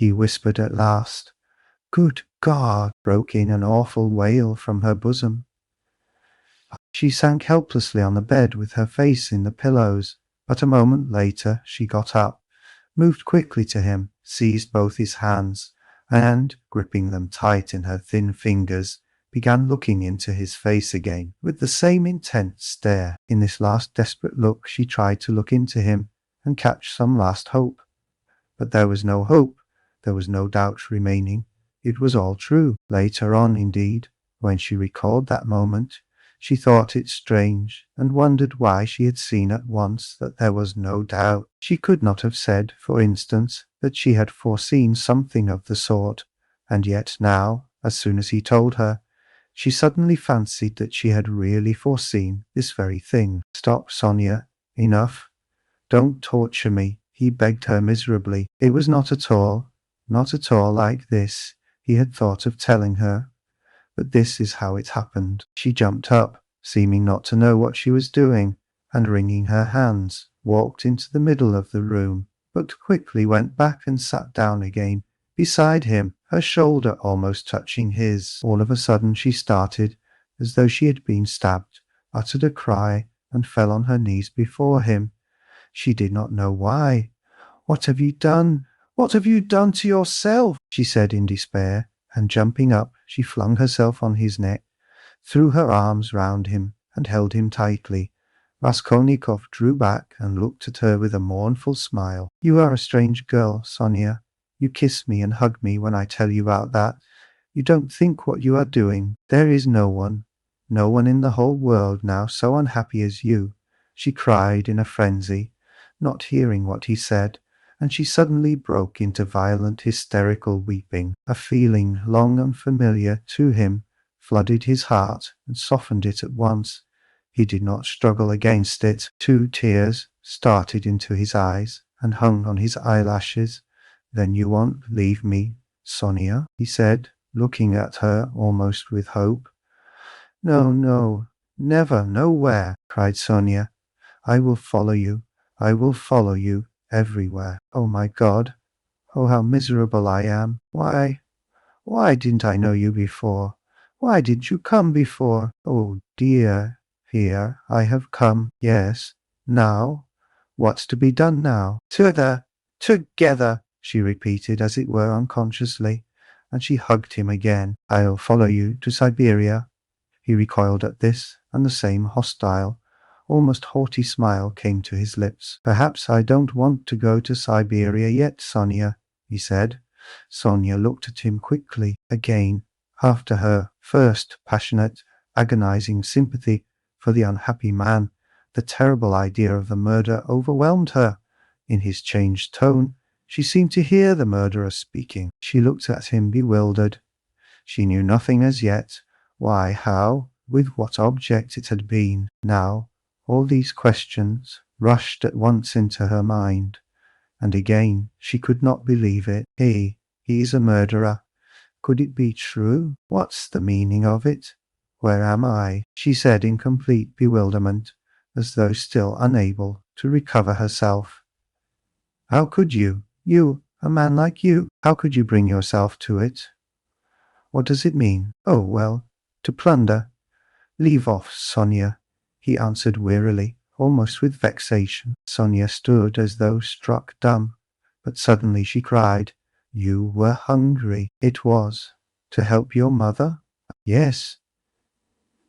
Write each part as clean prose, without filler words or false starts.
he whispered at last. Good God! Broke in an awful wail from her bosom. She sank helplessly on the bed with her face in the pillows, but a moment later she got up, moved quickly to him, seized both his hands, and, gripping them tight in her thin fingers, began looking into his face again with the same intense stare. In this last desperate look she tried to look into him and catch some last hope. But there was no hope, there was no doubt remaining. It was all true. Later on, indeed, when she recalled that moment, she thought it strange, and wondered why she had seen at once that there was no doubt. She could not have said, for instance, that she had foreseen something of the sort, and yet now, as soon as he told her, she suddenly fancied that she had really foreseen this very thing. Stop, Sonia. Enough. Don't torture me, he begged her miserably. It was not at all like this, he had thought of telling her. But this is how it happened. She jumped up, seeming not to know what she was doing, and wringing her hands, walked into the middle of the room, but quickly went back and sat down again beside him, her shoulder almost touching his. All of a sudden she started, as though she had been stabbed, uttered a cry, and fell on her knees before him. She did not know why. What have you done? What have you done to yourself? She said in despair, and jumping up, she flung herself on his neck, threw her arms round him, and held him tightly. Raskolnikov drew back and looked at her with a mournful smile. You are a strange girl, Sonia. You kiss me and hug me when I tell you about that. You don't think what you are doing. There is no one in the whole world now so unhappy as you, she cried in a frenzy, not hearing what he said, and she suddenly broke into violent hysterical weeping. A feeling long unfamiliar to him flooded his heart and softened it at once. He did not struggle against it. 2 tears started into his eyes and hung on his eyelashes. Then you won't leave me, Sonia? He said, looking at her almost with hope. No, no, never, nowhere, cried Sonia. I will follow you. I will follow you everywhere. Oh my God! Oh, how miserable I am! Why didn't I know you before? Why didn't you come before? Oh dear, here I have come. Yes, now? What's to be done now? Together, she repeated, as it were unconsciously, and she hugged him again. I'll follow you to Siberia. He recoiled at this, and the same hostile, almost haughty smile came to his lips. Perhaps I don't want to go to Siberia yet, Sonia, he said. Sonia looked at him quickly again, after her first passionate, agonizing sympathy for the unhappy man. The terrible idea of the murder overwhelmed her. In his changed tone, she seemed to hear the murderer speaking. She looked at him bewildered. She knew nothing as yet. Why, how, with what object it had been. Now, all these questions rushed at once into her mind, and again she could not believe it. He's a murderer. Could it be true? What's the meaning of it? Where am I? She said in complete bewilderment, as though still unable to recover herself. How could you, a man like you, how could you bring yourself to it? What does it mean? Oh, well, to plunder. Leave off, Sonia, he answered wearily, almost with vexation. Sonia stood as though struck dumb, but suddenly she cried, You were hungry. It was to help your mother? Yes.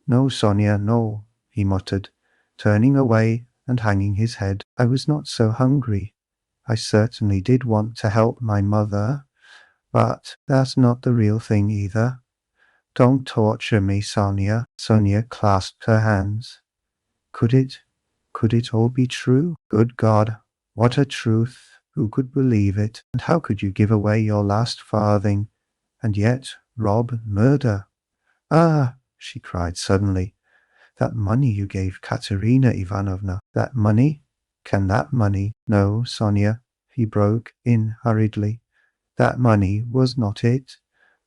No, Sonia, no, he muttered, turning away and hanging his head. I was not so hungry. I certainly did want to help my mother, but that's not the real thing either. Don't torture me, Sonia. Sonia clasped her hands. Could it all be true? Good God, what a truth! Who could believe it? And how could you give away your last farthing, and yet rob, murder? Ah, she cried suddenly, that money you gave Katerina Ivanovna, that money? Can that money? No, Sonia, he broke in hurriedly. That money was not it.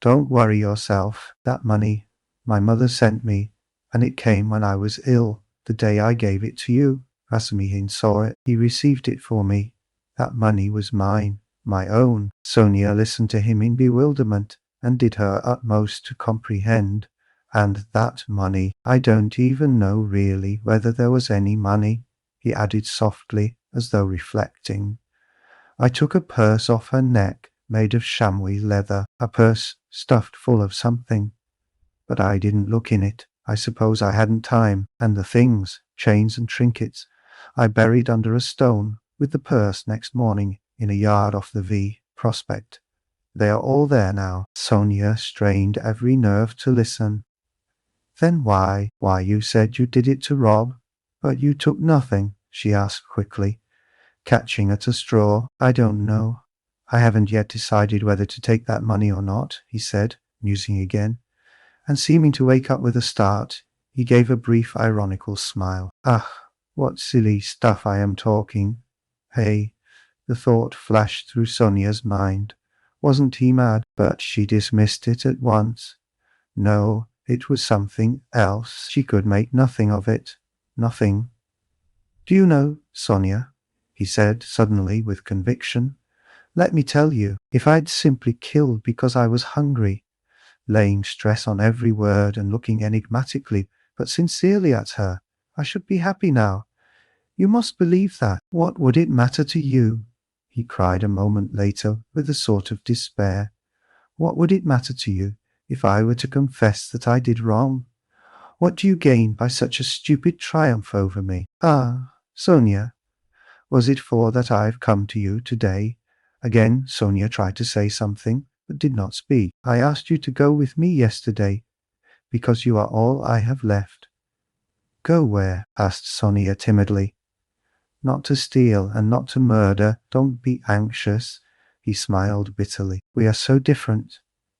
Don't worry yourself. That money my mother sent me, and it came when I was ill, the day I gave it to you. Razumihin saw it. He received it for me. That money was mine. My own. Sonia listened to him in bewilderment and did her utmost to comprehend. And that money, I don't even know really whether there was any money, he added softly, as though reflecting. I took a purse off her neck, made of chamois leather, a purse stuffed full of something. But I didn't look in it. I suppose I hadn't time, and the things, chains and trinkets, I buried under a stone, with the purse next morning in a yard off the V Prospect. They are all there now. Sonia strained every nerve to listen. Then why you said you did it to rob, but you took nothing, she asked quickly, catching at a straw. I don't know. I haven't yet decided whether to take that money or not, he said, musing again, and seeming to wake up with a start, he gave a brief ironical smile. Ah, what silly stuff I am talking. Hey, the thought flashed through Sonia's mind. Wasn't he mad? But she dismissed it at once. No, it was something else. She could make nothing of it. Nothing. Do you know, Sonia, he said suddenly with conviction, let me tell you, if I'd simply killed because I was hungry, laying stress on every word and looking enigmatically but sincerely at her, I should be happy now. You must believe that. What would it matter to you? He cried a moment later with a sort of despair. What would it matter to you if I were to confess that I did wrong? What do you gain by such a stupid triumph over me? Ah, Sonia, was it for that I've come to you today? Again Sonia tried to say something, but did not speak. I asked you to go with me yesterday, because you are all I have left. Go where? Asked Sonia timidly. Not to steal and not to murder. Don't be anxious. He smiled bitterly. We are so different.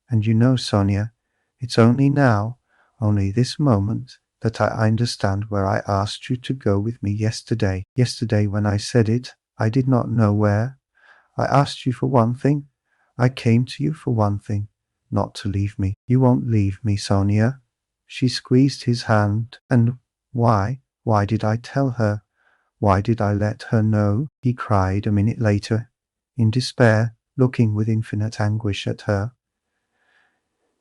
And you know, Sonia, it's only now, only this moment, that I understand where I asked you to go with me yesterday. Yesterday when I said it, I did not know where. I asked you for one thing. I came to you for one thing, not to leave me. You won't leave me, Sonia. She squeezed his hand. And why? Why did I tell her? Why did I let her know? He cried a minute later, in despair, looking with infinite anguish at her.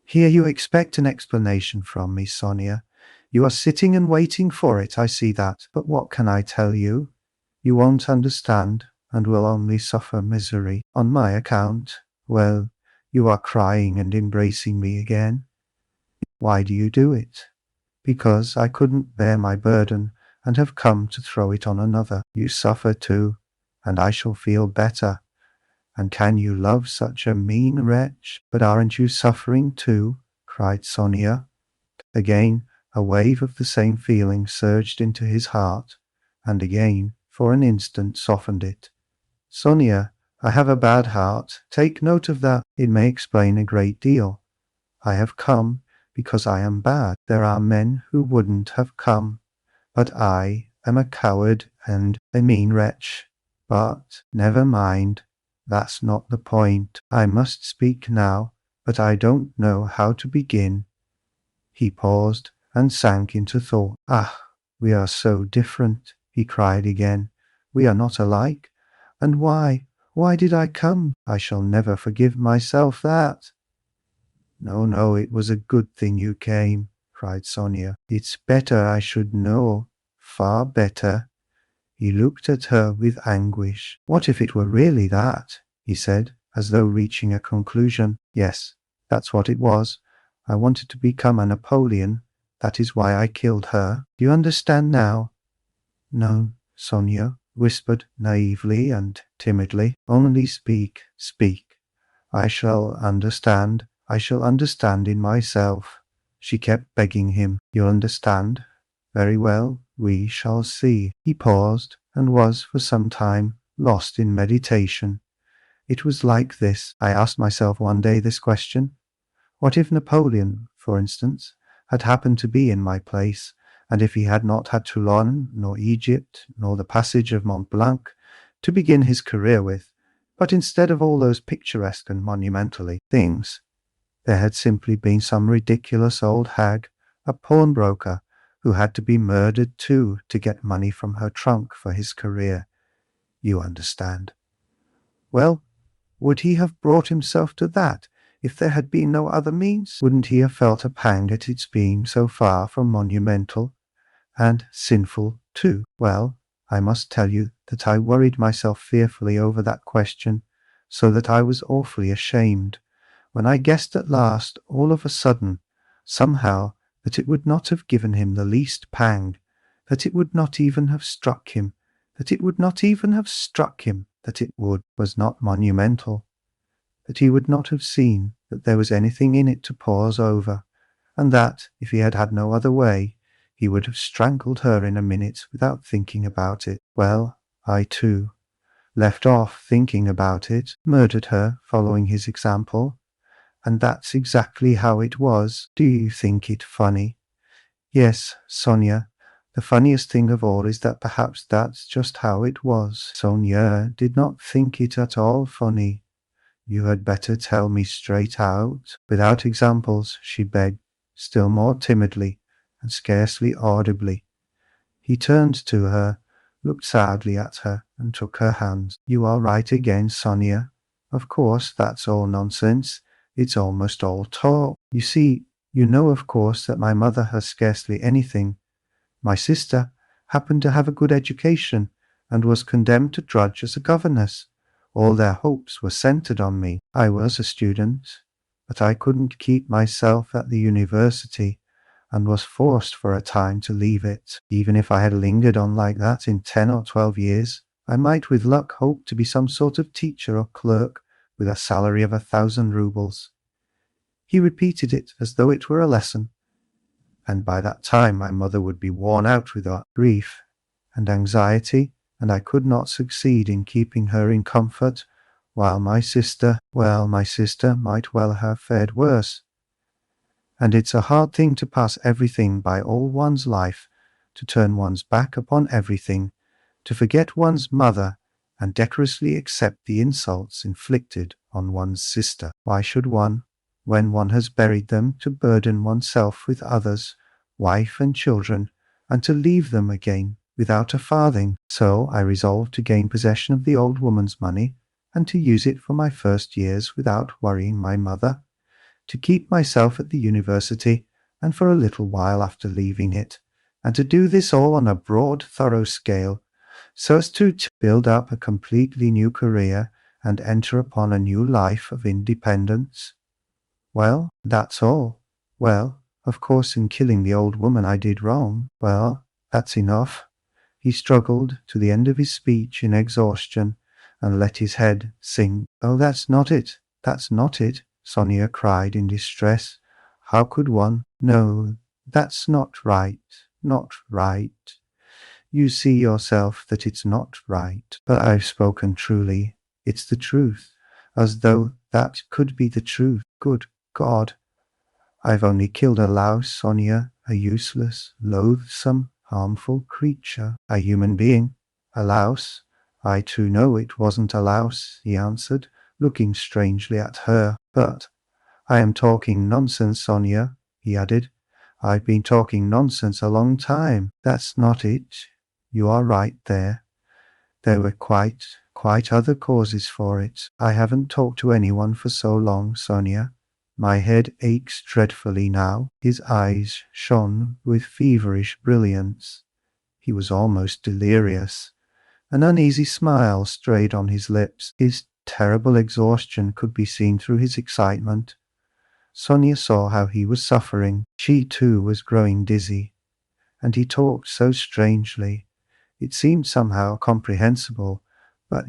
Here you expect an explanation from me, Sonia. You are sitting and waiting for it, I see that. But what can I tell you? You won't understand, and will only suffer misery on my account. Well, you are crying and embracing me again. Why do you do it? Because I couldn't bear my burden and have come to throw it on another. You suffer too, and I shall feel better. And can you love such a mean wretch? But aren't you suffering too? Cried Sonia. Again, a wave of the same feeling surged into his heart, and again, for an instant, softened it. Sonia, I have a bad heart. Take note of that. It may explain a great deal. I have come because I am bad. There are men who wouldn't have come. But I am a coward and a mean wretch. But never mind. That's not the point. I must speak now, but I don't know how to begin. He paused and sank into thought. Ah, we are so different, he cried again. We are not alike. And why? Why did I come? I shall never forgive myself that. No, it was a good thing you came, cried Sonia. It's better I should know. Far better. He looked at her with anguish. What if it were really that? He said, as though reaching a conclusion. Yes, that's what it was. I wanted to become a Napoleon. That is why I killed her. Do you understand now? No, Sonia whispered naively and timidly. Only speak, speak. I shall understand. I shall understand in myself. She kept begging him. You'll understand? Very well, we shall see. He paused and was for some time lost in meditation. It was like this. I asked myself one day this question. What if Napoleon, for instance, had happened to be in my place, and if he had not had Toulon, nor Egypt, nor the passage of Mont Blanc to begin his career with, but instead of all those picturesque and monumentally things, there had simply been some ridiculous old hag, a pawnbroker, who had to be murdered too to get money from her trunk for his career. You understand. Well, Would he have brought himself to that if there had been no other means? Wouldn't he have felt a pang at its being so far from monumental and sinful too? Well, I must tell you that I worried myself fearfully over that question, so that I was awfully ashamed when I guessed at last, all of a sudden, somehow, that it would not have given him the least pang, that it would not even have struck him, that it was not monumental, that he would not have seen that there was anything in it to pause over, and that, if he had had no other way, he would have strangled her in a minute without thinking about it. Well, I too, left off thinking about it, murdered her, following his example, and that's exactly how it was. Do you think it funny? Yes, Sonia, the funniest thing of all is that perhaps that's just how it was. Sonia did not think it at all funny. You had better tell me straight out, without examples, she begged, still more timidly, and scarcely audibly. He turned to her, looked sadly at her, and took her hand. You are right again, Sonia. Of course, that's all nonsense. It's almost all talk. You see, you know of course that my mother has scarcely anything. My sister happened to have a good education, and was condemned to drudge as a governess. All their hopes were centered on me. I was a student, but I couldn't keep myself at the university, and was forced for a time to leave it. Even if I had lingered on like that in 10 or 12 years, I might with luck hope to be some sort of teacher or clerk with a salary of 1,000 roubles. He repeated it as though it were a lesson, and by that time my mother would be worn out with grief and anxiety, and I could not succeed in keeping her in comfort, while my sister might well have fared worse. And it's a hard thing to pass everything by all one's life, to turn one's back upon everything, to forget one's mother, and decorously accept the insults inflicted on one's sister. Why should one, when one has buried them, to burden oneself with others, wife and children, and to leave them again without a farthing? So I resolved to gain possession of the old woman's money, and to use it for my first years without worrying my mother, to keep myself at the university, and for a little while after leaving it, and to do this all on a broad, thorough scale, so as to build up a completely new career and enter upon a new life of independence. Well, that's all. Well, of course in killing the old woman I did wrong. Well, that's enough. He struggled to the end of his speech in exhaustion, and let his head sink. Oh, that's not it, Sonia cried in distress. How could one? No, that's not right. You see yourself that it's not right. But I've spoken truly. It's the truth. As though that could be the truth. Good God. I've only killed a louse, Sonia, a useless, loathsome, harmful creature, a human being. A louse? I too know it wasn't a louse, he answered, looking strangely at her. But I am talking nonsense, Sonia, he added. I've been talking nonsense a long time. That's not it. You are right there. There were quite other causes for it. I haven't talked to anyone for so long, Sonia. My head aches dreadfully now. His eyes shone with feverish brilliance. He was almost delirious. An uneasy smile strayed on his lips. His terrible exhaustion could be seen through his excitement. Sonia saw how he was suffering. She too was growing dizzy. And he talked so strangely. It seemed somehow comprehensible. But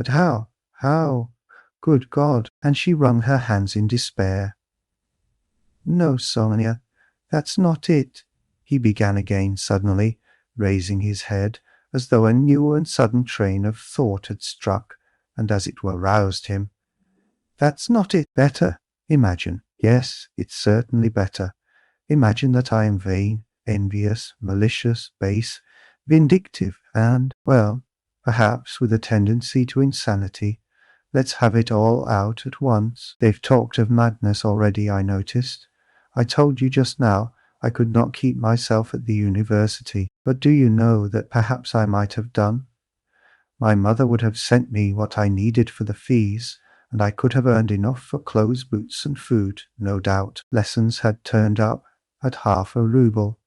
how? Good God! And she wrung her hands in despair. No, Sonia, that's not it, he began again suddenly, raising his head, as though a new and sudden train of thought had struck, and as it were roused him. That's not it. Better. Imagine. Yes, it's certainly better. Imagine that I am vain, envious, malicious, base, vindictive, and, well, perhaps with a tendency to insanity. Let's have it all out at once. They've talked of madness already, I noticed. I told you just now I could not keep myself at the university, but do you know that perhaps I might have done? My mother would have sent me what I needed for the fees, and I could have earned enough for clothes, boots, and food, no doubt. Lessons had turned up at half a ruble.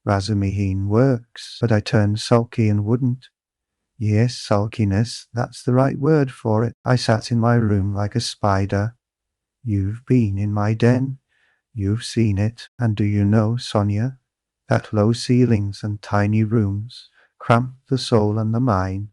Razumihin works, but I turned sulky and wouldn't. Yes, sulkiness, that's the right word for it. I sat in my room like a spider. You've been in my den. You've seen it. And do you know, Sonia, that low ceilings and tiny rooms cramp the soul and the mind.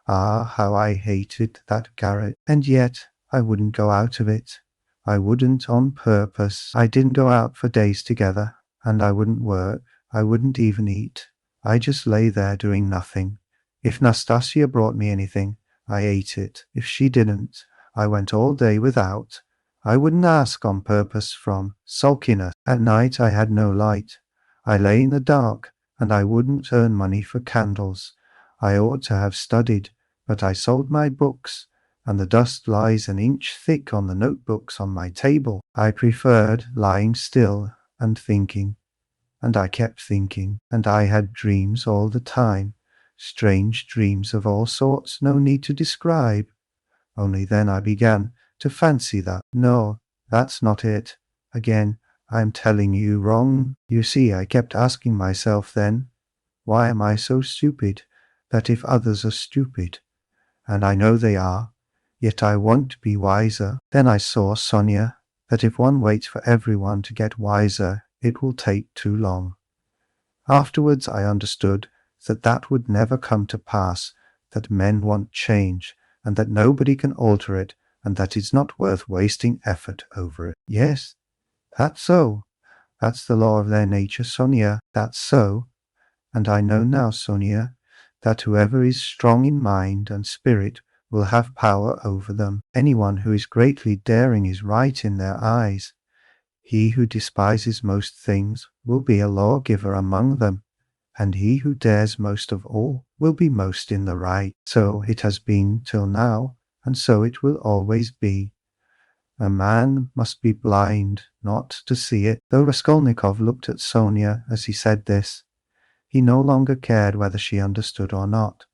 Ah, how I hated that garret. And yet I wouldn't go out of it. I wouldn't on purpose. I didn't go out for days together, and I wouldn't work. I wouldn't even eat. I just lay there doing nothing. If Nastasia brought me anything, I ate it. If she didn't, I went all day without. I wouldn't ask on purpose from sulkiness. At night I had no light. I lay in the dark, and I wouldn't earn money for candles. I ought to have studied, but I sold my books, and the dust lies an inch thick on the notebooks on my table. I preferred lying still and thinking, and I kept thinking, and I had dreams all the time, strange dreams of all sorts, no need to describe. Only then I began to fancy that. No, that's not it. Again, I'm telling you wrong. You see, I kept asking myself then, why am I so stupid that if others are stupid, and I know they are, yet I want to be wiser? Then I saw, Sonia, that if one waits for everyone to get wiser, it will take too long. Afterwards I understood that that would never come to pass, that men want change, and that nobody can alter it, and that it's not worth wasting effort over it. Yes, that's so. That's the law of their nature, Sonia. That's so. And I know now, Sonia, that whoever is strong in mind and spirit will have power over them. Anyone who is greatly daring is right in their eyes. He who despises most things will be a lawgiver among them, and he who dares most of all will be most in the right. So it has been till now, and so it will always be. A man must be blind not to see it. Though Raskolnikov looked at Sonia as he said this, he no longer cared whether she understood or not.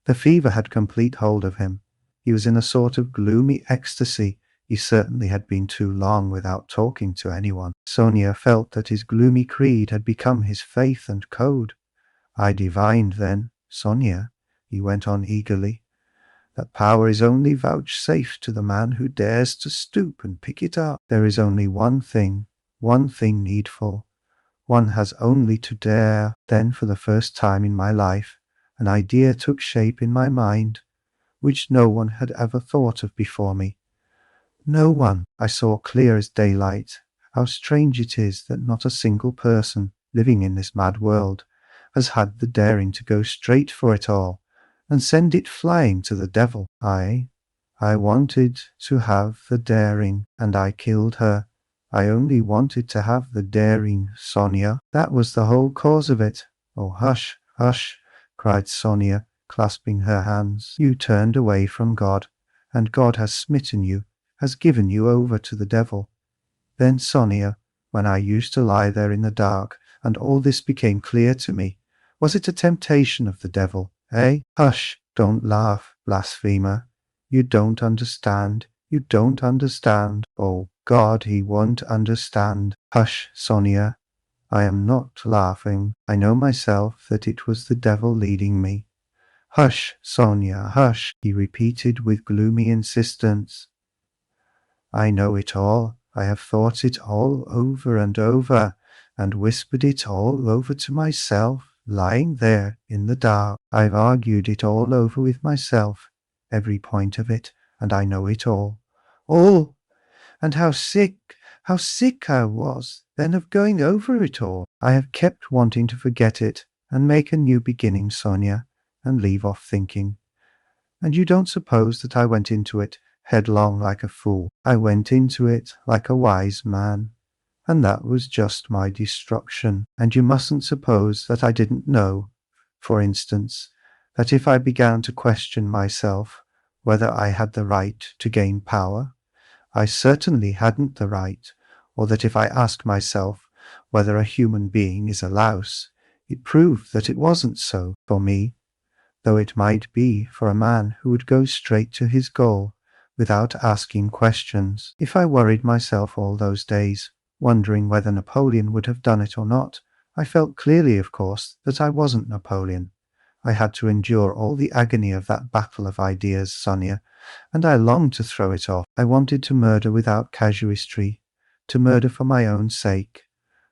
The fever had complete hold of him. He was in a sort of gloomy ecstasy. He certainly had been too long without talking to anyone. Sonia felt that his gloomy creed had become his faith and code. I divined then, Sonia, he went on eagerly, that power is only vouchsafed to the man who dares to stoop and pick it up. There is only one thing needful. One has only to dare. Then, for the first time in my life, an idea took shape in my mind, which no one had ever thought of before me. No one. I saw clear as daylight how strange it is that not a single person living in this mad world has had the daring to go straight for it all and send it flying to the devil. I wanted to have the daring, and I killed her. I only wanted to have the daring, Sonia. That was the whole cause of it. Oh, hush, hush, cried Sonia, clasping her hands. You turned away from God, and God has smitten you, has given you over to the devil. Then, Sonia, when I used to lie there in the dark, and all this became clear to me, was it a temptation of the devil, eh? Hush, don't laugh, blasphemer. You don't understand. You don't understand. Oh, God, he won't understand. Hush, Sonia. I am not laughing. I know myself that it was the devil leading me. Hush, Sonia, hush, he repeated with gloomy insistence. I know it all. I have thought it all over and over, and whispered it all over to myself, lying there in the dark. I've argued it all over with myself, every point of it, and I know it all. All! And how sick I was then of going over it all. I have kept wanting to forget it and make a new beginning, Sonia, and leave off thinking. And you don't suppose that I went into it headlong like a fool. I went into it like a wise man, and that was just my destruction. And you mustn't suppose that I didn't know, for instance, that if I began to question myself whether I had the right to gain power, I certainly hadn't the right, or that if I asked myself whether a human being is a louse, it proved that it wasn't so for me, though it might be for a man who would go straight to his goal, without asking questions. If I worried myself all those days, wondering whether Napoleon would have done it or not, I felt clearly, of course, that I wasn't Napoleon. I had to endure all the agony of that battle of ideas, Sonia, and I longed to throw it off. I wanted to murder without casuistry, to murder for my own sake,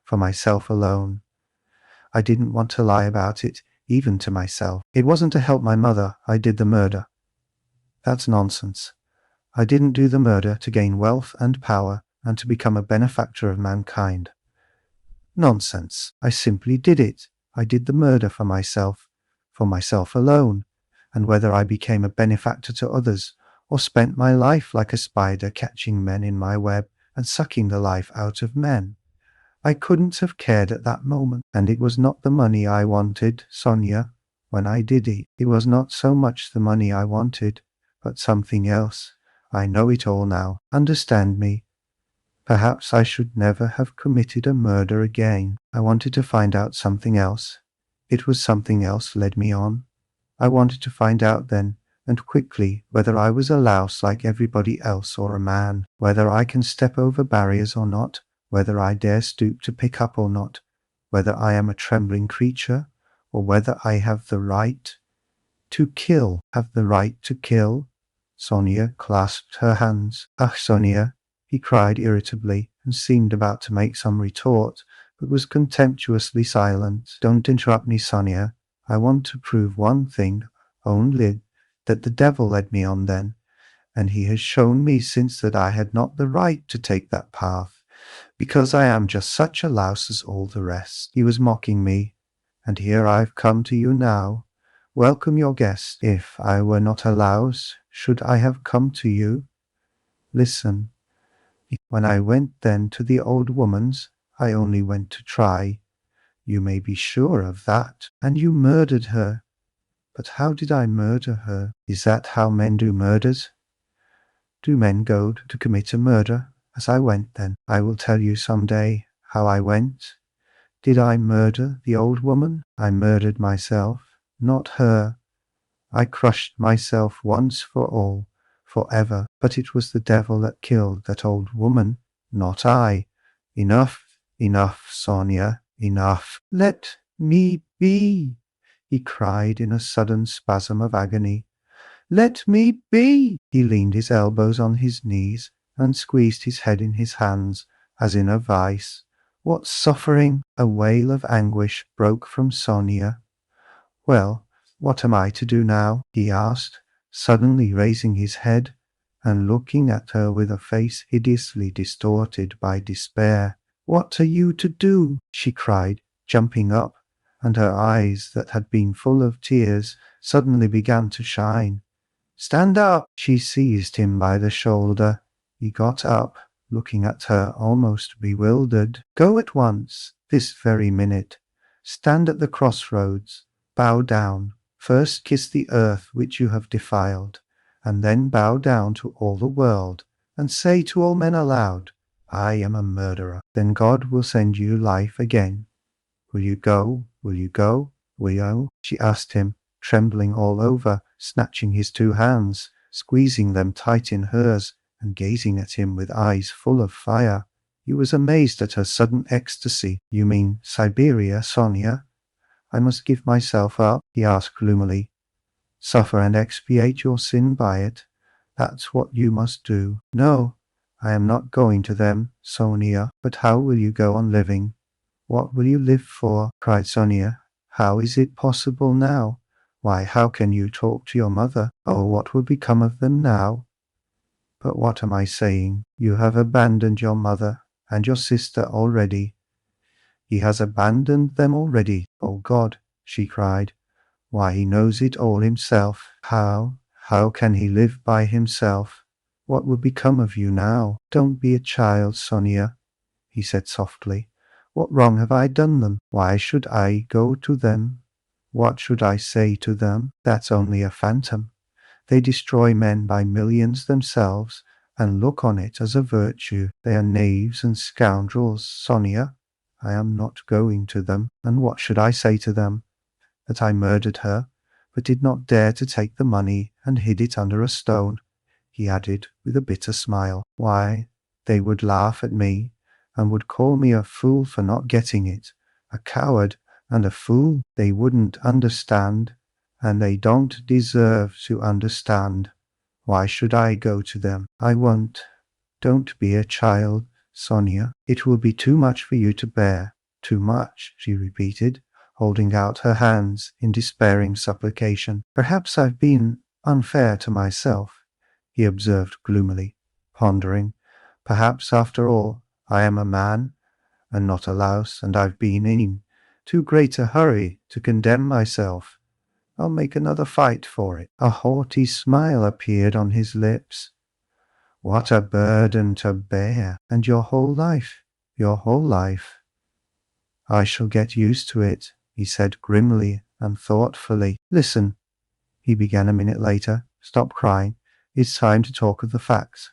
for myself alone. I didn't want to lie about it, even to myself. It wasn't to help my mother I did the murder. That's nonsense. I didn't do the murder to gain wealth and power and to become a benefactor of mankind. Nonsense. I simply did it. I did the murder for myself alone, and whether I became a benefactor to others, or spent my life like a spider catching men in my web and sucking the life out of men, I couldn't have cared at that moment. And it was not the money I wanted, Sonia, when I did it. It was not so much the money I wanted, but something else. I know it all now. Understand me. Perhaps I should never have committed a murder again. I wanted to find out something else. It was something else led me on. I wanted to find out then, and quickly, whether I was a louse like everybody else or a man, whether I can step over barriers or not, whether I dare stoop to pick up or not, whether I am a trembling creature, or whether I have the right to kill. Have the right to kill? Sonia clasped her hands. Ah, Sonia, he cried irritably, and seemed about to make some retort, but was contemptuously silent. Don't interrupt me, Sonia. I want to prove one thing only, that the devil led me on then, and he has shown me since that I had not the right to take that path, because I am just such a louse as all the rest. He was mocking me, and here I've come to you now. Welcome your guest. If I were not a louse, should I have come to you? Listen. When I went then to the old woman's, I only went to try. You may be sure of that. And you murdered her. But how did I murder her? Is that how men do murders? Do men go to commit a murder, as I went then? I will tell you some day how I went. Did I murder the old woman? I murdered myself, not her. I crushed myself once for all, forever, but it was the devil that killed that old woman, not I. Enough, enough, Sonia, enough. Let me be, he cried in a sudden spasm of agony. Let me be! He leaned his elbows on his knees and squeezed his head in his hands, as in a vice. What suffering! A wail of anguish broke from Sonia. Well, what am I to do now? He asked, suddenly raising his head and looking at her with a face hideously distorted by despair. What are you to do? She cried, jumping up, and her eyes that had been full of tears suddenly began to shine. Stand up! She seized him by the shoulder. He got up, looking at her almost bewildered. Go at once, this very minute. Stand at the crossroads. Bow down. First kiss the earth which you have defiled, and then bow down to all the world, and say to all men aloud, I am a murderer. Then God will send you life again. Will you go? Will you go? Will you? She asked him, trembling all over, snatching his two hands, squeezing them tight in hers, and gazing at him with eyes full of fire. He was amazed at her sudden ecstasy. You mean Siberia, Sonia? I must give myself up, he asked gloomily. Suffer and expiate your sin by it. That's what you must do. No, I am not going to them, Sonia. But how will you go on living? What will you live for? Cried Sonia. How is it possible now? Why, how can you talk to your mother? Oh, what will become of them now? But what am I saying? You have abandoned your mother and your sister already. He has abandoned them already. Oh God, she cried. Why, he knows it all himself. How can he live by himself? What will become of you now? Don't be a child, Sonia, he said softly. What wrong have I done them? Why should I go to them? What should I say to them? That's only a phantom. They destroy men by millions themselves, and look on it as a virtue. They are knaves and scoundrels, Sonia. I am not going to them. And what should I say to them? That I murdered her, but did not dare to take the money and hid it under a stone. he added with a bitter smile. Why, they would laugh at me and would call me a fool for not getting it, a coward and a fool. They wouldn't understand, and they don't deserve to understand. Why should I go to them? I won't. Don't be a child, Sonia. It will be too much for you to bear. Too much, she repeated, holding out her hands in despairing supplication. Perhaps I've been unfair to myself, he observed gloomily, pondering. Perhaps, after all, I am a man and not a louse, and I've been in too great a hurry to condemn myself. I'll make another fight for it. A haughty smile appeared on his lips. What a burden to bear, and your whole life. I shall get used to it, he said grimly and thoughtfully. Listen, he began a minute later. Stop crying. It's time to talk of the facts.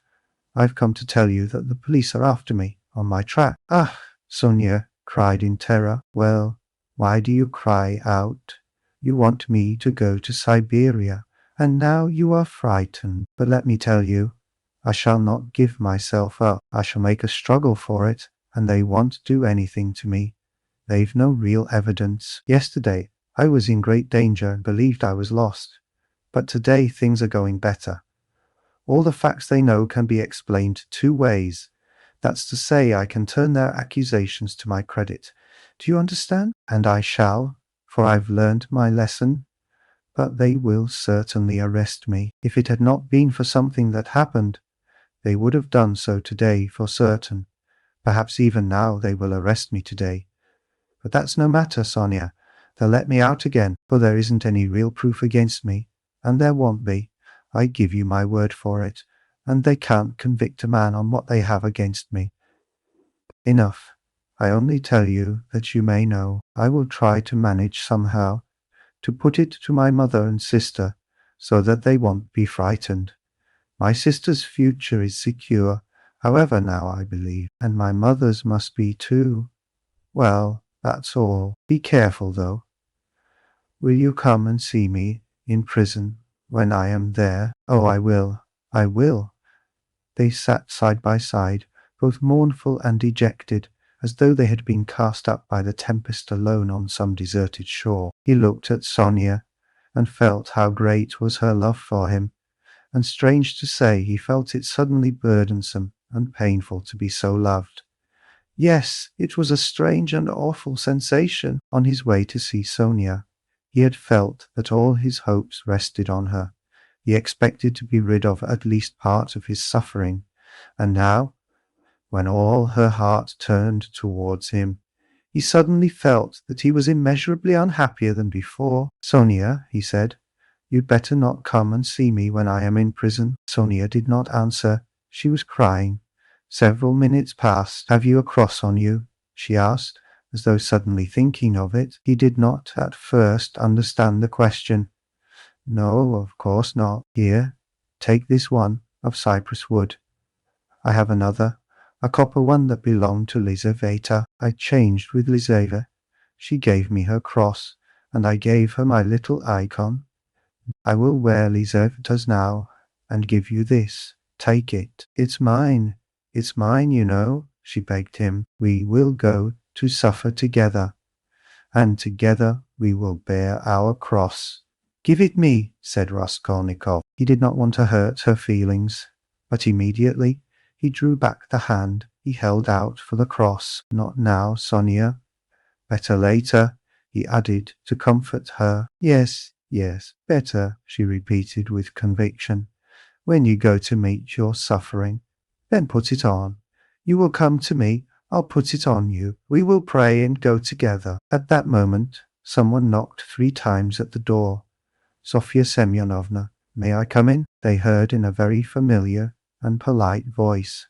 I've come to tell you that the police are after me, on my track. Ah, Sonia cried in terror. Well, why do you cry out? You want me to go to Siberia, and now you are frightened. But let me tell you, I shall not give myself up. I shall make a struggle for it, and they won't do anything to me. They've no real evidence. Yesterday, I was in great danger and believed I was lost. But today things are going better. All the facts they know can be explained two ways. That's to say, I can turn their accusations to my credit. Do you understand? And I shall, for I've learned my lesson. But they will certainly arrest me. If it had not been for something that happened, they would have done so today for certain. Perhaps even now they will arrest me today. But that's no matter, Sonia. They'll let me out again, for there isn't any real proof against me, and there won't be. I give you my word for it, and they can't convict a man on what they have against me. Enough. I only tell you that you may know. I will try to manage somehow, to put it to my mother and sister, so that they won't be frightened. My sister's future is secure, however, now, I believe, and my mother's must be too. Well, that's all. Be careful, though. Will you come and see me in prison when I am there? Oh, I will. I will. They sat side by side, both mournful and dejected, as though they had been cast up by the tempest alone on some deserted shore. He looked at Sonia, and felt how great was her love for him, and strange to say, he felt it suddenly burdensome and painful to be so loved. Yes, it was a strange and awful sensation. On his way to see Sonia, he had felt that all his hopes rested on her. He expected to be rid of at least part of his suffering, and now, when all her heart turned towards him, he suddenly felt that he was immeasurably unhappier than before. Sonia, he said, you'd better not come and see me when I am in prison. Sonia did not answer. She was crying. Several minutes passed. Have you a cross on you? She asked, as though suddenly thinking of it. He did not at first understand the question. No, of course not. Here, take this one of cypress wood. I have another, a copper one that belonged to Lizaveta. I changed with Lizaveta. She gave me her cross, and I gave her my little icon. I will wear Lizaveta's now, and give you this. Take it. It's mine. It's mine, you know, she begged him. We will go to suffer together, and together we will bear our cross. Give it me, said Raskolnikov. He did not want to hurt her feelings, but immediately he drew back the hand he held out for the cross. Not now, Sonia. Better later, he added to comfort her. Yes, yes, better, she repeated with conviction. When you go to meet your suffering, then put it on. You will come to me, I'll put it on you. We will pray and go together. At that moment, someone knocked 3 times at the door. Sofya Semyonovna, may I come in? They heard in a very familiar and polite voice.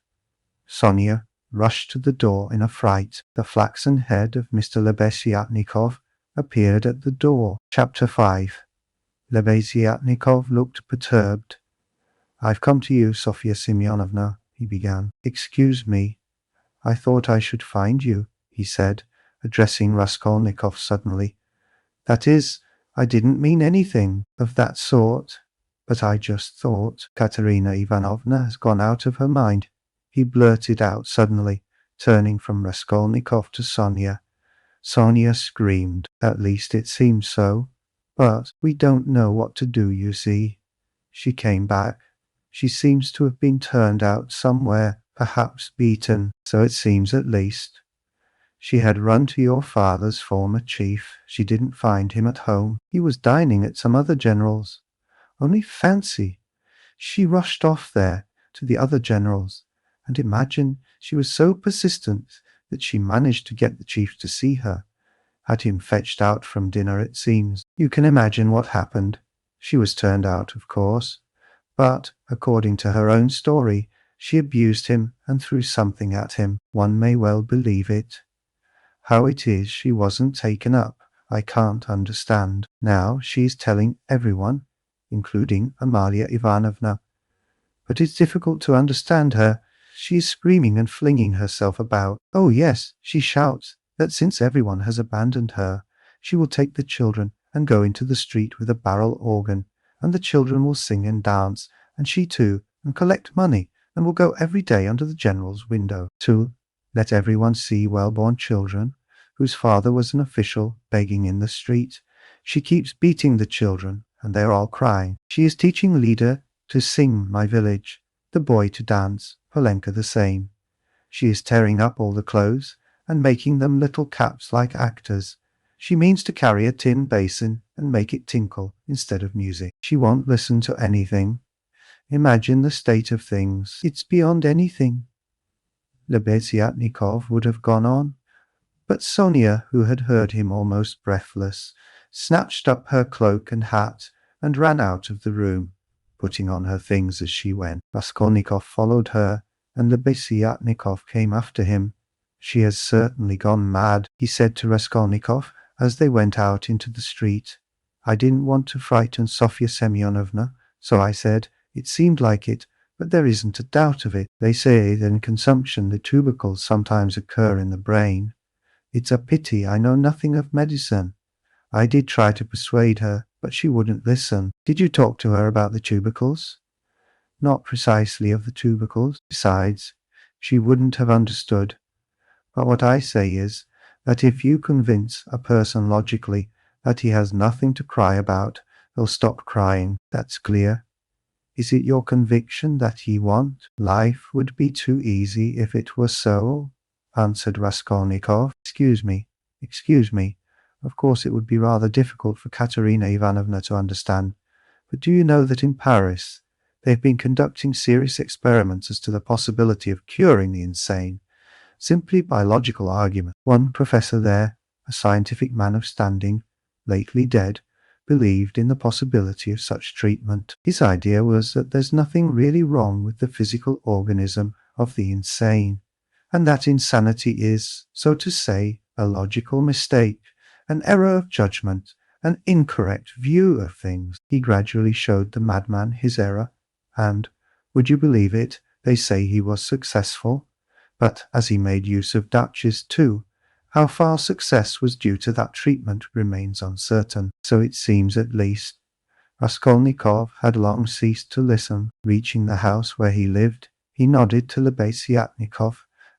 Sonia rushed to the door in a fright. The flaxen head of Mr. Lebeziatnikov appeared at the door. Chapter 5. Lebeziatnikov looked perturbed. I've come to you, Sofya Semyonovna, he began. Excuse me. I thought I should find you, he said, addressing Raskolnikov suddenly. That is, I didn't mean anything of that sort. But I just thought Katerina Ivanovna has gone out of her mind, he blurted out suddenly, turning from Raskolnikov to Sonia. Sonia screamed. At least it seems so. But we don't know what to do, you see. She came back. She seems to have been turned out somewhere, perhaps beaten, so it seems at least. She had run to your father's former chief. She didn't find him at home. He was dining at some other general's. Only fancy! She rushed off there, to the other general's, and imagine, she was so persistent that she managed to get the chief to see her. Had him fetched out from dinner, it seems. You can imagine what happened. She was turned out, of course. But, according to her own story, she abused him and threw something at him. One may well believe it. How it is she wasn't taken up, I can't understand. Now she is telling everyone, including Amalia Ivanovna. But it's difficult to understand her. She is screaming and flinging herself about. Oh yes, she shouts that since everyone has abandoned her, she will take the children and go into the street with a barrel organ, and the children will sing and dance, and she too, and collect money, and will go every day under the general's window to let everyone see well-born children, whose father was an official, begging in the street. She keeps beating the children, and they are all crying. She is teaching Lida to sing My Village, the boy to dance, Polenka the same. She is tearing up all the clothes and making them little caps like actors. She means to carry a tin basin and make it tinkle instead of music. She won't listen to anything. Imagine the state of things. It's beyond anything. Lebeziatnikov would have gone on, but Sonia, who had heard him almost breathless, snatched up her cloak and hat and ran out of the room, putting on her things as she went. Raskolnikov followed her, and Lebeziatnikov came after him. She has certainly gone mad, he said to Raskolnikov as they went out into the street. I didn't want to frighten Sofya Semyonovna, so I said, it seemed like it, but there isn't a doubt of it. They say that in consumption the tubercles sometimes occur in the brain. It's a pity I know nothing of medicine. I did try to persuade her, but she wouldn't listen. Did you talk to her about the tubercles? Not precisely of the tubercles. Besides, she wouldn't have understood. But what I say is that if you convince a person logically that he has nothing to cry about, he'll stop crying. That's clear. Is it your conviction that he won't? Life would be too easy if it were so, answered Raskolnikov. Excuse me. Of course it would be rather difficult for Katerina Ivanovna to understand, but do you know that in Paris they've been conducting serious experiments as to the possibility of curing the insane, simply by logical argument? One professor there, a scientific man of standing, lately dead, believed in the possibility of such treatment. His idea was that there's nothing really wrong with the physical organism of the insane, and that insanity is, so to say, a logical mistake, an error of judgment, an incorrect view of things. He gradually showed the madman his error, and, would you believe it, they say he was successful. But as he made use of Dutches too, how far success was due to that treatment remains uncertain. So it seems, at least. Raskolnikov had long ceased to listen. Reaching the house where he lived, he nodded to Lebeziatnikov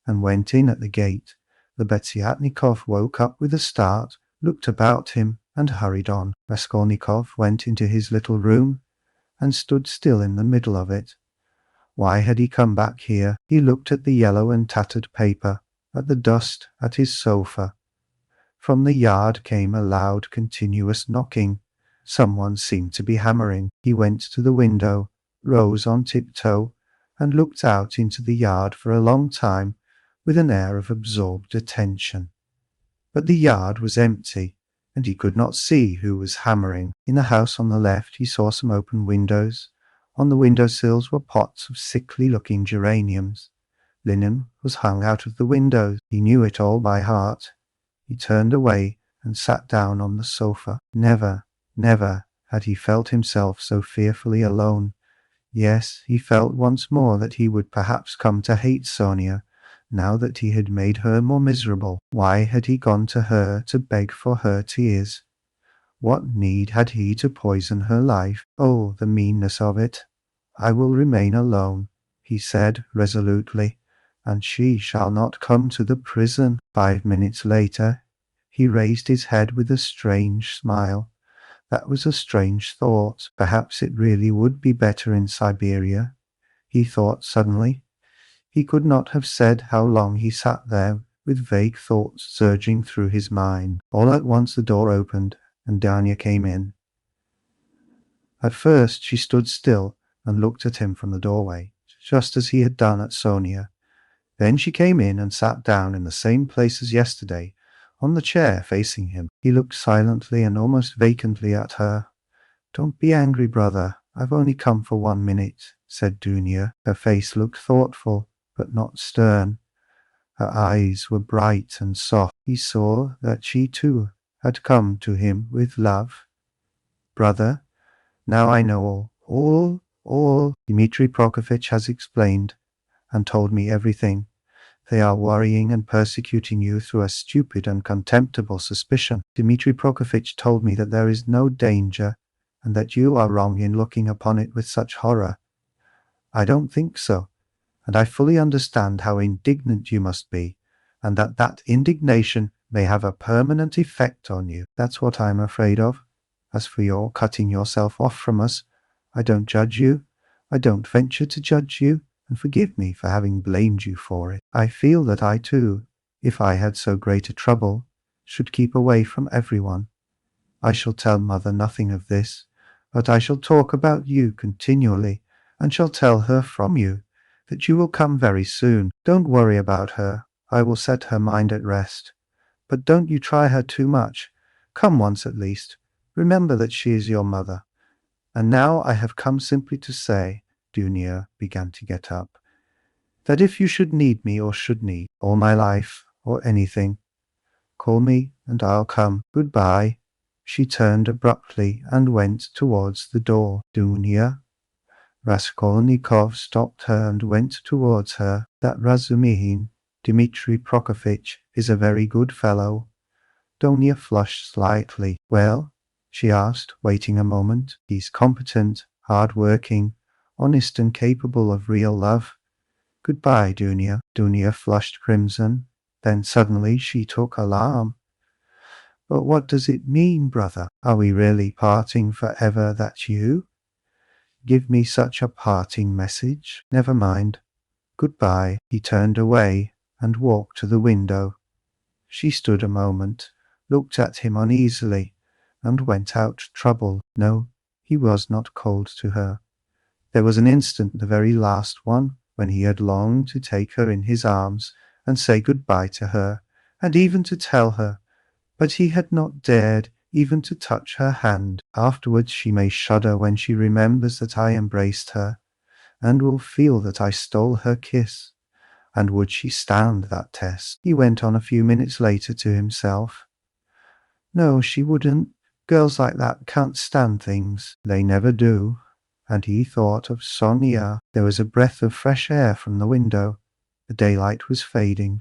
and went in at the gate. Lebeziatnikov woke up with a start, looked about him, and hurried on. Raskolnikov went into his little room and stood still in the middle of it. Why had he come back here? He looked at the yellow and tattered paper, at the dust, at his sofa. From the yard came a loud, continuous knocking. Someone seemed to be hammering. He went to the window, rose on tiptoe, and looked out into the yard for a long time with an air of absorbed attention. But the yard was empty, and he could not see who was hammering. In the house on the left he saw some open windows. On the window-sills were pots of sickly-looking geraniums. Linen was hung out of the windows. He knew it all by heart. He turned away and sat down on the sofa. Never had he felt himself so fearfully alone. Yes, he felt once more that he would perhaps come to hate Sonia, now that he had made her more miserable. Why had he gone to her to beg for her tears? What need had he to poison her life? Oh, the meanness of it! I will remain alone, he said resolutely, and she shall not come to the prison. 5 minutes later, he raised his head with a strange smile. That was a strange thought. Perhaps it really would be better in Siberia, he thought suddenly. He could not have said how long he sat there with vague thoughts surging through his mind. All at once the door opened, and Danya came in. At first she stood still and looked at him from the doorway, just as he had done at Sonia. Then she came in and sat down in the same place as yesterday, on the chair facing him. He looked silently and almost vacantly at her. "Don't be angry, brother. I've only come for 1 minute," said Dunya. Her face looked thoughtful, but not stern. Her eyes were bright and soft. He saw that she too had come to him with love. "Brother, now I know all. Dmitri Prokofitch has explained and told me everything. They are worrying and persecuting you through a stupid and contemptible suspicion. Dmitri Prokofitch told me that there is no danger, and that you are wrong in looking upon it with such horror. I don't think so, and I fully understand how indignant you must be, and that indignation may have a permanent effect on you. That's what I'm afraid of. As for your cutting yourself off from us, I don't judge you. I don't venture to judge you, and forgive me for having blamed you for it. I feel that I too, if I had so great a trouble, should keep away from everyone. I shall tell mother nothing of this, but I shall talk about you continually, and shall tell her from you that you will come very soon. Don't worry about her. I will set her mind at rest. But don't you try her too much. Come once at least. Remember that she is your mother. And now I have come simply to say," Dunya began to get up, "that if you should need me or should need all my life or anything, call me and I'll come. Goodbye." She turned abruptly and went towards the door. Dunya Raskolnikov stopped her and went towards her. "That Razumihin, Dmitri Prokofitch, is a very good fellow." Dunya flushed slightly. "Well?" she asked, waiting a moment. "He's competent, hard-working, honest and capable of real love. Goodbye, Dunya." Dunya flushed crimson. Then suddenly she took alarm. "But what does it mean, brother? Are we really parting forever, that you? Give me such a parting message. Never mind. Goodbye." He turned away and walked to the window. She stood a moment, looked at him uneasily, and went out troubled. No, he was not cold to her. There was an instant, the very last one, when he had longed to take her in his arms and say goodbye to her, and even to tell her, but he had not dared even to touch her hand. Afterwards she may shudder when she remembers that I embraced her, and will feel that I stole her kiss. And would she stand that test? He went on a few minutes later to himself. No, she wouldn't. Girls like that can't stand things. They never do. And he thought of Sonia. There was a breath of fresh air from the window. The daylight was fading.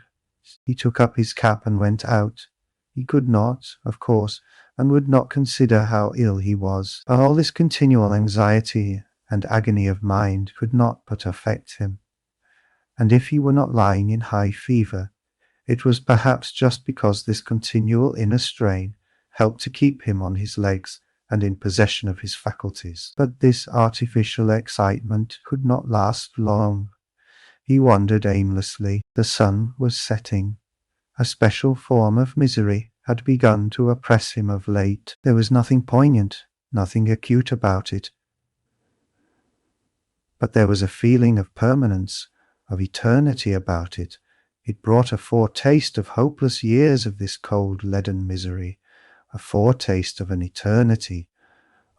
He took up his cap and went out. He could not, of course, and would not consider how ill he was. All this continual anxiety and agony of mind could not but affect him. And if he were not lying in high fever, it was perhaps just because this continual inner strain helped to keep him on his legs and in possession of his faculties. But this artificial excitement could not last long. He wandered aimlessly. The sun was setting. A special form of misery had begun to oppress him of late. There was nothing poignant, nothing acute about it, but there was a feeling of permanence, of eternity about it. It brought a foretaste of hopeless years of this cold, leaden misery, a foretaste of an eternity.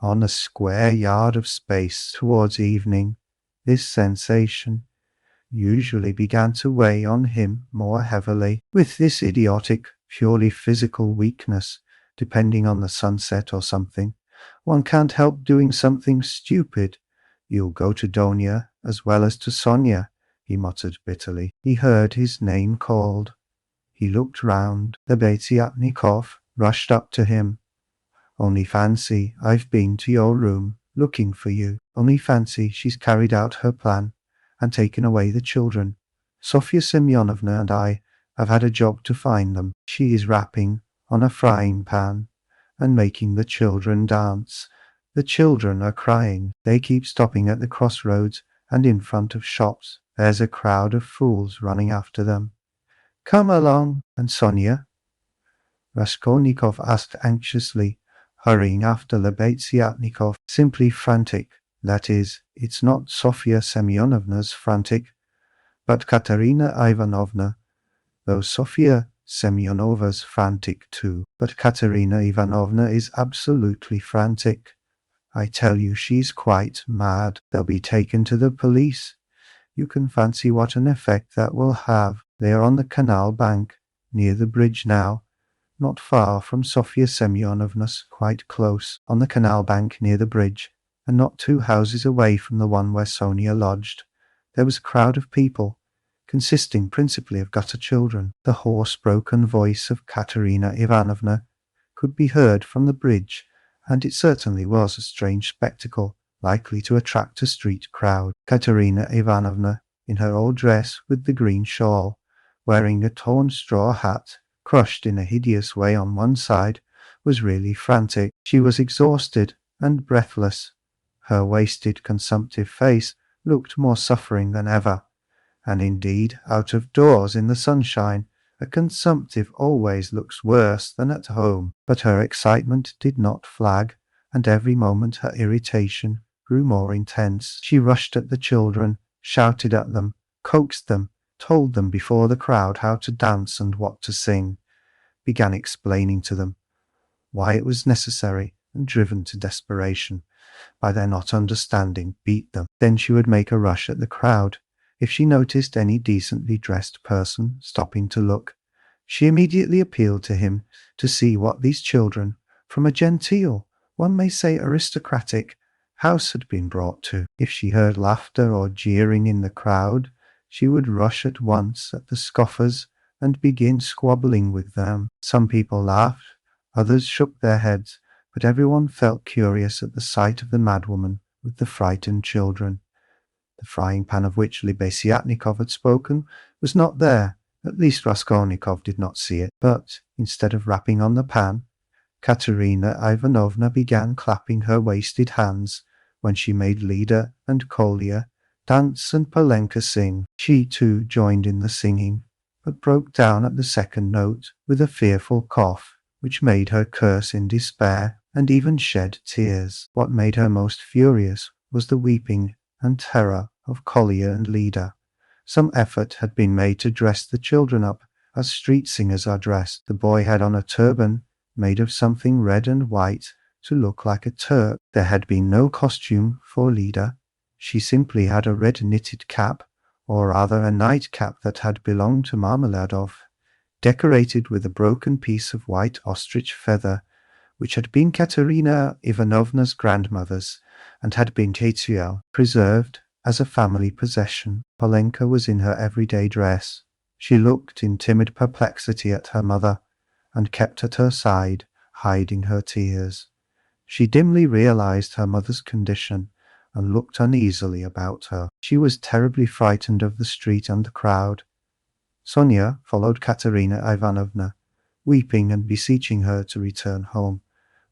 On a square yard of space towards evening, this sensation usually began to weigh on him more heavily. With this idiotic, purely physical weakness, depending on the sunset or something, one can't help doing something stupid. You'll go to Donia as well as to Sonia, he muttered bitterly. He heard his name called. He looked round. Lebeziatnikov rushed up to him. Only fancy, I've been to your room, looking for you. Only fancy, she's carried out her plan, and taken away the children. Sofya Semyonovna and I have had a job to find them. She is rapping on a frying pan, and making the children dance. The children are crying. They keep stopping at the crossroads and in front of shops. There's a crowd of fools running after them. Come along. And Sonia? Raskolnikov asked anxiously, hurrying after Lebeziatnikov. Simply frantic. That is, it's not Sofya Semyonovna's frantic, but Katerina Ivanovna, though Sofya Semyonova's frantic too. But Katerina Ivanovna is absolutely frantic. I tell you, she's quite mad. They'll be taken to the police. You can fancy what an effect that will have. They are on the canal bank, near the bridge now, not far from Sofya Semyonovna's, quite close, on the canal bank near the bridge, and not 2 houses away from the one where Sonia lodged. There was a crowd of people, consisting principally of gutter children. The hoarse, broken voice of Katerina Ivanovna could be heard from the bridge, and it certainly was a strange spectacle, likely to attract a street crowd. Katerina Ivanovna, in her old dress with the green shawl, wearing a torn straw hat, crushed in a hideous way on one side, was really frantic. She was exhausted and breathless. Her wasted, consumptive face looked more suffering than ever. And indeed, out of doors in the sunshine, a consumptive always looks worse than at home. But her excitement did not flag, and every moment her irritation grew more intense. She rushed at the children, shouted at them, coaxed them, told them before the crowd how to dance and what to sing, began explaining to them why it was necessary, and driven to desperation by their not understanding, beat them. Then she would make a rush at the crowd. If she noticed any decently dressed person stopping to look, she immediately appealed to him to see what these children, from a genteel, one may say aristocratic, house had been brought to. If she heard laughter or jeering in the crowd, she would rush at once at the scoffers and begin squabbling with them. Some people laughed, others shook their heads, but everyone felt curious at the sight of the madwoman with the frightened children. The frying pan of which Lebeziatnikov had spoken was not there. At least Raskolnikov did not see it. But, instead of rapping on the pan, Katerina Ivanovna began clapping her wasted hands when she made Lida and Kolya dance and Polenka sing. She too joined in the singing, but broke down at the second note with a fearful cough, which made her curse in despair and even shed tears. What made her most furious was the weeping and terror of Kolya and Lida. Some effort had been made to dress the children up as street singers are dressed. The boy had on a turban made of something red and white to look like a Turk. There had been no costume for Lida. She simply had a red knitted cap, or rather a nightcap that had belonged to Marmeladov, decorated with a broken piece of white ostrich feather, which had been Katerina Ivanovna's grandmother's, and had been Katyal preserved as a family possession. Polenka was in her everyday dress. She looked in timid perplexity at her mother, and kept at her side, hiding her tears. She dimly realized her mother's condition, and looked uneasily about her. She was terribly frightened of the street and the crowd. Sonia followed Katerina Ivanovna, weeping and beseeching her to return home.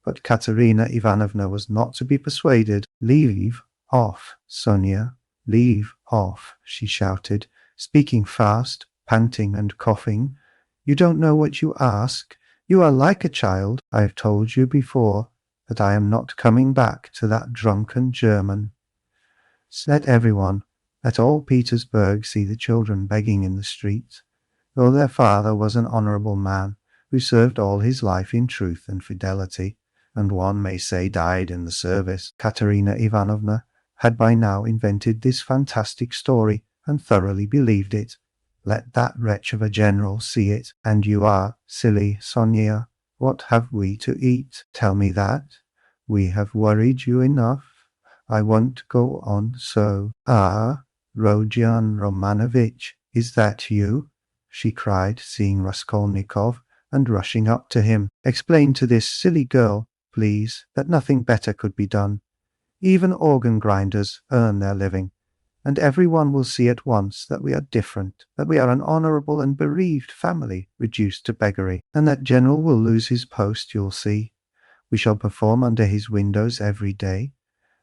But Katerina Ivanovna was not to be persuaded. "Leave off, Sonia, leave off," she shouted, speaking fast, panting and coughing. "You don't know what you ask. You are like a child. I have told you before that I am not coming back to that drunken German. Let everyone, let all Petersburg see the children begging in the streets, though their father was an honorable man who served all his life in truth and fidelity, and one may say died in the service." Katerina Ivanovna had by now invented this fantastic story and thoroughly believed it. Let that wretch of a general see it. "And you are silly, Sonia. What have we to eat? Tell me that. We have worried you enough. I won't go on so." "Ah, Rodion Romanovitch, is that you?" she cried, seeing Raskolnikov and rushing up to him. "Explain to this silly girl, please, that nothing better could be done. Even organ grinders earn their living, and everyone will see at once that we are different, that we are an honourable and bereaved family reduced to beggary, and that General will lose his post, you'll see. We shall perform under his windows every day,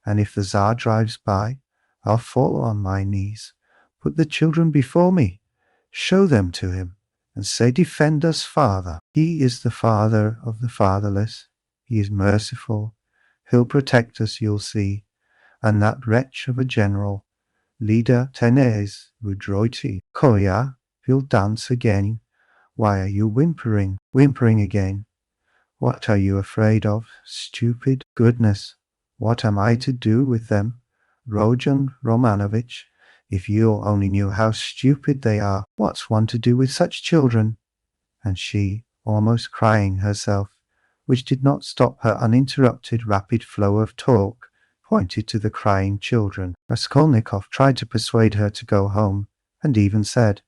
and if the Tsar drives by, I'll fall on my knees, put the children before me, show them to him, and say, 'Defend us, Father.' He is the father of the fatherless. He is merciful. He'll protect us, you'll see. And that wretch of a general, Leader Tenez Rudroiti, Kolya, he'll dance again. Why are you whimpering again? What are you afraid of, stupid? Goodness, what am I to do with them? Rodion Romanovich, if you only knew how stupid they are. What's one to do with such children?" And she, almost crying herself, which did not stop her uninterrupted rapid flow of talk, pointed to the crying children. Raskolnikov tried to persuade her to go home, and even said,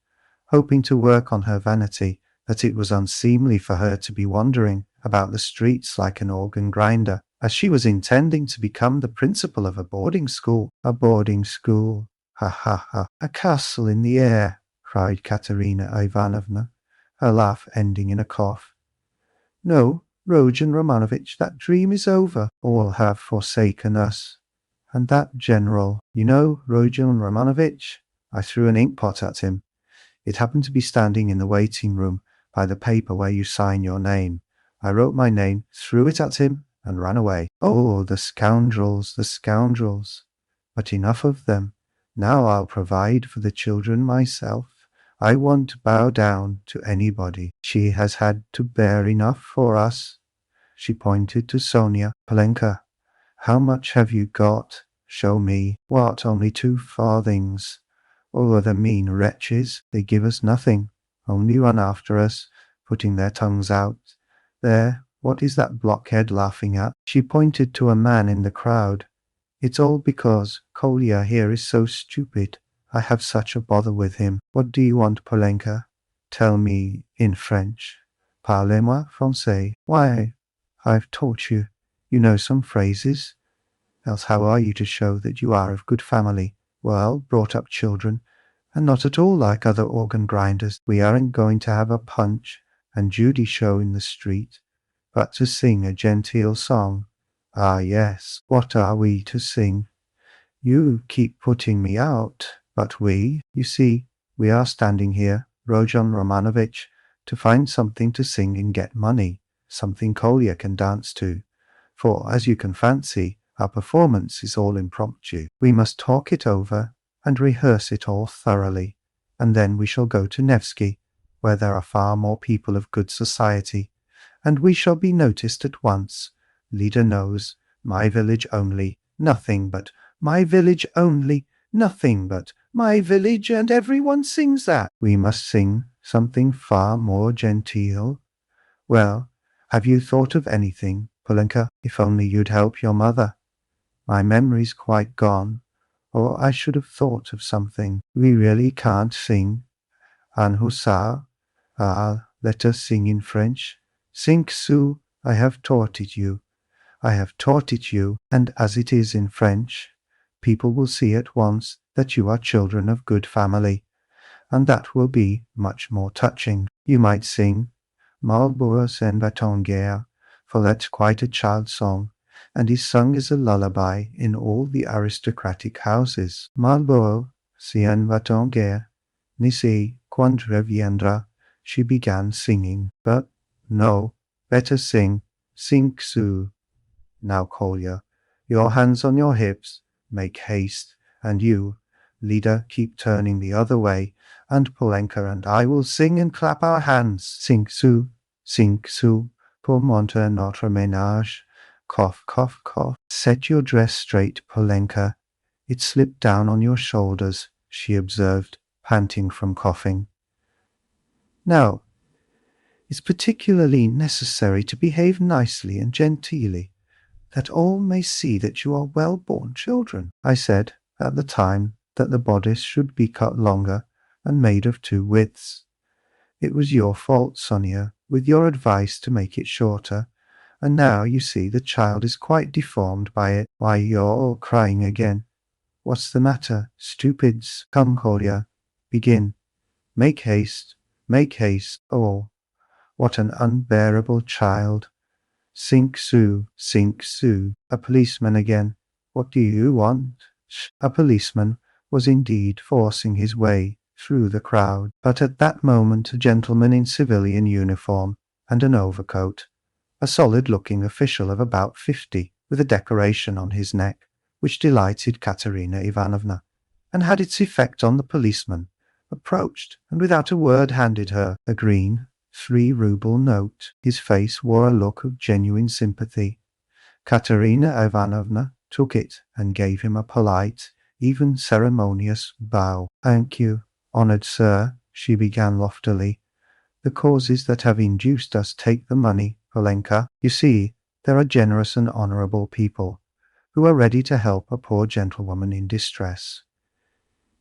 hoping to work on her vanity, that it was unseemly for her to be wandering about the streets like an organ grinder, as she was intending to become the principal of a boarding school. A boarding school, ha ha ha! A castle in the air, cried Katerina Ivanovna, her laugh ending in a cough. No, Rodion Romanovich, that dream is over. All have forsaken us. And that general, you know, Rodion Romanovich? I threw an inkpot at him. It happened to be standing in the waiting room by the paper where you sign your name. I wrote my name, threw it at him, and ran away. Oh, the scoundrels, the scoundrels! But enough of them. Now I'll provide for the children myself. I won't bow down to anybody. She has had to bear enough for us. She pointed to Sonia. Polenka, how much have you got? Show me. What, only 2 farthings? Oh, the mean wretches, they give us nothing, only run after us, putting their tongues out. There, what is that blockhead laughing at? She pointed to a man in the crowd. It's all because Kolya here is so stupid. I have such a bother with him. What do you want, Polenka? Tell me in French. Parlez-moi français. Why, I've taught you. You know some phrases. Else how are you to show that you are of good family, well brought-up children, and not at all like other organ grinders? We aren't going to have a Punch and Judy show in the street, but to sing a genteel song. Ah yes, what are we to sing? You keep putting me out, but we, you see, we are standing here, Rodion Romanovich, to find something to sing and get money, something Kolya can dance to. For, as you can fancy, our performance is all impromptu. We must talk it over and rehearse it all thoroughly, and then we shall go to Nevsky, where there are far more people of good society, and we shall be noticed at once. Leader knows, my village only, nothing but my village only, nothing but my village, and everyone sings that. We must sing something far more genteel. Well, have you thought of anything, Polenka? If only you'd help your mother. My memory's quite gone, or I should have thought of something. We really can't sing. Un hussard? Ah, let us sing in French. Cinq sous, I have taught it you. I have taught it you, and as it is in French, people will see at once that you are children of good family, and that will be much more touching. You might sing Marlborough s'en va en guerre, for that's quite a child's song, and is sung as a lullaby in all the aristocratic houses. Marlborough s'en va en guerre, ni sais quand reviendra. She began singing, but no, better sing Cinq sous. Now, Kolya, your hands on your hips, make haste, and you, leader, keep turning the other way, and Polenka and I will sing and clap our hands. Cinq sous, pour monter notre ménage. Cough, cough, cough. Set your dress straight, Polenka. It slipped down on your shoulders, she observed, panting from coughing. Now, it's particularly necessary to behave nicely and genteelly, that all may see that you are well-born children. I said, at the time, that the bodice should be cut longer and made of 2 widths. It was your fault, Sonia, with your advice to make it shorter, And now you see the child is quite deformed by it. Why, you're all crying again. What's the matter, stupids? Come, Kolya, begin. Make haste, oh, what an unbearable child. Sink Sue, a policeman again. What do you want? A policeman was indeed forcing his way through the crowd, but at that moment a gentleman in civilian uniform and an overcoat, a solid-looking official of about 50, with a decoration on his neck, which delighted Katerina Ivanovna, and had its effect on the policeman, approached, and without a word handed her a green 3-ruble note. His face wore a look of genuine sympathy. Katerina Ivanovna took it and gave him a polite, even ceremonious bow. "Thank you, honoured sir," she began loftily. "The causes that have induced us take the money, Polenka. You see, there are generous and honourable people who are ready to help a poor gentlewoman in distress.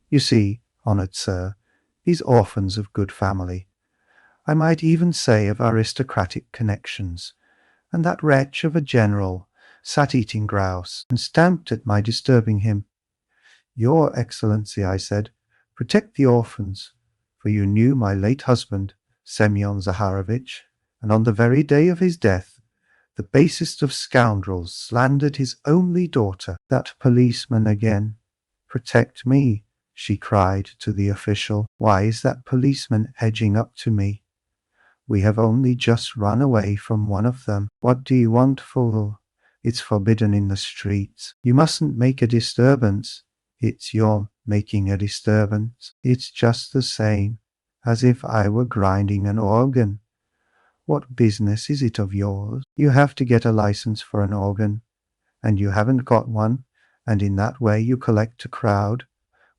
You see, honoured sir, these orphans of good family, I might even say of aristocratic connections, and that wretch of a general sat eating grouse and stamped at my disturbing him. 'Your Excellency,' I said, 'protect the orphans, for you knew my late husband, Semyon Zaharovitch, and on the very day of his death, the basest of scoundrels slandered his only daughter.' That policeman again. 'Protect me,' she cried to the official. 'Why is that policeman edging up to me? We have only just run away from one of them. What do you want, fool? It's forbidden in the streets. You mustn't make a disturbance. It's you're making a disturbance. It's just the same as if I were grinding an organ. What business is it of yours? You have to get a license for an organ, and you haven't got one, and in that way you collect a crowd.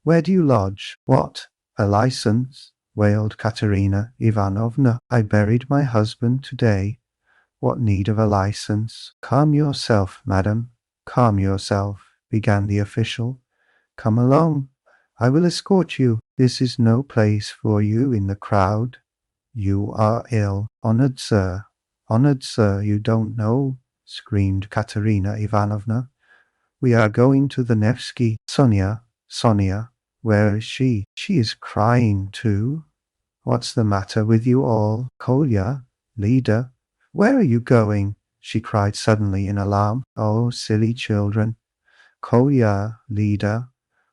Where do you lodge? What? A license? Wailed Katerina Ivanovna. I buried my husband today. What need of a license? Calm yourself, madam, calm yourself, began the official. Come along. I will escort you. This is no place for you in the crowd. You are ill. Honored sir, you don't know, screamed Katerina Ivanovna. We are going to the Nevsky. Sonia, where is she? She is crying too. What's the matter with you all? Kolya, Lida, where are you going? She cried suddenly in alarm. Oh, silly children. Kolya, Lida,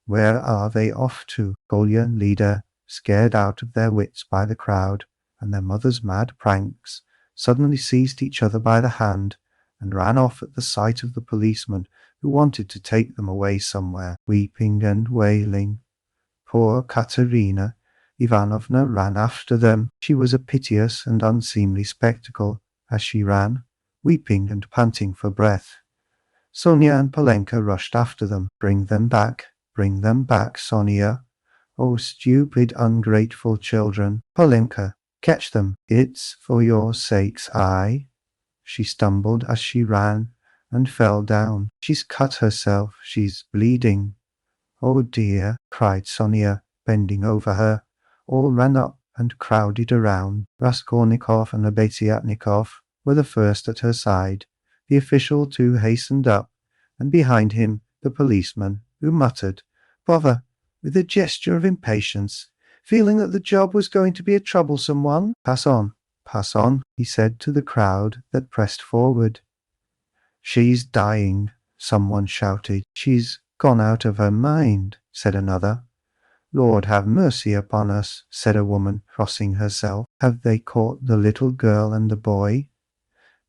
where are they off to? Kolya and Lida, scared out of their wits by the crowd and their mother's mad pranks, suddenly seized each other by the hand and ran off at the sight of the policeman who wanted to take them away somewhere, weeping and wailing. Poor Katerina Ivanovna ran after them. She was a piteous and unseemly spectacle as she ran, weeping and panting for breath. Sonia and Polenka rushed after them. Bring them back, Sonia. Oh, stupid, ungrateful children. Polenka, catch them. It's for your sakes, She stumbled as she ran and fell down. She's cut herself. She's bleeding. Oh dear, cried Sonia, bending over her. All ran up and crowded around. Raskolnikov and Lebeziatnikov were the first at her side. The official too hastened up, and behind him the policeman, who muttered, "Bother," with a gesture of impatience, feeling that the job was going to be a troublesome one. Pass on, he said to the crowd that pressed forward. She's dying, someone shouted. She's gone out of her mind, said another. Lord have mercy upon us, said a woman, crossing herself. Have they caught the little girl and the boy?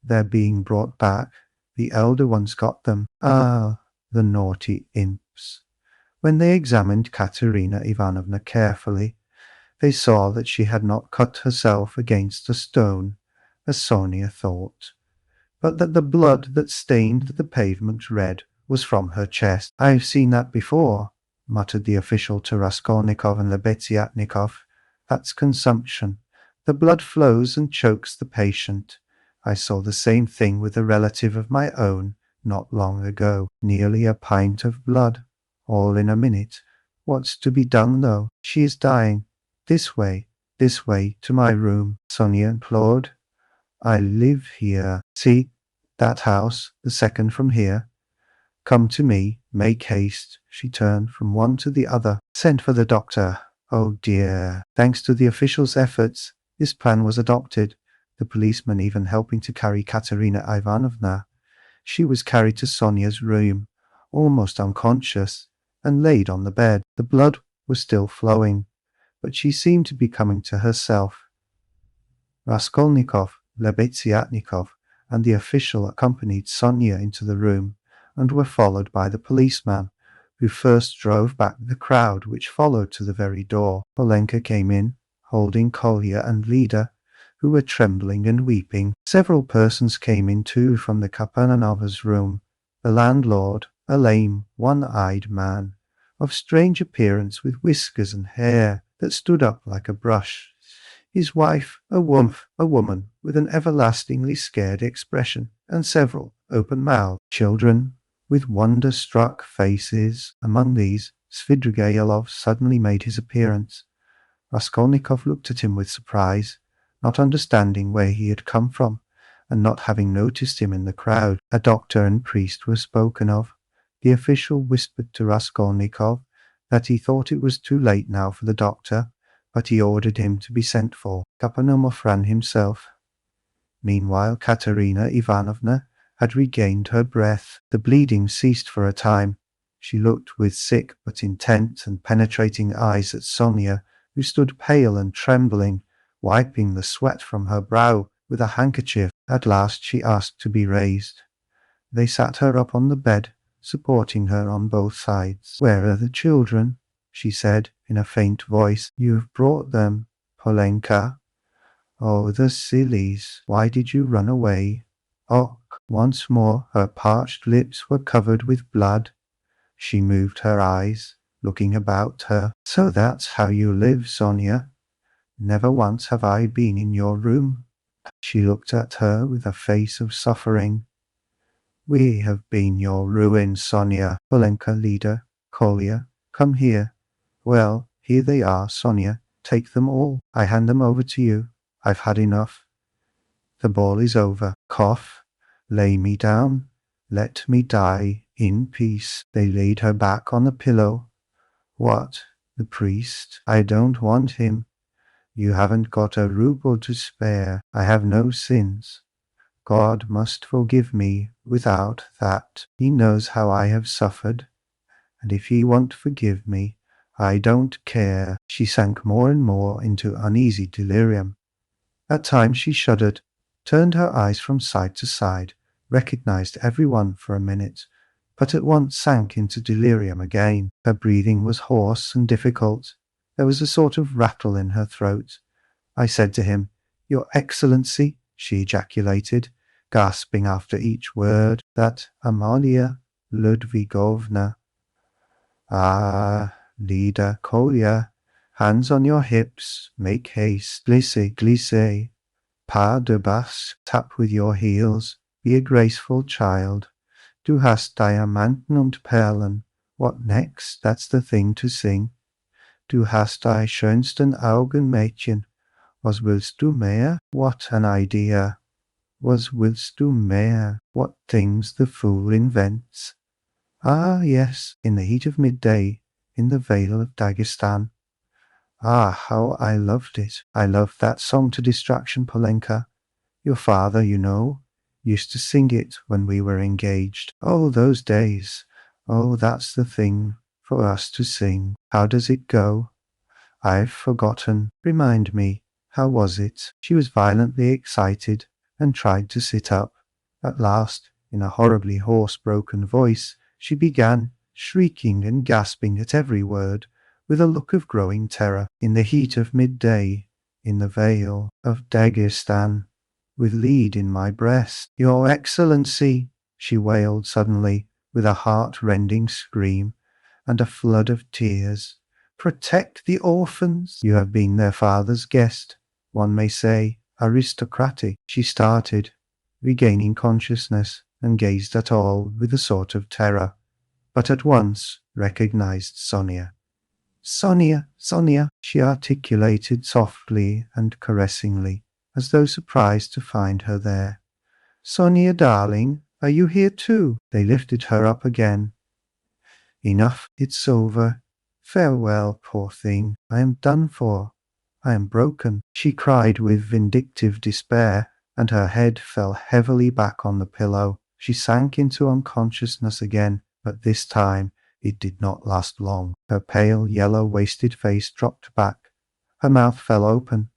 They're being brought back. The elder one's got them. Ah, the naughty imps. When they examined Katerina Ivanovna carefully, they saw that she had not cut herself against a stone, as Sonia thought, but that the blood that stained the pavement red was from her chest. I've seen that before, muttered the official to Raskolnikov and Lebeziatnikov. That's consumption. The blood flows and chokes the patient. I saw the same thing with a relative of my own not long ago. Nearly a pint of blood, all in a minute. What's to be done, though? She is dying. This way, to my room, Sonia implored. I live here. See, That house, the second from here. Come to me, make haste. She turned from one to the other. Send for the doctor. Oh dear. Thanks to the officials' efforts, this plan was adopted, the policeman even helping to carry Katerina Ivanovna. She was carried to Sonia's room, almost unconscious, and laid on the bed. The blood was still flowing, but she seemed to be coming to herself. Raskolnikov, Lebeziatnikov, and the official accompanied Sonia into the room, and were followed by the policeman, who first drove back the crowd which followed to the very door. Polenka came in, holding Kolya and Lida, who were trembling and weeping. Several persons came in too from the Kapananovas' room. The landlord, a lame, one-eyed man, of strange appearance with whiskers and hair that stood up like a brush. His wife, a woman with an everlastingly scared expression, and several open-mouthed children with wonder-struck faces. Among these, Svidrigaïlov suddenly made his appearance. Raskolnikov looked at him with surprise, not understanding where he had come from, and not having noticed him in the crowd. A doctor and priest were spoken of. The official whispered to Raskolnikov that he thought it was too late now for the doctor, but he ordered him to be sent for. Kapanomov ran himself. Meanwhile, Katerina Ivanovna had regained her breath. The bleeding ceased for a time. She looked with sick but intent and penetrating eyes at Sonia, who stood pale and trembling, wiping the sweat from her brow with a handkerchief. At last she asked to be raised. They sat her up on the bed, supporting her on both sides. "Where are the children?" she said in a faint voice. "You have brought them, Polenka. Oh, the sillies! Why did you run away?" Oh, once more her parched lips were covered with blood. She moved her eyes, looking about her. "So that's how you live, Sonia. Never once have I been in your room." She looked at her with a face of suffering. "We have been your ruin, Sonia." "Polenka, Lida, Kolya, come here." "Well, here they are, Sonia. Take them all. I hand them over to you. I've had enough. The ball is over. Cough. Lay me down. Let me die in peace." They laid her back on the pillow. "What? The priest? I don't want him. You haven't got a rouble to spare. I have no sins. God must forgive me without that. He knows how I have suffered. And if he won't forgive me, I don't care." She sank more and more into uneasy delirium. At times she shuddered, turned her eyes from side to side, recognized everyone for a minute, but at once sank into delirium again. Her breathing was hoarse and difficult. There was a sort of rattle in her throat. I said to him, "Your Excellency," she ejaculated, gasping after each word, "that Amalia Ludvigovna." "Ah, Lida, Kolya, hands on your hips, make haste, glissez, pas de basque, tap with your heels, be a graceful child. Du hast Diamanten und Perlen. What next? That's the thing to sing. Du hast die schönsten Augen, Mädchen. Was willst du mehr? What an idea. Was willst du mehr? What things the fool invents. Ah, yes, in the heat of midday, in the vale of Dagestan. Ah, how I loved it. I loved that song to distraction, Polenka. Your father, you know, used to sing it when we were engaged. Oh, those days. Oh, that's the thing for us to sing. How does it go? I've forgotten. Remind me. How was it?" She was violently excited and tried to sit up. At last, in a horribly hoarse, broken voice, she began, shrieking and gasping at every word, with a look of growing terror. "In the heat of midday, in the vale of Dagestan, with lead in my breast. Your Excellency," she wailed suddenly, with a heart-rending scream and a flood of tears. "Protect the orphans. You have been their father's guest, one may say, aristocratic." She started, regaining consciousness, and gazed at all with a sort of terror, but at once recognized Sonia. "Sonia, Sonia," she articulated softly and caressingly, as though surprised to find her there. Sonia, darling, are you here too? They lifted her up again. Enough, it's over. Farewell, poor thing. I am done for. I am broken, she cried with vindictive despair, and her head fell heavily back on the pillow. She sank into unconsciousness again, but this time it did not last long. Her pale, yellow-wasted face dropped back. Her mouth fell open.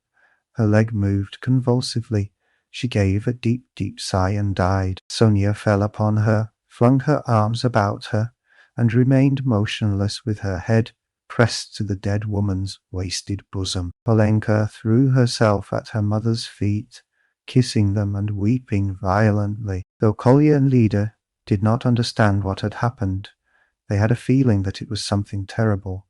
Her leg moved convulsively. She gave a deep, deep sigh and died. Sonia fell upon her, flung her arms about her, and remained motionless with her head pressed to the dead woman's wasted bosom. Polenka threw herself at her mother's feet, kissing them and weeping violently. Though Kolya and Lida did not understand what had happened, they had a feeling that it was something terrible.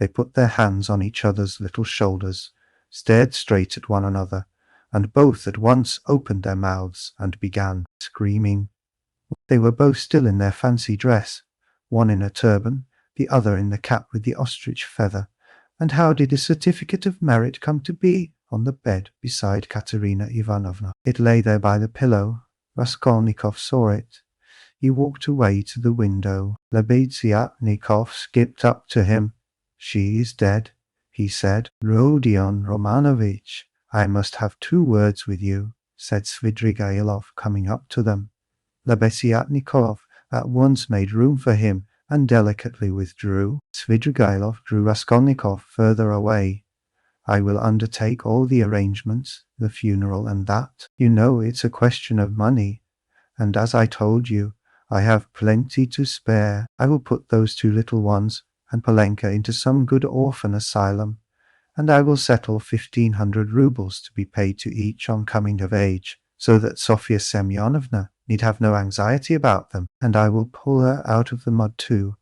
They put their hands on each other's little shoulders, stared straight at one another, and both at once opened their mouths and began screaming. They were both still in their fancy dress, one in a turban, the other in the cap with the ostrich feather. And how did a certificate of merit come to be on the bed beside Katerina Ivanovna? It lay there by the pillow. Raskolnikov saw it. He walked away to the window. Lebeziatnikov skipped up to him. "She is dead," he said. "Rodion Romanovich, I must have 2 words with you," said Svidrigailov, coming up to them. Lebeziatnikov at once made room for him and delicately withdrew. Svidrigailov drew Raskolnikov further away. "I will undertake all the arrangements, the funeral and that. You know it's a question of money, and as I told you, I have plenty to spare. I will put those 2 little ones and Polenka into some good orphan asylum, and I will settle 1,500 rubles to be paid to each on coming of age, so that Sofya Semyonovna need have no anxiety about them, and I will pull her out of the mud too,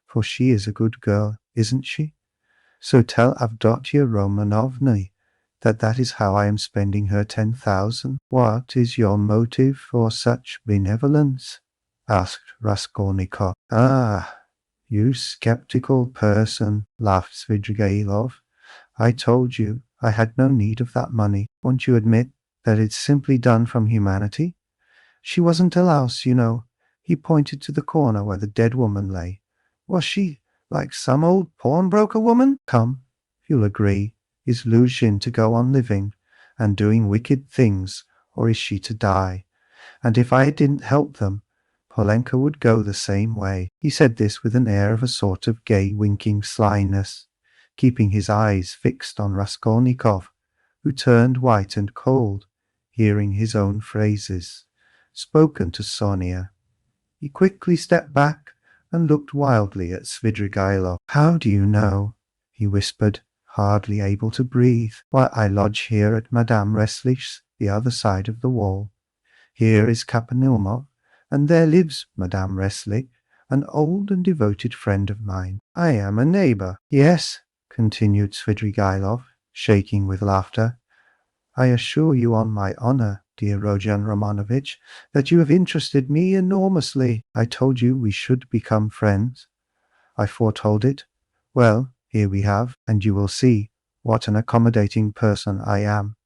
for she is a good girl, isn't she? So tell Avdotya Romanovna that is how I am spending her 10,000. What is your motive for such benevolence?" asked Raskolnikov. "Ah, you skeptical person," laughed Svidrigailov. "I told you I had no need of that money. Won't you admit that it's simply done from humanity? She wasn't a louse, you know." He pointed to the corner where the dead woman lay. "Was she like some old pawnbroker woman? Come, you'll agree, is Luzhin to go on living and doing wicked things, or is she to die? And if I didn't help them, Polenka would go the same way." He said this with an air of a sort of gay winking slyness, keeping his eyes fixed on Raskolnikov, who turned white and cold, hearing his own phrases, spoken to Sonia. He quickly stepped back and looked wildly at Svidrigailov. "How do you know?" he whispered, hardly able to breathe. "Why, I lodge here at Madame Reslich's, the other side of the wall. Here is Kapanilmov, and there lives Madame Reslich, an old and devoted friend of mine. I am a neighbor." "Yes," continued Svidrigailov, shaking with laughter, "I assure you on my honor, dear Rodion Romanovich, that you have interested me enormously. I told you we should become friends. I foretold it. Well, here we have, and you will see what an accommodating person I am.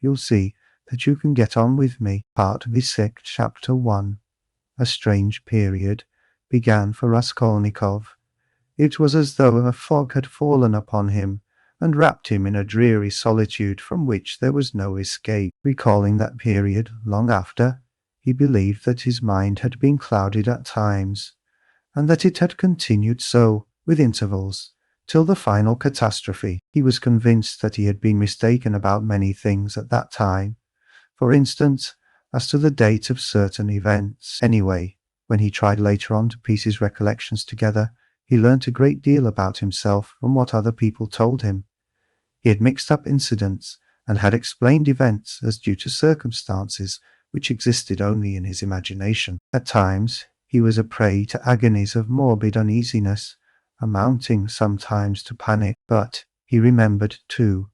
You'll see that you can get on with me." Part Visek, Chapter 1. A strange period began for Raskolnikov. It was as though a fog had fallen upon him and wrapped him in a dreary solitude from which there was no escape. Recalling that period long after, he believed that his mind had been clouded at times, and that it had continued so, with intervals, till the final catastrophe. He was convinced that he had been mistaken about many things at that time, for instance, as to the date of certain events. Anyway, when he tried later on to piece his recollections together, he learnt a great deal about himself from what other people told him. He had mixed up incidents and had explained events as due to circumstances which existed only in his imagination. At times he was a prey to agonies of morbid uneasiness, amounting sometimes to panic, but he remembered, too,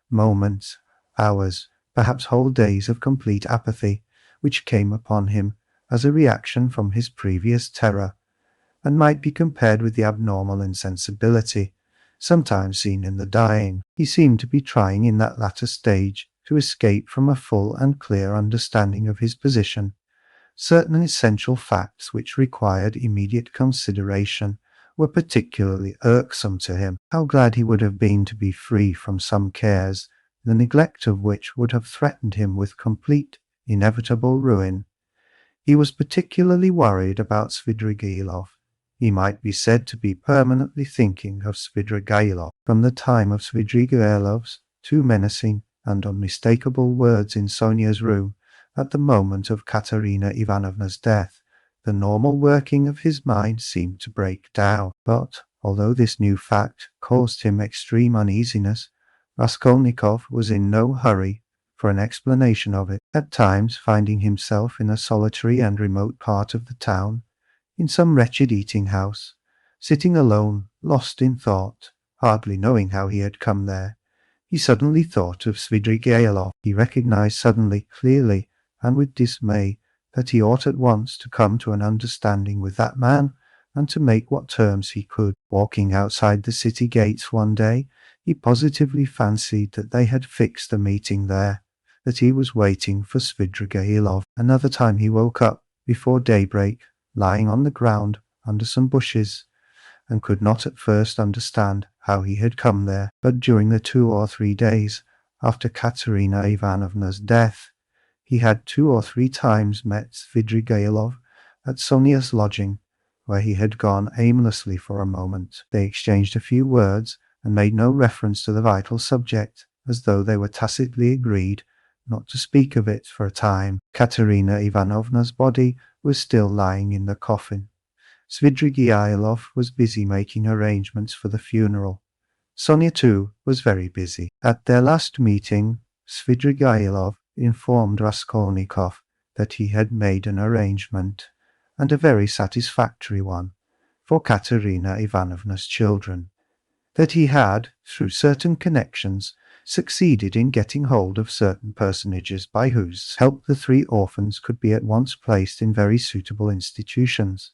moments, hours, perhaps whole days of complete apathy, which came upon him as a reaction from his previous terror, and might be compared with the abnormal insensibility sometimes seen in the dying. He seemed to be trying in that latter stage to escape from a full and clear understanding of his position. Certain essential facts which required immediate consideration were particularly irksome to him. How glad he would have been to be free from some cares, the neglect of which would have threatened him with complete, inevitable ruin. He was particularly worried about Svidrigailov. He might be said to be permanently thinking of Svidrigailov. From the time of Svidrigailov's two menacing and unmistakable words in Sonia's room at the moment of Katerina Ivanovna's death, the normal working of his mind seemed to break down. But, although this new fact caused him extreme uneasiness, Raskolnikov was in no hurry for an explanation of it. At times, finding himself in a solitary and remote part of the town, in some wretched eating-house, sitting alone, lost in thought, hardly knowing how he had come there, he suddenly thought of Svidrigailov. He recognized suddenly, clearly, and with dismay, that he ought at once to come to an understanding with that man, and to make what terms he could. Walking outside the city gates one day, he positively fancied that they had fixed a meeting there, that he was waiting for Svidrigailov. Another time he woke up before daybreak, lying on the ground under some bushes, and could not at first understand how he had come there. But during the 2 or 3 days after Katerina Ivanovna's death, he had 2 or 3 times met Svidrigailov at Sonia's lodging, where he had gone aimlessly for a moment. They exchanged a few words and made no reference to the vital subject, as though they were tacitly agreed not to speak of it for a time. Katerina Ivanovna's body was still lying in the coffin. Svidrigailov was busy making arrangements for the funeral. Sonia, too, was very busy. At their last meeting, Svidrigailov informed Raskolnikov that he had made an arrangement, and a very satisfactory one, for Katerina Ivanovna's children, that he had, through certain connections, succeeded in getting hold of certain personages by whose help the 3 orphans could be at once placed in very suitable institutions,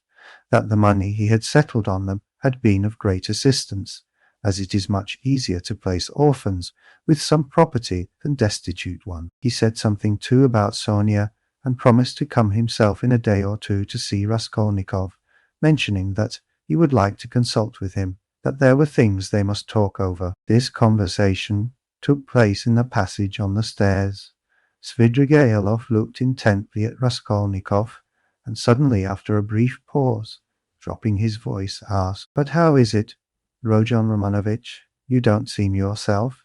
that the money he had settled on them had been of great assistance, as it is much easier to place orphans with some property than destitute ones. He said something too about Sonia, and promised to come himself in a day or 2 to see Raskolnikov, mentioning that he would like to consult with him, that there were things they must talk over. This conversation took place in the passage on the stairs. Svidrigailov looked intently at Raskolnikov, and suddenly, after a brief pause, dropping his voice, asked, "But how is it, Rodion Romanovich? You don't seem yourself.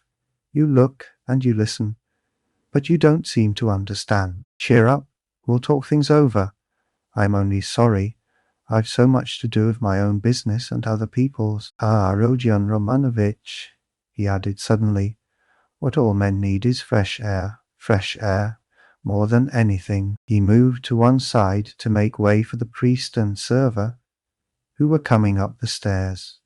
You look and you listen, but you don't seem to understand. Cheer up, we'll talk things over. I'm only sorry. I've so much to do with my own business and other people's. Ah, Rodion Romanovich," he added suddenly, "what all men need is fresh air, more than anything." He moved to one side to make way for the priest and server, who were coming up the stairs.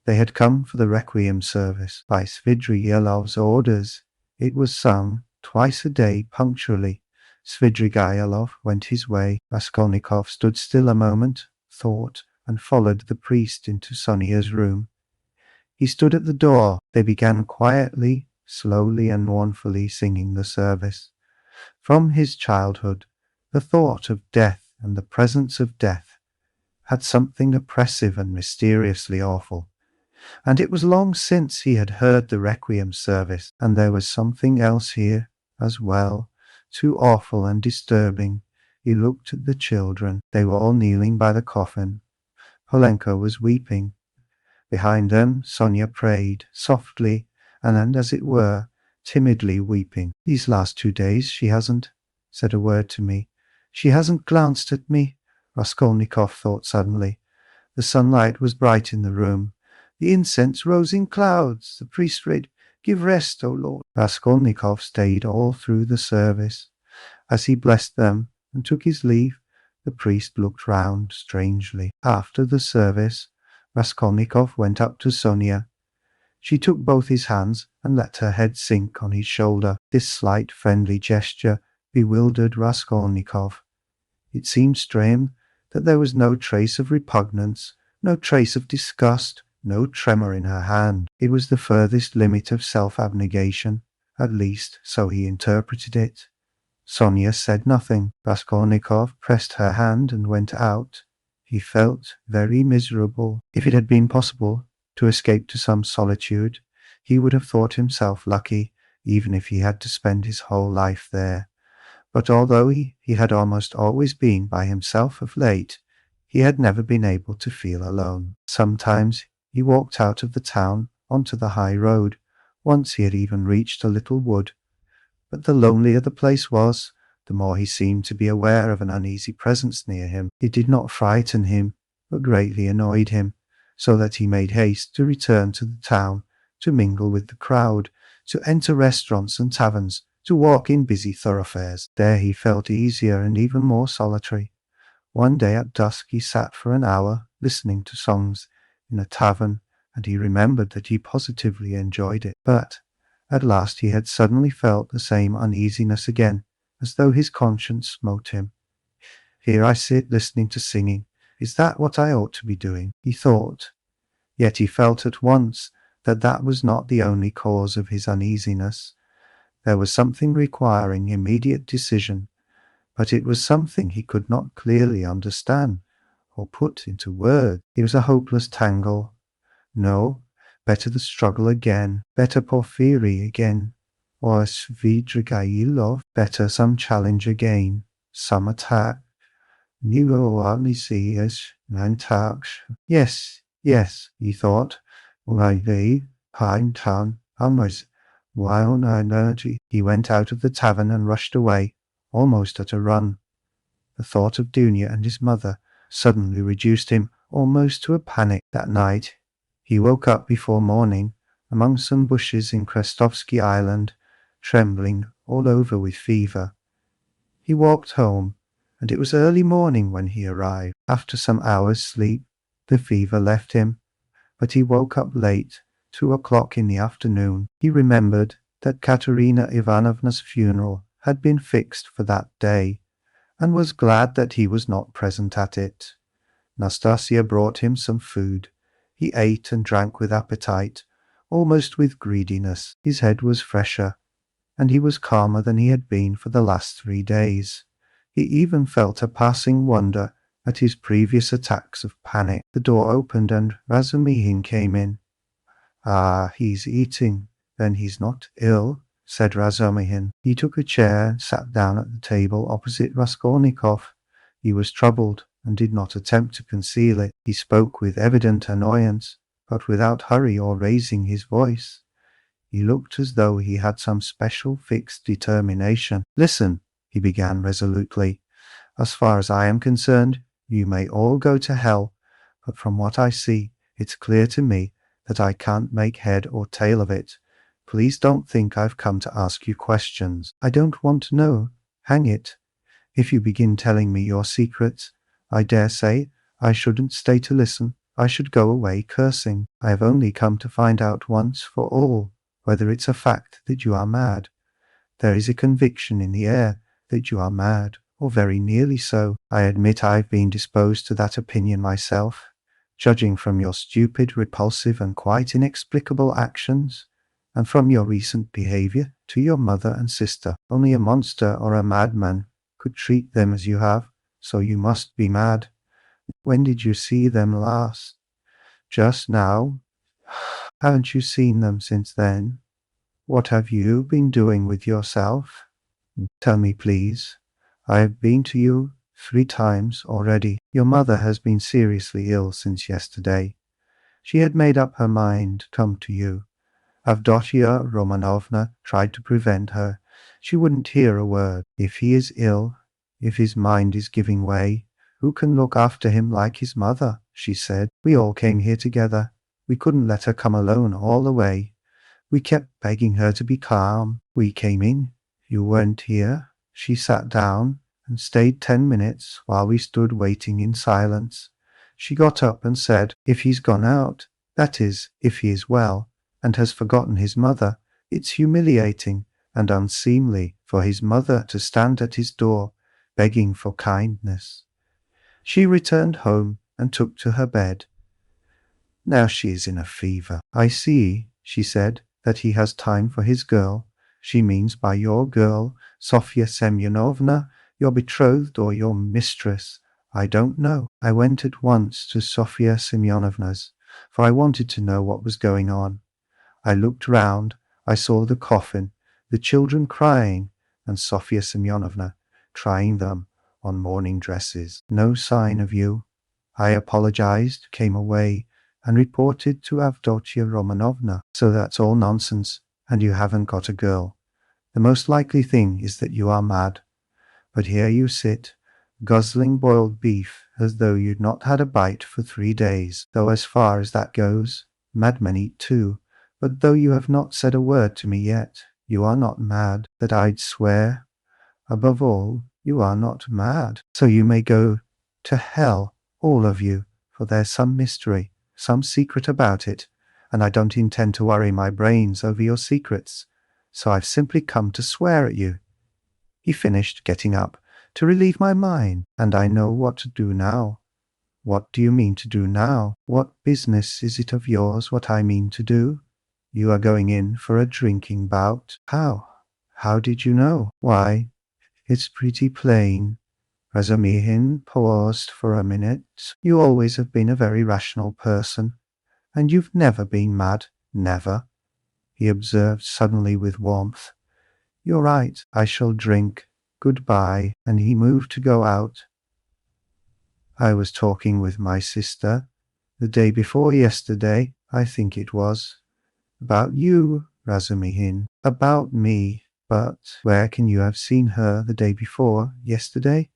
They had come for the requiem service. By Svidrigailov's orders, it was sung twice a day punctually. Svidrigailov went his way. Raskolnikov stood still a moment, thought, and followed the priest into Sonia's room. He stood at the door. They began quietly, slowly and mournfully singing the service. From his childhood, the thought of death and the presence of death had something oppressive and mysteriously awful, and it was long since he had heard the requiem service, and there was something else here as well, too awful and disturbing. He looked at the children. They were all kneeling by the coffin. Polenka was weeping. Behind them, Sonia prayed, softly, and as it were, timidly weeping. "These last 2 days she hasn't said a word to me. She hasn't glanced at me," Raskolnikov thought suddenly. The sunlight was bright in the room. The incense rose in clouds. The priest read, "Give rest, O Lord." Raskolnikov stayed all through the service. As he blessed them and took his leave, the priest looked round strangely. After the service, Raskolnikov went up to Sonia. She took both his hands and let her head sink on his shoulder. This slight friendly gesture bewildered Raskolnikov. It seemed strange that there was no trace of repugnance, no trace of disgust, no tremor in her hand. It was the furthest limit of self-abnegation, At least, so he interpreted it. Sonia said nothing. Raskolnikov pressed her hand and went out. He felt very miserable. If it had been possible to escape to some solitude, he would have thought himself lucky, even if he had to spend his whole life there. But although he had almost always been by himself of late, he had never been able to feel alone. Sometimes he walked out of the town onto the high road. Once he had even reached a little wood. But the lonelier the place was, the more he seemed to be aware of an uneasy presence near him. It did not frighten him, but greatly annoyed him, so that he made haste to return to the town, to mingle with the crowd, to enter restaurants and taverns, to walk in busy thoroughfares. There he felt easier and even more solitary. One day at dusk he sat for an hour, listening to songs in a tavern, and he remembered that he positively enjoyed it. But at last he had suddenly felt the same uneasiness again, as though his conscience smote him. Here I sit listening to singing. Is that what I ought to be doing? He thought. Yet he felt at once that that was not the only cause of his uneasiness. There was something requiring immediate decision, but it was something he could not clearly understand or put into words. It was a hopeless tangle. No, better the struggle again, better porphyry again, or a svidrigailov, better some challenge again, some attack. Yes, yes, he thought. Wild energy. He went out of the tavern and rushed away, almost at a run. The thought of Dunya and his mother suddenly reduced him almost to a panic. That night he woke up before morning among some bushes in Krestovsky Island, trembling all over with fever. He walked home, and it was early morning when he arrived. After some hours' sleep, the fever left him, but he woke up late, 2 o'clock in the afternoon. He remembered that Katerina Ivanovna's funeral had been fixed for that day, and was glad that he was not present at it. Nastasia brought him some food. He ate and drank with appetite, almost with greediness. His head was fresher, and he was calmer than he had been for the last 3 days. He even felt a passing wonder at his previous attacks of panic. The door opened and Razumihin came in. "Ah, he's eating. Then he's not ill," said Razumihin. He took a chair and sat down at the table opposite Raskolnikov. He was troubled and did not attempt to conceal it. He spoke with evident annoyance, but without hurry or raising his voice. He looked as though he had some special fixed determination. "Listen," he began resolutely. "As far as I am concerned, you may all go to hell, but from what I see, it's clear to me that I can't make head or tail of it. Please don't think I've come to ask you questions. I don't want to know. Hang it. If you begin telling me your secrets, I dare say I shouldn't stay to listen. I should go away cursing. I have only come to find out once for all whether it's a fact that you are mad. There is a conviction in the air that you are mad, or very nearly so. I admit I've been disposed to that opinion myself, judging from your stupid, repulsive, and quite inexplicable actions, and from your recent behavior to your mother and sister. Only a monster or a madman could treat them as you have, so you must be mad. When did you see them last? Just now? Haven't you seen them since then? What have you been doing with yourself? Tell me, please. I have been to you 3 times already. Your mother has been seriously ill since yesterday. She had made up her mind to come to you. Avdotia Romanovna tried to prevent her. She wouldn't hear a word. If he is ill, if his mind is giving way, who can look after him like his mother? She said. We all came here together. We couldn't let her come alone all the way. We kept begging her to be calm. We came in. You weren't here. She sat down and stayed 10 minutes while we stood waiting in silence. She got up and said, "If he's gone out, that is, if he is well, and has forgotten his mother, it's humiliating and unseemly for his mother to stand at his door begging for kindness." She returned home and took to her bed. Now she is in a fever. "I see," she said, "that he has time for his girl. She means by your girl, Sofya Semyonovna, your betrothed or your mistress. I don't know. I went at once to Sofya Semyonovna's, for I wanted to know what was going on. I looked round. I saw the coffin, the children crying, and Sofya Semyonovna trying them on mourning dresses. No sign of you. I apologized, came away, and reported to Avdotia Romanovna. So that's all nonsense, and you haven't got a girl. The most likely thing is that you are mad. But here you sit, guzzling boiled beef as though you'd not had a bite for 3 days. Though as far as that goes, madmen eat too. But though you have not said a word to me yet, you are not mad, that I'd swear. Above all, you are not mad. So you may go to hell, all of you, for there's some mystery, some secret about it, and I don't intend to worry my brains over your secrets. So I've simply come to swear at you. He finished, getting up, to relieve my mind, and I know what to do now. What do you mean to do now? What business is it of yours what I mean to do? You are going in for a drinking bout. How? How did you know? Why, it's pretty plain. Razumihin paused for a minute. You always have been a very rational person, and you've never been mad, never, he observed suddenly with warmth. You're right, I shall drink. Goodbye, and he moved to go out. I was talking with my sister, the day before yesterday, I think it was, about you, Razumihin, about me. But where can you have seen her the day before yesterday?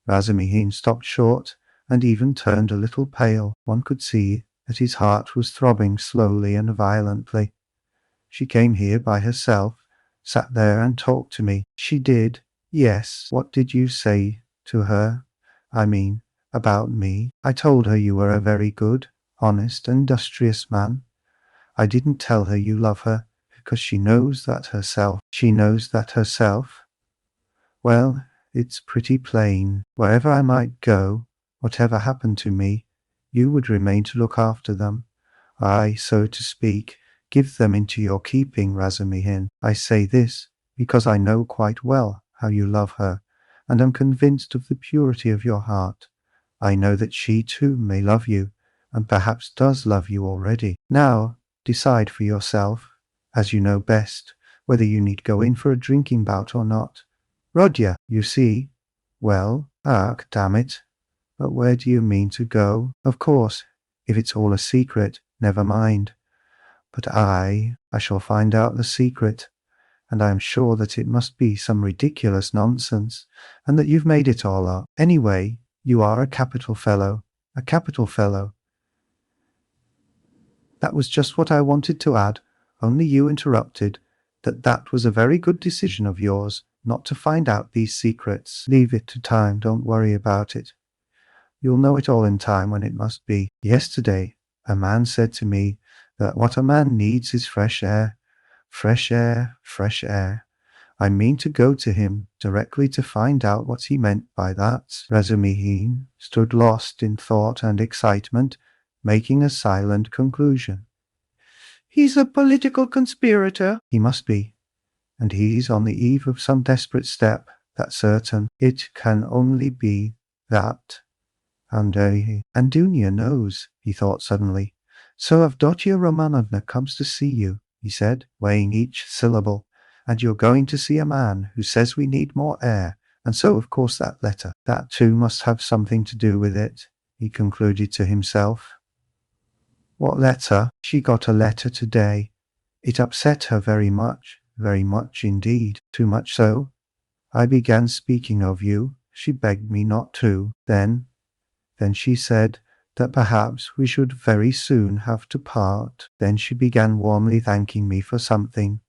Razumihin stopped short and even turned a little pale. One could see that his heart was throbbing slowly and violently. She came here by herself, sat there and talked to me. She did. Yes. What did you say to her? I mean, about me. I told her you were a very good, honest, industrious man. I didn't tell her you love her, because she knows that herself. She knows that herself? Well, it's pretty plain. Wherever I might go, whatever happened to me, you would remain to look after them. I, so to speak, give them into your keeping, Razumihin. I say this because I know quite well how you love her, and am convinced of the purity of your heart. I know that she too may love you, and perhaps does love you already. Now, decide for yourself, as you know best, whether you need go in for a drinking bout or not. Rodya, you see. Well, damn it. But where do you mean to go? Of course, if it's all a secret, never mind. But I shall find out the secret, and I am sure that it must be some ridiculous nonsense, and that you've made it all up. Anyway, you are a capital fellow, a capital fellow. That was just what I wanted to add, only you interrupted, that was a very good decision of yours, not to find out these secrets. Leave it to time, don't worry about it. You'll know it all in time when it must be. Yesterday, a man said to me that what a man needs is fresh air. Fresh air, fresh air. I mean to go to him directly to find out what he meant by that. Razumihin stood lost in thought and excitement, making a silent conclusion. He's a political conspirator. He must be. And he's on the eve of some desperate step, that's certain. It can only be that. And Dunya knows, he thought suddenly. So Avdotia Romanovna comes to see you, he said, weighing each syllable. And you're going to see a man who says we need more air. And so, of course, that letter. That too must have something to do with it, he concluded to himself. What letter? She got a letter today. It upset her very much indeed, too much so. I began speaking of you. She begged me not to. Then she said that perhaps we should very soon have to part. Then she began warmly thanking me for something.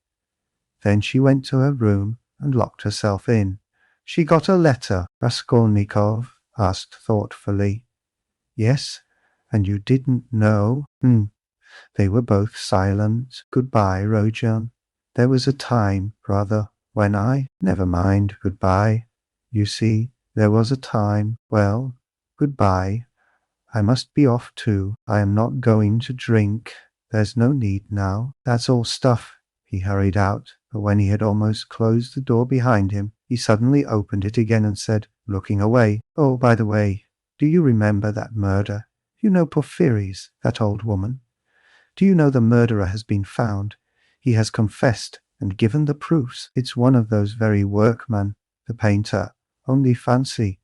Then she went to her room and locked herself in. She got a letter, Raskolnikov asked thoughtfully. Yes, and you didn't know? They were both silent. Goodbye, Rodion. There was a time, brother, when never mind, goodbye. You see, there was a time. Well, goodbye. I must be off too. I am not going to drink. There's no need now. That's all stuff. He hurried out. but when he had almost closed the door behind him, he suddenly opened it again and said, looking away, "Oh, by the way, do you remember that murder? You know Porphyries, that old woman? Do you know the murderer has been found? He has confessed and given the proofs. It's one of those very workmen, the painter. Only fancy.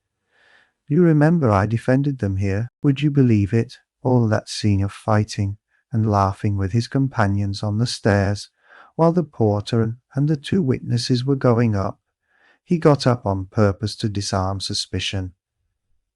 Do you remember I defended them here? Would you believe it? All that scene of fighting and laughing with his companions on the stairs, while the porter and the two witnesses were going up. He got up on purpose to disarm suspicion.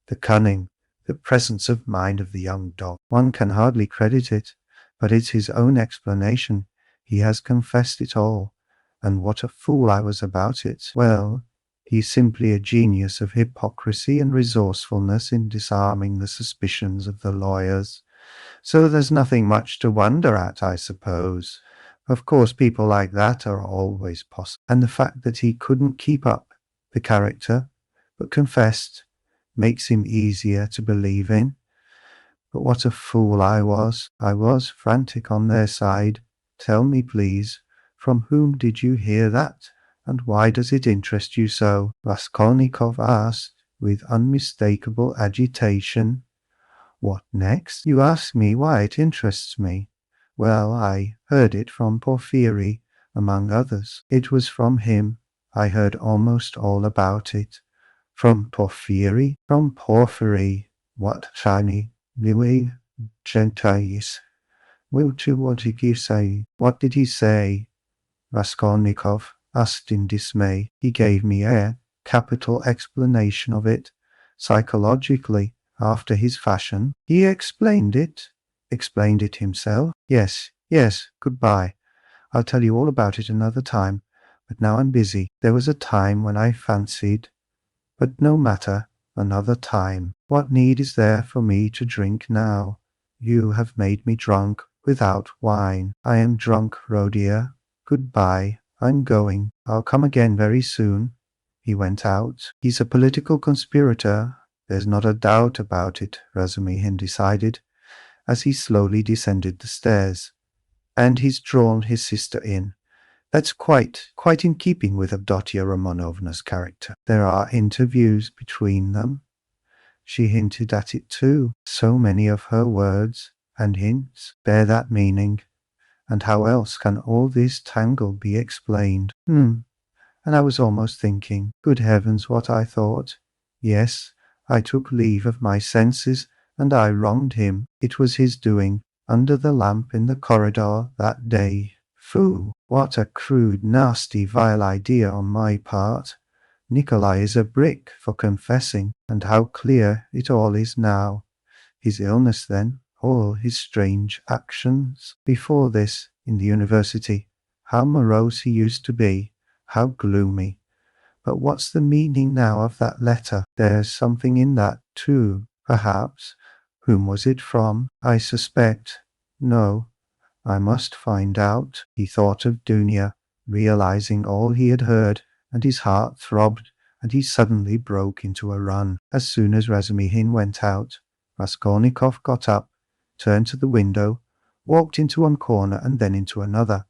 The cunning, the presence of mind of the young dog. One can hardly credit it, but it's his own explanation. He has confessed it all. And what a fool I was about it. Well, he's simply a genius of hypocrisy and resourcefulness in disarming the suspicions of the lawyers. So there's nothing much to wonder at, I suppose. Of course, people like that are always possible. And the fact that he couldn't keep up the character, but confessed, makes him easier to believe in. But what a fool I was. I was frantic on their side. Tell me, please, from whom did you hear that? And why does it interest you so? Raskolnikov asked, with unmistakable agitation. What next? You ask me why it interests me. Well, I heard it from Porphyry, among others. It was from him. I heard almost all about it. From Porphyry? From Porphyry. What shiny, Louis Gentiles? What did he say? What did he say? Raskolnikov asked in dismay. He gave me a capital explanation of it, psychologically, after his fashion. He explained it. Explained it himself? Yes, goodbye. I'll tell you all about it another time, but now I'm busy. There was a time when I fancied, but no matter, another time. What need is there for me to drink now? You have made me drunk without wine. I am drunk, Rodion. Goodbye. I'm going. I'll come again very soon. He went out. He's a political conspirator. There's not a doubt about it, Razumihin decided, as he slowly descended the stairs. And he's drawn his sister in. That's quite in keeping with Avdotia Romanovna's character. There are interviews between them. She hinted at it too. So many of her words and hints bear that meaning. And how else can all this tangle be explained? And I was almost thinking, good heavens, what I thought. Yes, I took leave of my senses, and I wronged him. It was his doing, under the lamp in the corridor that day. Phoo! What a crude, nasty, vile idea on my part. Nikolai is a brick for confessing, and how clear it all is now. His illness then, all his strange actions. Before this, in the university, how morose he used to be, how gloomy. But what's the meaning now of that letter? There's something in that, too, perhaps. Whom was it from? I suspect. No, I must find out. He thought of Dunya, realizing all he had heard, and his heart throbbed, and he suddenly broke into a run. As soon as Razumihin went out, Raskolnikov got up, turned to the window, walked into one corner and then into another,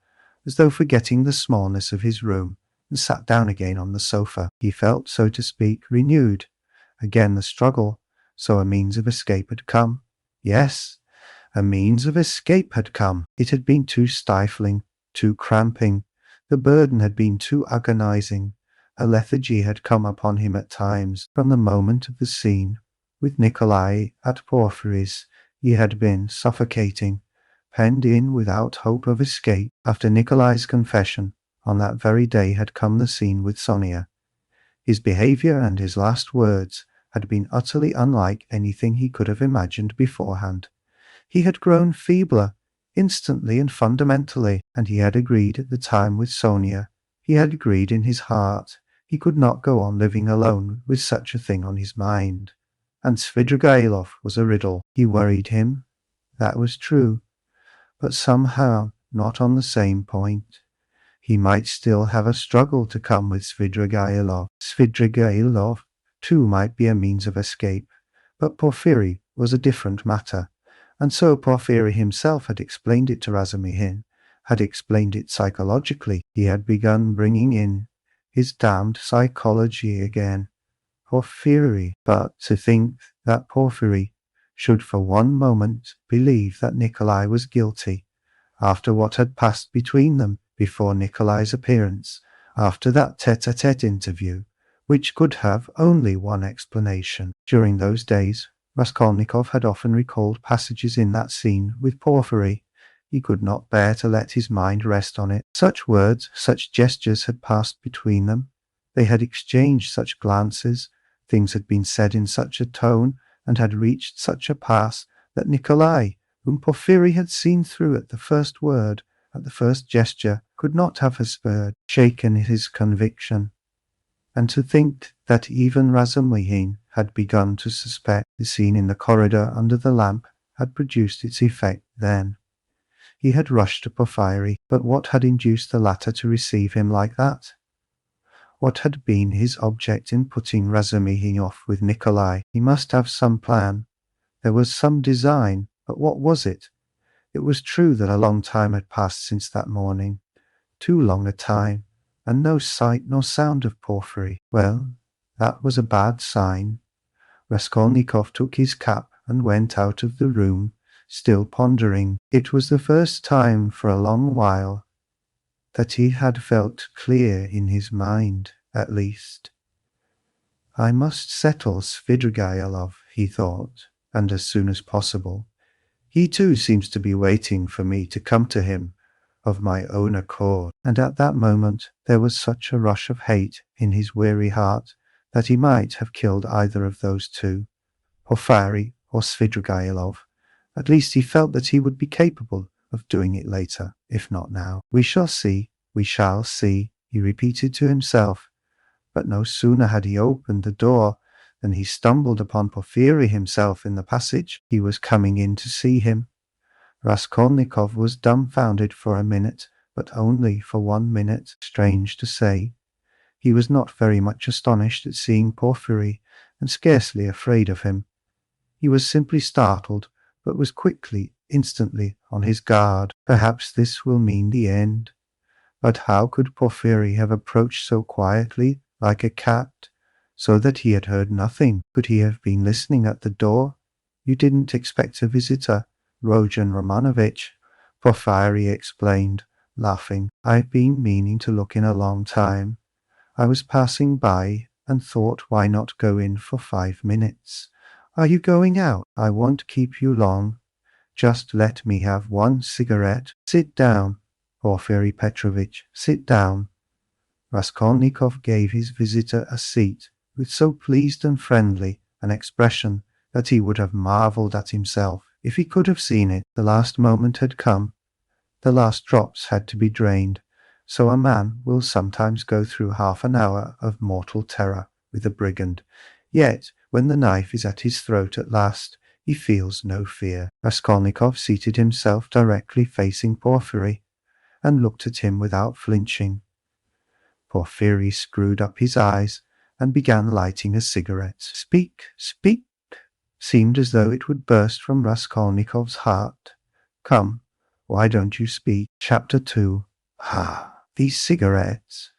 as though forgetting the smallness of his room, and sat down again on the sofa. He felt, so to speak, renewed. Again the struggle. So a means of escape had come. Yes, a means of escape had come. It had been too stifling, too cramping. The burden had been too agonizing. A lethargy had come upon him at times. From the moment of the scene with Nikolai at Porphyry's, he had been suffocating, penned in without hope of escape. After Nikolai's confession, on that very day had come the scene with Sonia. His behavior and his last words had been utterly unlike anything he could have imagined beforehand. He had grown feebler, instantly and fundamentally, and he had agreed at the time with Sonia. He had agreed in his heart. He could not go on living alone with such a thing on his mind. And Svidrigailov was a riddle. He worried him. That was true. But somehow not on the same point. He might still have a struggle to come with Svidrigailov. Svidrigailov, too, might be a means of escape. But Porphyry was a different matter. And so Porphyry himself had explained it to Razumihin, had explained it psychologically. He had begun bringing in his damned psychology again. Porphyry, but to think that Porphyry should for one moment believe that Nikolai was guilty, after what had passed between them before Nikolai's appearance, after that tete-a-tete interview, which could have only one explanation. During those days, Raskolnikov had often recalled passages in that scene with Porphyry. He could not bear to let his mind rest on it. Such words, such gestures had passed between them. They had exchanged such glances. Things had been said in such a tone and had reached such a pass that Nikolai, whom Porphyry had seen through at the first word, at the first gesture, could not have spurred, shaken his conviction. And to think that even Razumihin had begun to suspect. The scene in the corridor under the lamp had produced its effect then. He had rushed to Porphyry, but what had induced the latter to receive him like that? What had been his object in putting Razumihin off with Nikolai? He must have some plan. There was some design, but what was it? It was true that a long time had passed since that morning. Too long a time, and no sight nor sound of Porphyry. Well, that was a bad sign. Raskolnikov took his cap and went out of the room, still pondering. It was the first time for a long while that he had felt clear in his mind, at least. I must settle Svidrigaïlov, he thought, and as soon as possible. He too seems to be waiting for me to come to him of my own accord. And at that moment there was such a rush of hate in his weary heart that he might have killed either of those two, Porphyry or Svidrigaïlov. At least he felt that he would be capable of doing it later, if not now. We shall see, he repeated to himself. But no sooner had he opened the door than he stumbled upon Porphyry himself in the passage. He was coming in to see him. Raskolnikov was dumbfounded for a minute, but only for 1 minute. Strange to say, he was not very much astonished at seeing Porphyry, and scarcely afraid of him. He was simply startled, but was quickly, instantly on his guard. Perhaps this will mean the end. But how could Porphyry have approached so quietly, like a cat, so that he had heard nothing? Could he have been listening at the door? You didn't expect a visitor, Rodion Romanovitch, Porphyry explained, laughing. I've been meaning to look in a long time. I was passing by and thought, why not go in for 5 minutes? Are you going out? I won't keep you long. Just let me have one cigarette. Sit down, Porphyry Petrovitch, sit down. Raskolnikov gave his visitor a seat with so pleased and friendly an expression that he would have marvelled at himself if he could have seen it. The last moment had come. The last drops had to be drained. So a man will sometimes go through half an hour of mortal terror with a brigand. Yet, when the knife is at his throat at last, he feels no fear. Raskolnikov seated himself directly facing Porphyry, and looked at him without flinching. Porphyry screwed up his eyes and began lighting a cigarette. Speak, speak, seemed as though it would burst from Raskolnikov's heart. Come, why don't you speak? Chapter 2. These cigarettes.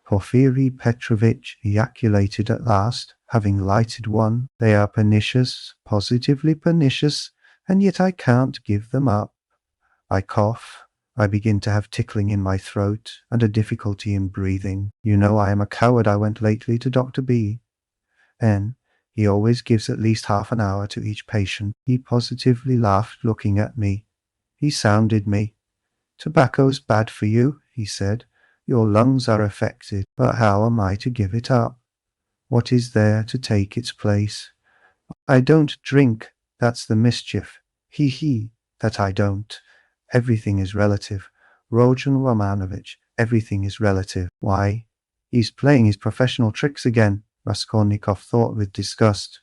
Porphyry Petrovitch ejaculated at last, having lighted one. They are pernicious, positively pernicious, and yet I can't give them up. I cough. I begin to have tickling in my throat and a difficulty in breathing. You know I am a coward. I went lately to Dr. B. N. He always gives at least half an hour to each patient. He positively laughed, looking at me. He sounded me. Tobacco's bad for you, he said. Your lungs are affected. But how am I to give it up? What is there to take its place? I don't drink. That's the mischief. He, that I don't. Everything is relative. Rodion Romanovitch, everything is relative. Why, he's playing his professional tricks again, Raskolnikov thought with disgust.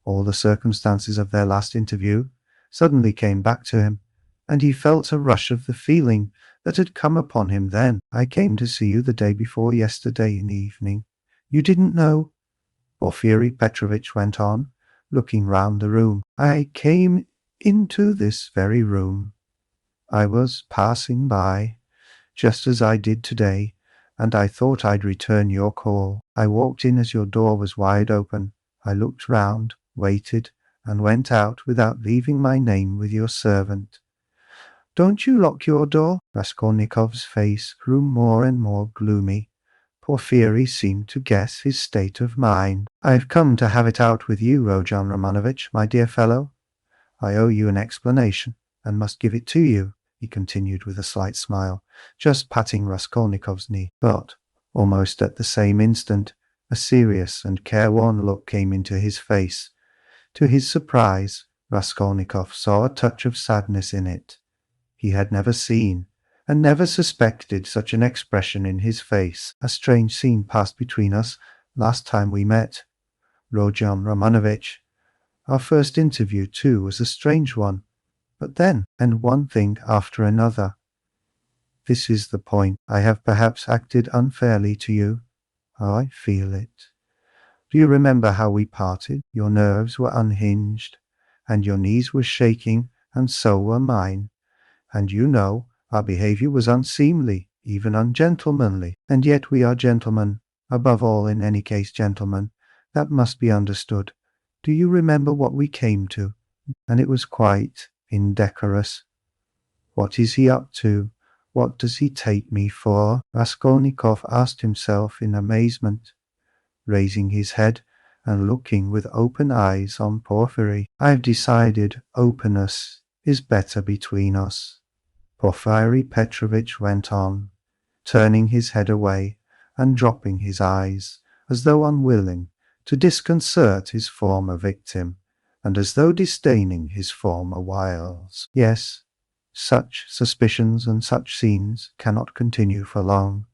All the circumstances of their last interview suddenly came back to him, and he felt a rush of the feeling that had come upon him then. I came to see you the day before yesterday in the evening. You didn't know? Porphyry Petrovitch went on, looking round the room. I came into this very room. I was passing by, just as I did today, and I thought I'd return your call. I walked in as your door was wide open. I looked round, waited, and went out without leaving my name with your servant. Don't you lock your door? Raskolnikov's face grew more and more gloomy. Porfiry seemed to guess his state of mind. I've come to have it out with you, Rodion Romanovitch, my dear fellow. I owe you an explanation, and must give it to you, he continued with a slight smile, just patting Raskolnikov's knee. But, almost at the same instant, a serious and careworn look came into his face. To his surprise, Raskolnikov saw a touch of sadness in it. He had never seen and never suspected such an expression in his face. A strange scene passed between us last time we met, Rodion Romanovitch. Our first interview, too, was a strange one. But then, and one thing after another. This is the point. I have perhaps acted unfairly to you. Oh, I feel it. Do you remember how we parted? Your nerves were unhinged, and your knees were shaking, and so were mine. And you know, our behavior was unseemly, even ungentlemanly. And yet we are gentlemen, above all in any case gentlemen. That must be understood. Do you remember what we came to? And it was quite indecorous. What is he up to? What does he take me for? Raskolnikov asked himself in amazement, raising his head and looking with open eyes on Porfiry. I've decided openness is better between us, Porfiry Petrovitch went on, turning his head away and dropping his eyes, as though unwilling to disconcert his former victim, and as though disdaining his former wiles. Yes, such suspicions and such scenes cannot continue for long.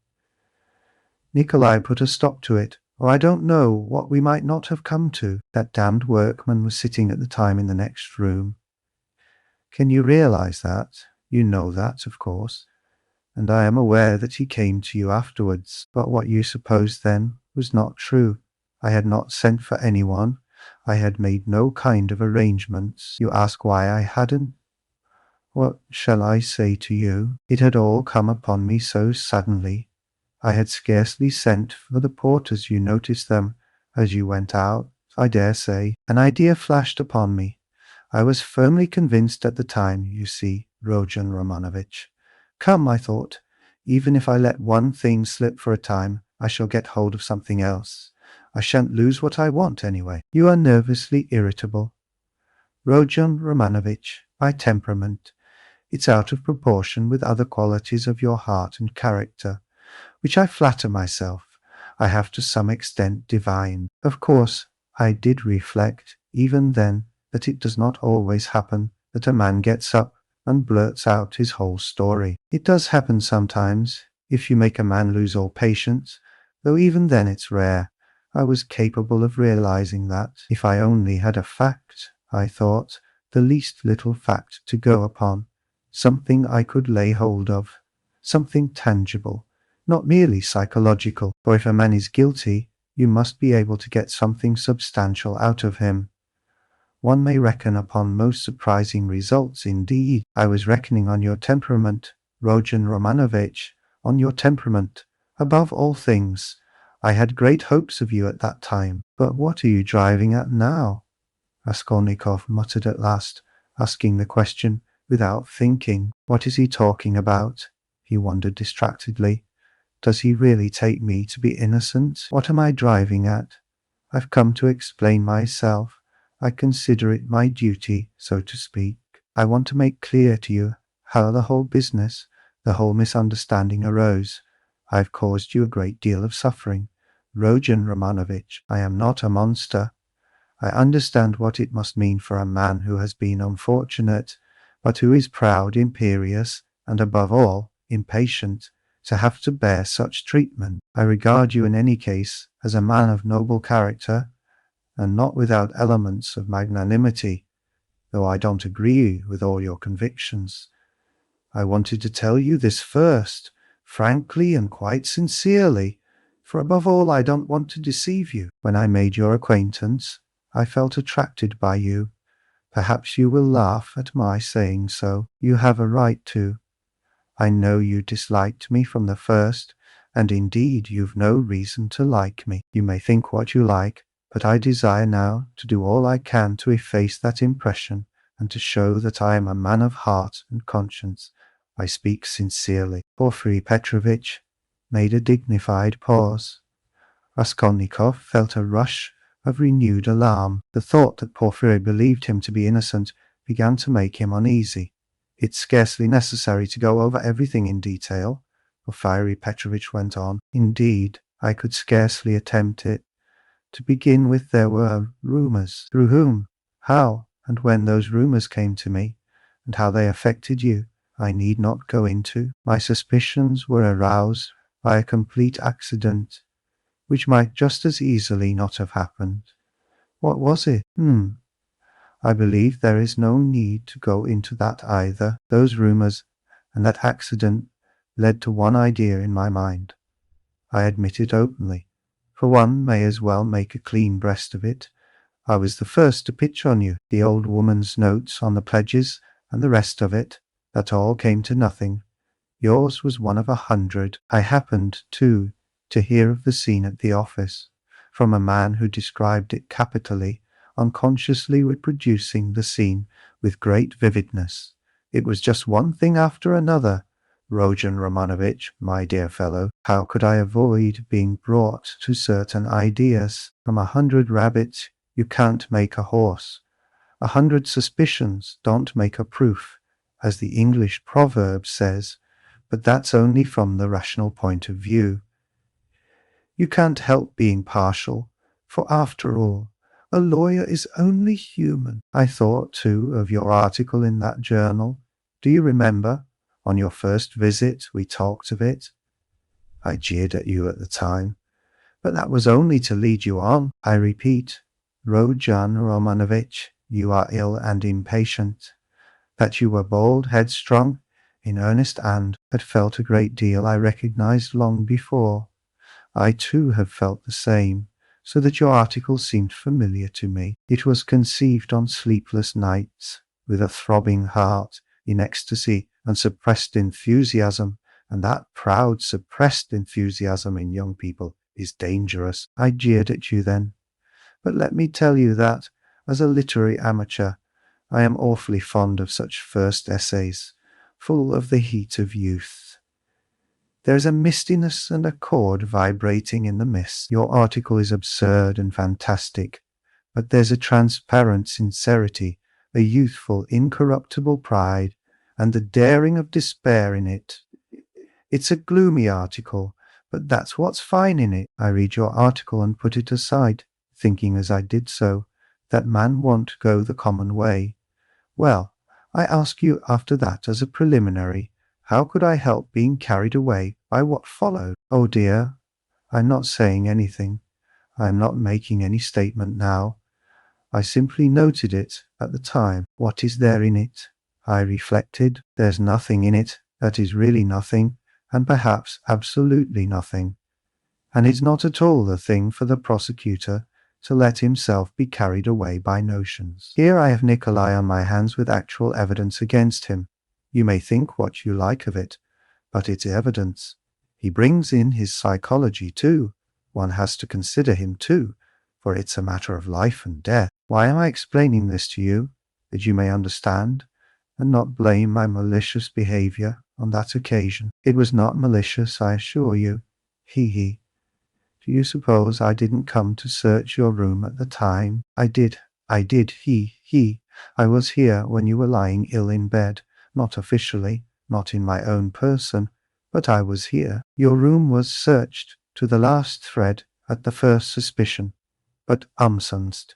Nikolai put a stop to it, or I don't know what we might not have come to. That damned workman was sitting at the time in the next room. Can you realize that? You know that, of course, and I am aware that he came to you afterwards. But what you supposed then was not true. I had not sent for anyone. I had made no kind of arrangements. You ask why I hadn't? What shall I say to you? It had all come upon me so suddenly. I had scarcely sent for the porters. You noticed them as you went out, I dare say. An idea flashed upon me. I was firmly convinced at the time, you see, Rodion Romanovitch. Come, I thought, even if I let one thing slip for a time, I shall get hold of something else. I shan't lose what I want anyway. You are nervously irritable, Rodion Romanovitch, by temperament. It's out of proportion with other qualities of your heart and character, which I flatter myself I have to some extent divined. Of course, I did reflect, even then, that it does not always happen that a man gets up and blurts out his whole story. It does happen sometimes, if you make a man lose all patience, though even then it's rare. I was capable of realizing that. If I only had a fact, I thought, the least little fact to go upon, something I could lay hold of, something tangible, not merely psychological, for if a man is guilty, you must be able to get something substantial out of him. One may reckon upon most surprising results indeed. I was reckoning on your temperament, Rodion Romanovitch, on your temperament, above all things. I had great hopes of you at that time. But what are you driving at now? Raskolnikov muttered at last, asking the question without thinking. What is he talking about? He wondered distractedly. Does he really take me to be innocent? What am I driving at? I've come to explain myself. I consider it my duty, so to speak. I want to make clear to you how the whole business, the whole misunderstanding arose. I've caused you a great deal of suffering. Rodion Romanovitch, I am not a monster. I understand what it must mean for a man who has been unfortunate, but who is proud, imperious, and above all, impatient, to have to bear such treatment. I regard you in any case as a man of noble character, and not without elements of magnanimity, though I don't agree with all your convictions. I wanted to tell you this first, frankly and quite sincerely, for above all I don't want to deceive you. When I made your acquaintance, I felt attracted by you. Perhaps you will laugh at my saying so. You have a right to. I know you disliked me from the first, and indeed you've no reason to like me. You may think what you like, but I desire now to do all I can to efface that impression and to show that I am a man of heart and conscience. I speak sincerely. Porfiry Petrovitch made a dignified pause. Raskolnikov felt a rush of renewed alarm. The thought that Porfiry believed him to be innocent began to make him uneasy. It's scarcely necessary to go over everything in detail, Porfiry Petrovitch went on. Indeed, I could scarcely attempt it. To begin with, there were rumours. Through whom, how, and when those rumours came to me, and how they affected you, I need not go into. My suspicions were aroused by a complete accident, which might just as easily not have happened. What was it? I believe there is no need to go into that either. Those rumours and that accident led to one idea in my mind. I admit it openly, for one may as well make a clean breast of it. I was the first to pitch on you. The old woman's notes on the pledges and the rest of it, that all came to nothing. Yours was one of 100. I happened, too, to hear of the scene at the office, from a man who described it capitally, unconsciously reproducing the scene with great vividness. It was just one thing after another. Rodion Romanovich, my dear fellow, how could I avoid being brought to certain ideas? From 100 rabbits you can't make a horse. 100 suspicions don't make a proof, as the English proverb says, but that's only from the rational point of view. You can't help being partial, for after all, a lawyer is only human. I thought, too, of your article in that journal. Do you remember? On your first visit we talked of it. I jeered at you at the time, but that was only to lead you on. I repeat, Rodion Romanovich, you are ill and impatient. That you were bold, headstrong, in earnest, and had felt a great deal I recognized long before. I too have felt the same, so that your article seemed familiar to me. It was conceived on sleepless nights, with a throbbing heart, in ecstasy and suppressed enthusiasm, and that proud suppressed enthusiasm in young people is dangerous. I jeered at you then, but let me tell you that, as a literary amateur, I am awfully fond of such first essays, full of the heat of youth. There is a mistiness and a chord vibrating in the mist. Your article is absurd and fantastic, but there's a transparent sincerity, a youthful, incorruptible pride, and the daring of despair in it. It's a gloomy article, but that's what's fine in it. I read your article and put it aside, thinking as I did so, that man won't go the common way. Well, I ask you after that as a preliminary, how could I help being carried away by what followed? Oh dear, I'm not saying anything. I'm not making any statement now. I simply noted it at the time. What is there in it? I reflected. There's nothing in it that is really nothing, and perhaps absolutely nothing. And it's not at all the thing for the prosecutor to let himself be carried away by notions. Here I have Nikolai on my hands with actual evidence against him. You may think what you like of it, but it's evidence. He brings in his psychology too. One has to consider him too, for it's a matter of life and death. Why am I explaining this to you? That you may understand, and not blame my malicious behavior on that occasion. It was not malicious, I assure you. He. Do you suppose I didn't come to search your room at the time? I did. He. I was here when you were lying ill in bed. Not officially, not in my own person, but I was here. Your room was searched to the last thread at the first suspicion. But umsonst.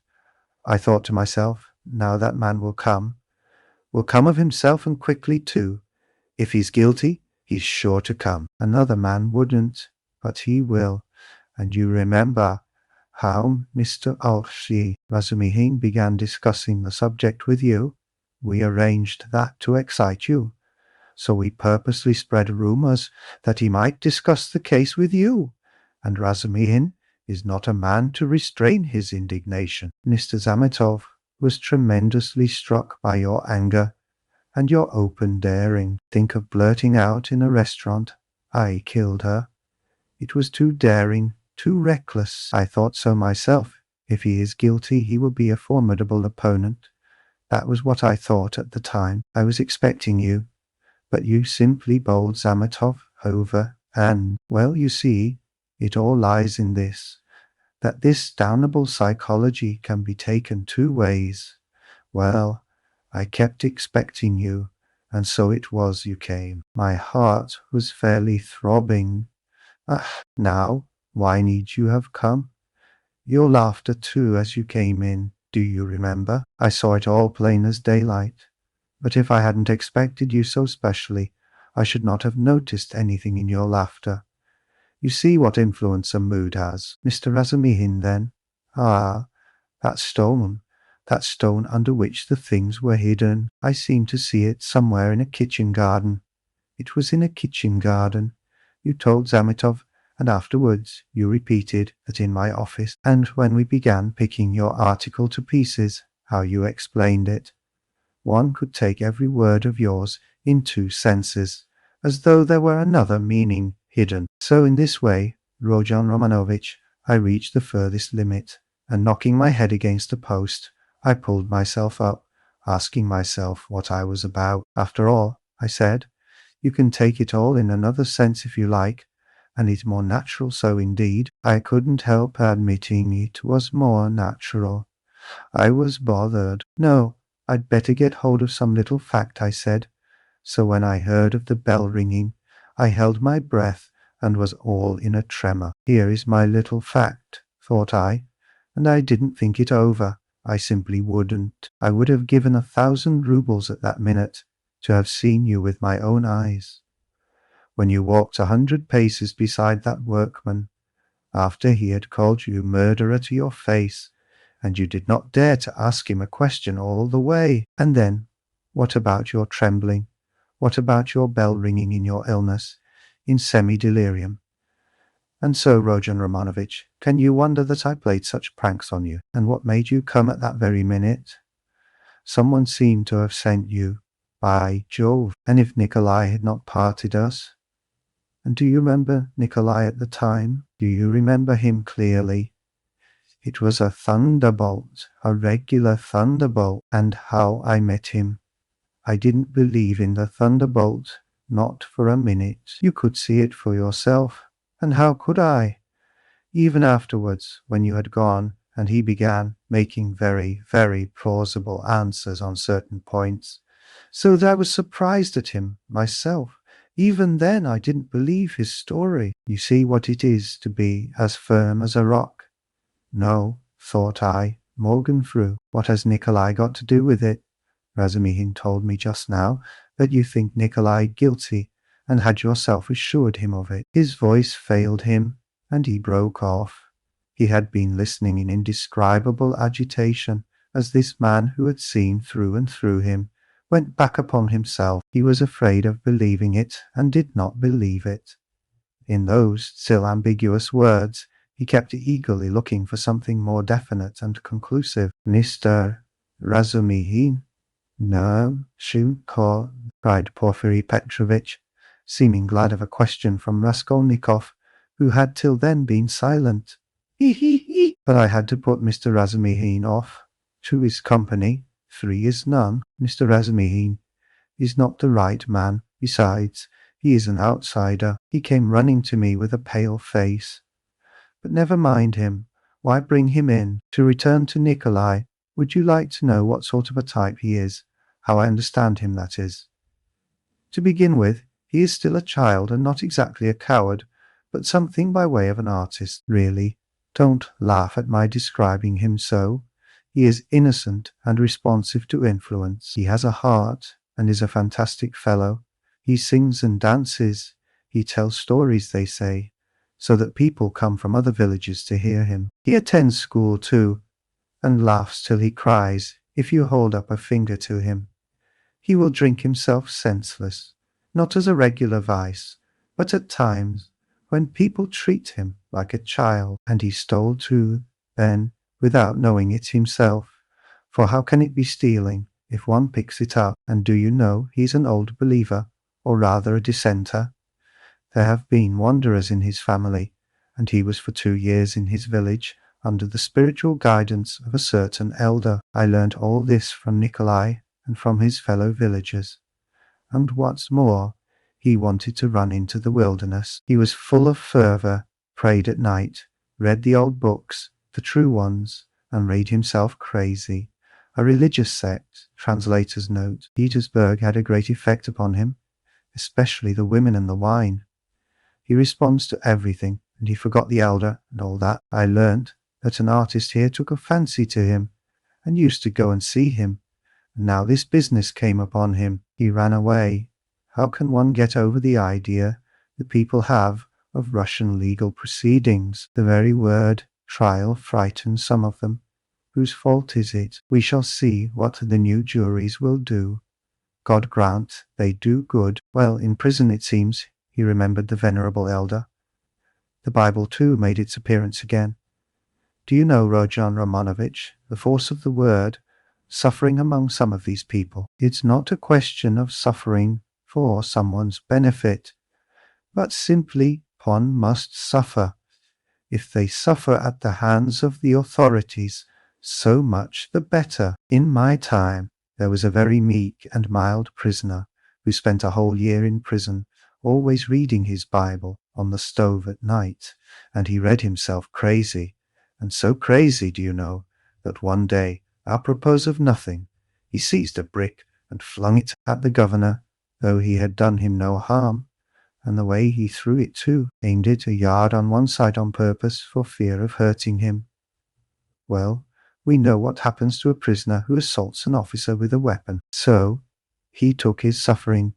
I thought to myself, now that man will come of himself and quickly too. If he's guilty, he's sure to come. Another man wouldn't, but he will. And you remember how Mr. Alfie Razumihin began discussing the subject with you? We arranged that to excite you. So we purposely spread rumors that he might discuss the case with you. And Razumihin is not a man to restrain his indignation. Mr. Zametov was tremendously struck by your anger and your open daring. Think of blurting out in a restaurant, "I killed her." It was too daring, too reckless. I thought so myself. If he is guilty, he will be a formidable opponent. That was what I thought at the time. I was expecting you, but you simply bowled Zametov over, and, well, you see, it all lies in this, that this damnable psychology can be taken two ways. Well, I kept expecting you, and so it was you came. My heart was fairly throbbing. Ah, now, why need you have come? Your laughter too as you came in, do you remember? I saw it all plain as daylight. But if I hadn't expected you so specially, I should not have noticed anything in your laughter. You see what influence a mood has. Mr. Razumihin, then. Ah, that stone under which the things were hidden. I seem to see it somewhere in a kitchen garden. It was in a kitchen garden. You told Zametov, and afterwards you repeated that in my office, and when we began picking your article to pieces, how you explained it. One could take every word of yours in two senses, as though there were another meaning hidden. So in this way, Rodion Romanovich, I reached the furthest limit, and knocking my head against a post, I pulled myself up, asking myself what I was about. After all, I said, you can take it all in another sense if you like, and it's more natural so indeed. I couldn't help admitting it was more natural. I was bothered. No, I'd better get hold of some little fact, I said. So when I heard of the bell ringing, I held my breath and was all in a tremor. Here is my little fact, thought I, and I didn't think it over. I simply wouldn't. I would have given 1,000 rubles at that minute to have seen you with my own eyes. When you walked 100 paces beside that workman, after he had called you murderer to your face, and you did not dare to ask him a question all the way. And then, what about your trembling? What about your bell ringing in your illness, in semi-delirium? And so, Rodion Romanovich, can you wonder that I played such pranks on you? And what made you come at that very minute? Someone seemed to have sent you. By Jove! And if Nikolai had not parted us? And do you remember Nikolai at the time? Do you remember him clearly? It was a thunderbolt, a regular thunderbolt, and how I met him. I didn't believe in the thunderbolt, not for a minute. You could see it for yourself, and how could I? Even afterwards, when you had gone, and he began making very, very plausible answers on certain points, so that I was surprised at him myself. Even then I didn't believe his story. You see what it is to be as firm as a rock. No, thought I, Morgan through. What has Nikolai got to do with it? Razumihin told me just now that you think Nikolai guilty, and had yourself assured him of it. His voice failed him, and he broke off. He had been listening in indescribable agitation as this man who had seen through and through him went back upon himself. He was afraid of believing it, and did not believe it. In those still ambiguous words, he kept eagerly looking for something more definite and conclusive. Mr. Razumihin? No, Shunko, cried Porfiry Petrovitch, seeming glad of a question from Raskolnikov, who had till then been silent. He. But I had to put Mr. Razumihin off. 2 is company, 3 is none. Mr. Razumihin is not the right man. Besides, he is an outsider. He came running to me with a pale face. But never mind him. Why bring him in? To return to Nikolai, would you like to know what sort of a type he is? How I understand him, that is. To begin with, he is still a child and not exactly a coward, but something by way of an artist, really. Don't laugh at my describing him so. He is innocent and responsive to influence. He has a heart and is a fantastic fellow. He sings and dances. He tells stories, they say, so that people come from other villages to hear him. He attends school too, and laughs till he cries if you hold up a finger to him. He will drink himself senseless, not as a regular vice, but at times when people treat him like a child. And he stole too, then, without knowing it himself, For how can it be stealing if one picks it up? And do you know he's an old believer, or rather a dissenter? There have been wanderers in his family, and he was for 2 years in his village under the spiritual guidance of a certain elder. I learnt all this from Nikolai and from his fellow villagers. And what's more, he wanted to run into the wilderness. He was full of fervor, prayed at night, read the old books, the true ones, and made himself crazy. A religious sect, translator's note. Petersburg had a great effect upon him, especially the women and the wine. He responds to everything, and he forgot the elder and all that. I learnt that an artist here took a fancy to him, and used to go and see him. And now this business came upon him. He ran away. How can one get over the idea that people have of Russian legal proceedings? The very word trial frightens some of them. Whose fault is it? We shall see what the new juries will do. God grant they do good. Well, in prison it seems he remembered the venerable elder. The Bible too made its appearance again. Do you know, Rodion Romanovich, the force of the word suffering among some of these people? It's not a question of suffering for someone's benefit, but simply one must suffer. If they suffer at the hands of the authorities, so much the better. In my time, there was a very meek and mild prisoner who spent a whole year in prison, always reading his Bible on the stove at night, and he read himself crazy, and so crazy, do you know, that one day, apropos of nothing, he seized a brick and flung it at the governor, though he had done him no harm, and the way he threw it too, aimed it a yard on one side on purpose for fear of hurting him. Well, we know what happens to a prisoner who assaults an officer with a weapon. So, he took his suffering.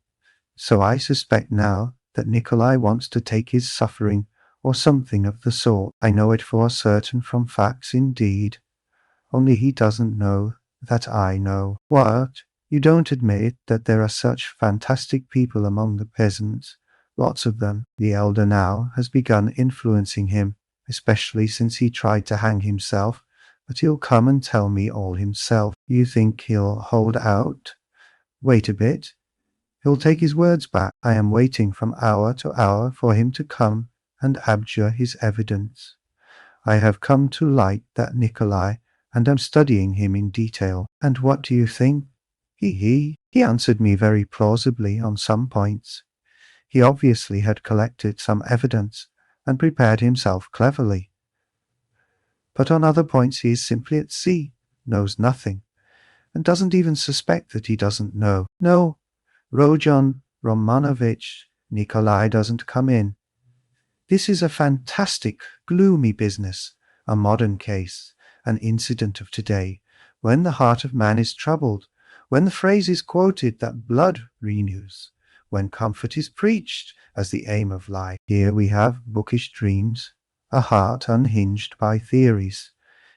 So I suspect now that Nikolai wants to take his suffering, or something of the sort. I know it for certain from facts indeed. Only he doesn't know that I know. What? You don't admit that there are such fantastic people among the peasants? Lots of them. The elder now has begun influencing him, especially since he tried to hang himself. But he'll come and tell me all himself. You think he'll hold out? Wait a bit. He'll take his words back. I am waiting from hour to hour for him to come and abjure his evidence. I have come to like that Nikolai, and am studying him in detail. And what do you think? He answered me very plausibly on some points. He obviously had collected some evidence and prepared himself cleverly. But on other points he is simply at sea, knows nothing, and doesn't even suspect that he doesn't know. No, Rodion Romanovich, Nikolai doesn't come in. This is a fantastic, gloomy business, a modern case, an incident of today, when the heart of man is troubled, when the phrase is quoted that blood renews, when comfort is preached as the aim of life. Here we have bookish dreams, a heart unhinged by theories.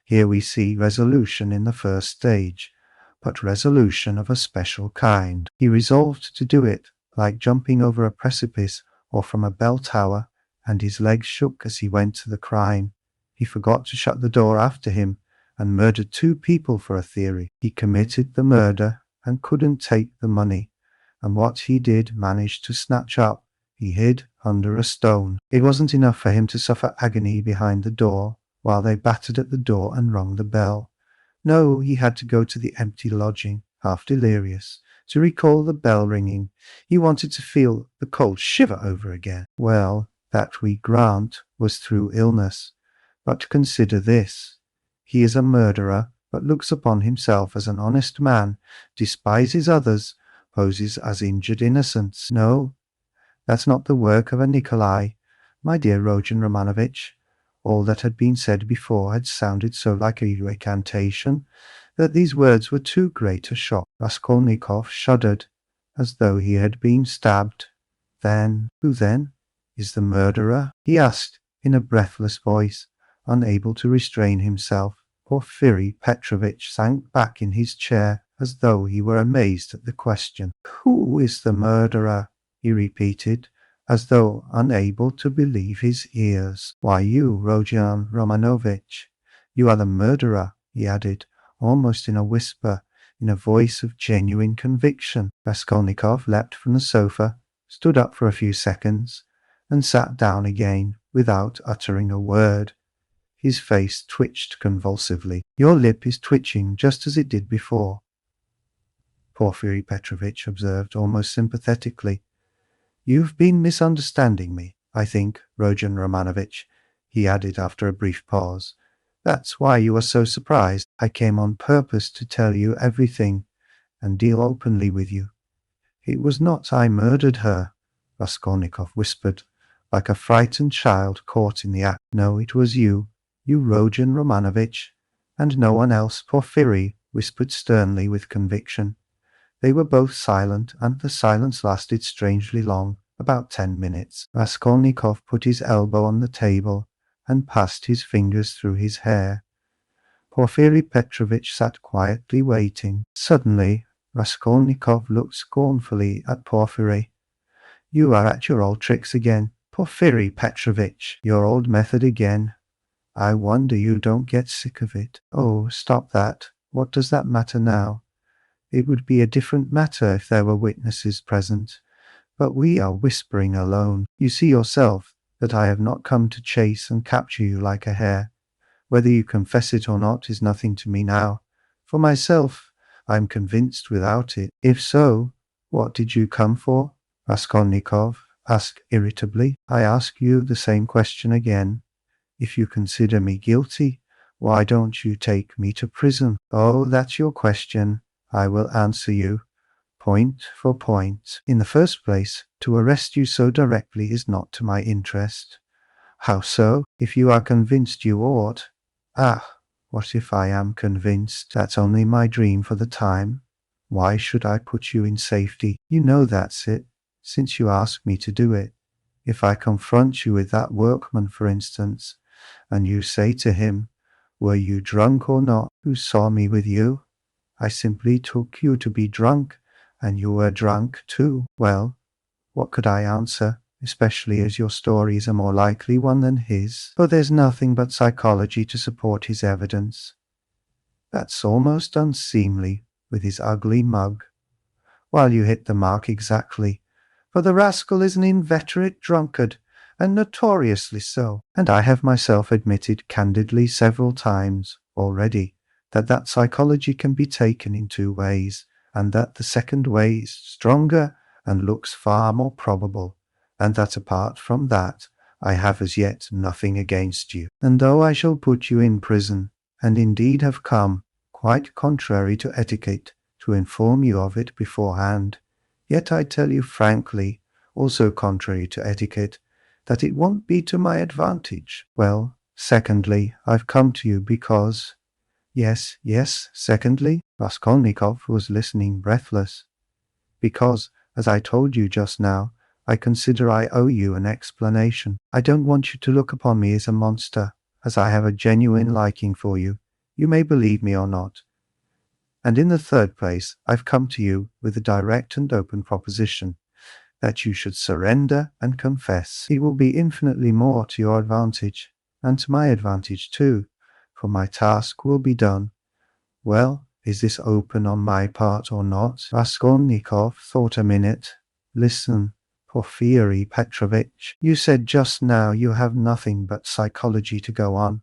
Here we see resolution in the first stage, but resolution of a special kind. He resolved to do it, like jumping over a precipice or from a bell tower, and his legs shook as he went to the crime. He forgot to shut the door after him, and murdered 2 people for a theory. He committed the murder and couldn't take the money, and what he did manage to snatch up he hid under a stone. It wasn't enough for him to suffer agony behind the door while they battered at the door and rung the bell. No, he had to go to the empty lodging, half delirious, to recall the bell ringing. He wanted to feel the cold shiver over again. Well, that we grant was through illness. But consider this. He is a murderer, but looks upon himself as an honest man, despises others, poses as injured innocence. No, that's not the work of a Nikolai. My dear Rodion Romanovich, all that had been said before had sounded so like a recantation that these words were too great a shock. Raskolnikov shuddered, as though he had been stabbed. Then, who then is the murderer? He asked in a breathless voice, unable to restrain himself. Porfiry Petrovitch sank back in his chair as though he were amazed at the question. Who is the murderer? He repeated, as though unable to believe his ears. Why, you, Rodion Romanovich. You are the murderer, he added, almost in a whisper, in a voice of genuine conviction. Raskolnikov leapt from the sofa, stood up for a few seconds, and sat down again without uttering a word. His face twitched convulsively. "Your lip is twitching just as it did before," Porfiry Petrovitch observed almost sympathetically. "You've been misunderstanding me, I think, Rodion Romanovitch," he added after a brief pause. "That's why you are so surprised. I came on purpose to tell you everything and deal openly with you." "It was not I murdered her," Raskolnikov whispered, like a frightened child caught in the act. "No, it was you Rodion Romanovitch, and no one else," Porfiry whispered sternly with conviction. They were both silent, and the silence lasted strangely long, about 10 minutes. Raskolnikov put his elbow on the table and passed his fingers through his hair. Porfiry Petrovitch sat quietly waiting. Suddenly, Raskolnikov looked scornfully at Porfiry. "You are at your old tricks again, Porfiry Petrovitch. Your old method again. I wonder you don't get sick of it." "Oh, stop that. What does that matter now? It would be a different matter if there were witnesses present. But we are whispering alone. You see yourself that I have not come to chase and capture you like a hare. Whether you confess it or not is nothing to me now. For myself, I am convinced without it. If so, what did you come for?" Raskolnikov asked irritably. "I ask you the same question again. If you consider me guilty, why don't you take me to prison?" "Oh, that's your question. I will answer you, point for point. In the first place, to arrest you so directly is not to my interest." "How so?" "If you are convinced you ought." "Ah, what if I am convinced? That's only my dream for the time. Why should I put you in safety? You know that's it, since you ask me to do it. If I confront you with that workman, for instance, and you say to him, 'Were you drunk or not? Who saw me with you?' I simply took you to be drunk, and you were drunk too. Well, what could I answer, especially as your story is a more likely one than his? But there's nothing but psychology to support his evidence. That's almost unseemly, with his ugly mug. Well, you hit the mark exactly, for the rascal is an inveterate drunkard, and notoriously so, and I have myself admitted candidly several times already that psychology can be taken in two ways, and that the second way is stronger and looks far more probable, and that apart from that, I have as yet nothing against you. And though I shall put you in prison, and indeed have come, quite contrary to etiquette, to inform you of it beforehand, yet I tell you frankly, also contrary to etiquette, that it won't be to my advantage. Well, secondly, I've come to you because— Yes, secondly, Raskolnikov was listening breathless. Because, as I told you just now, I consider I owe you an explanation. I don't want you to look upon me as a monster, as I have a genuine liking for you. You may believe me or not. And in the third place, I've come to you with a direct and open proposition, that you should surrender and confess. It will be infinitely more to your advantage, and to my advantage too, for my task will be done. Well, is this open on my part or not? Raskolnikov thought a minute. Listen, Porfiry Petrovitch, you said just now you have nothing but psychology to go on,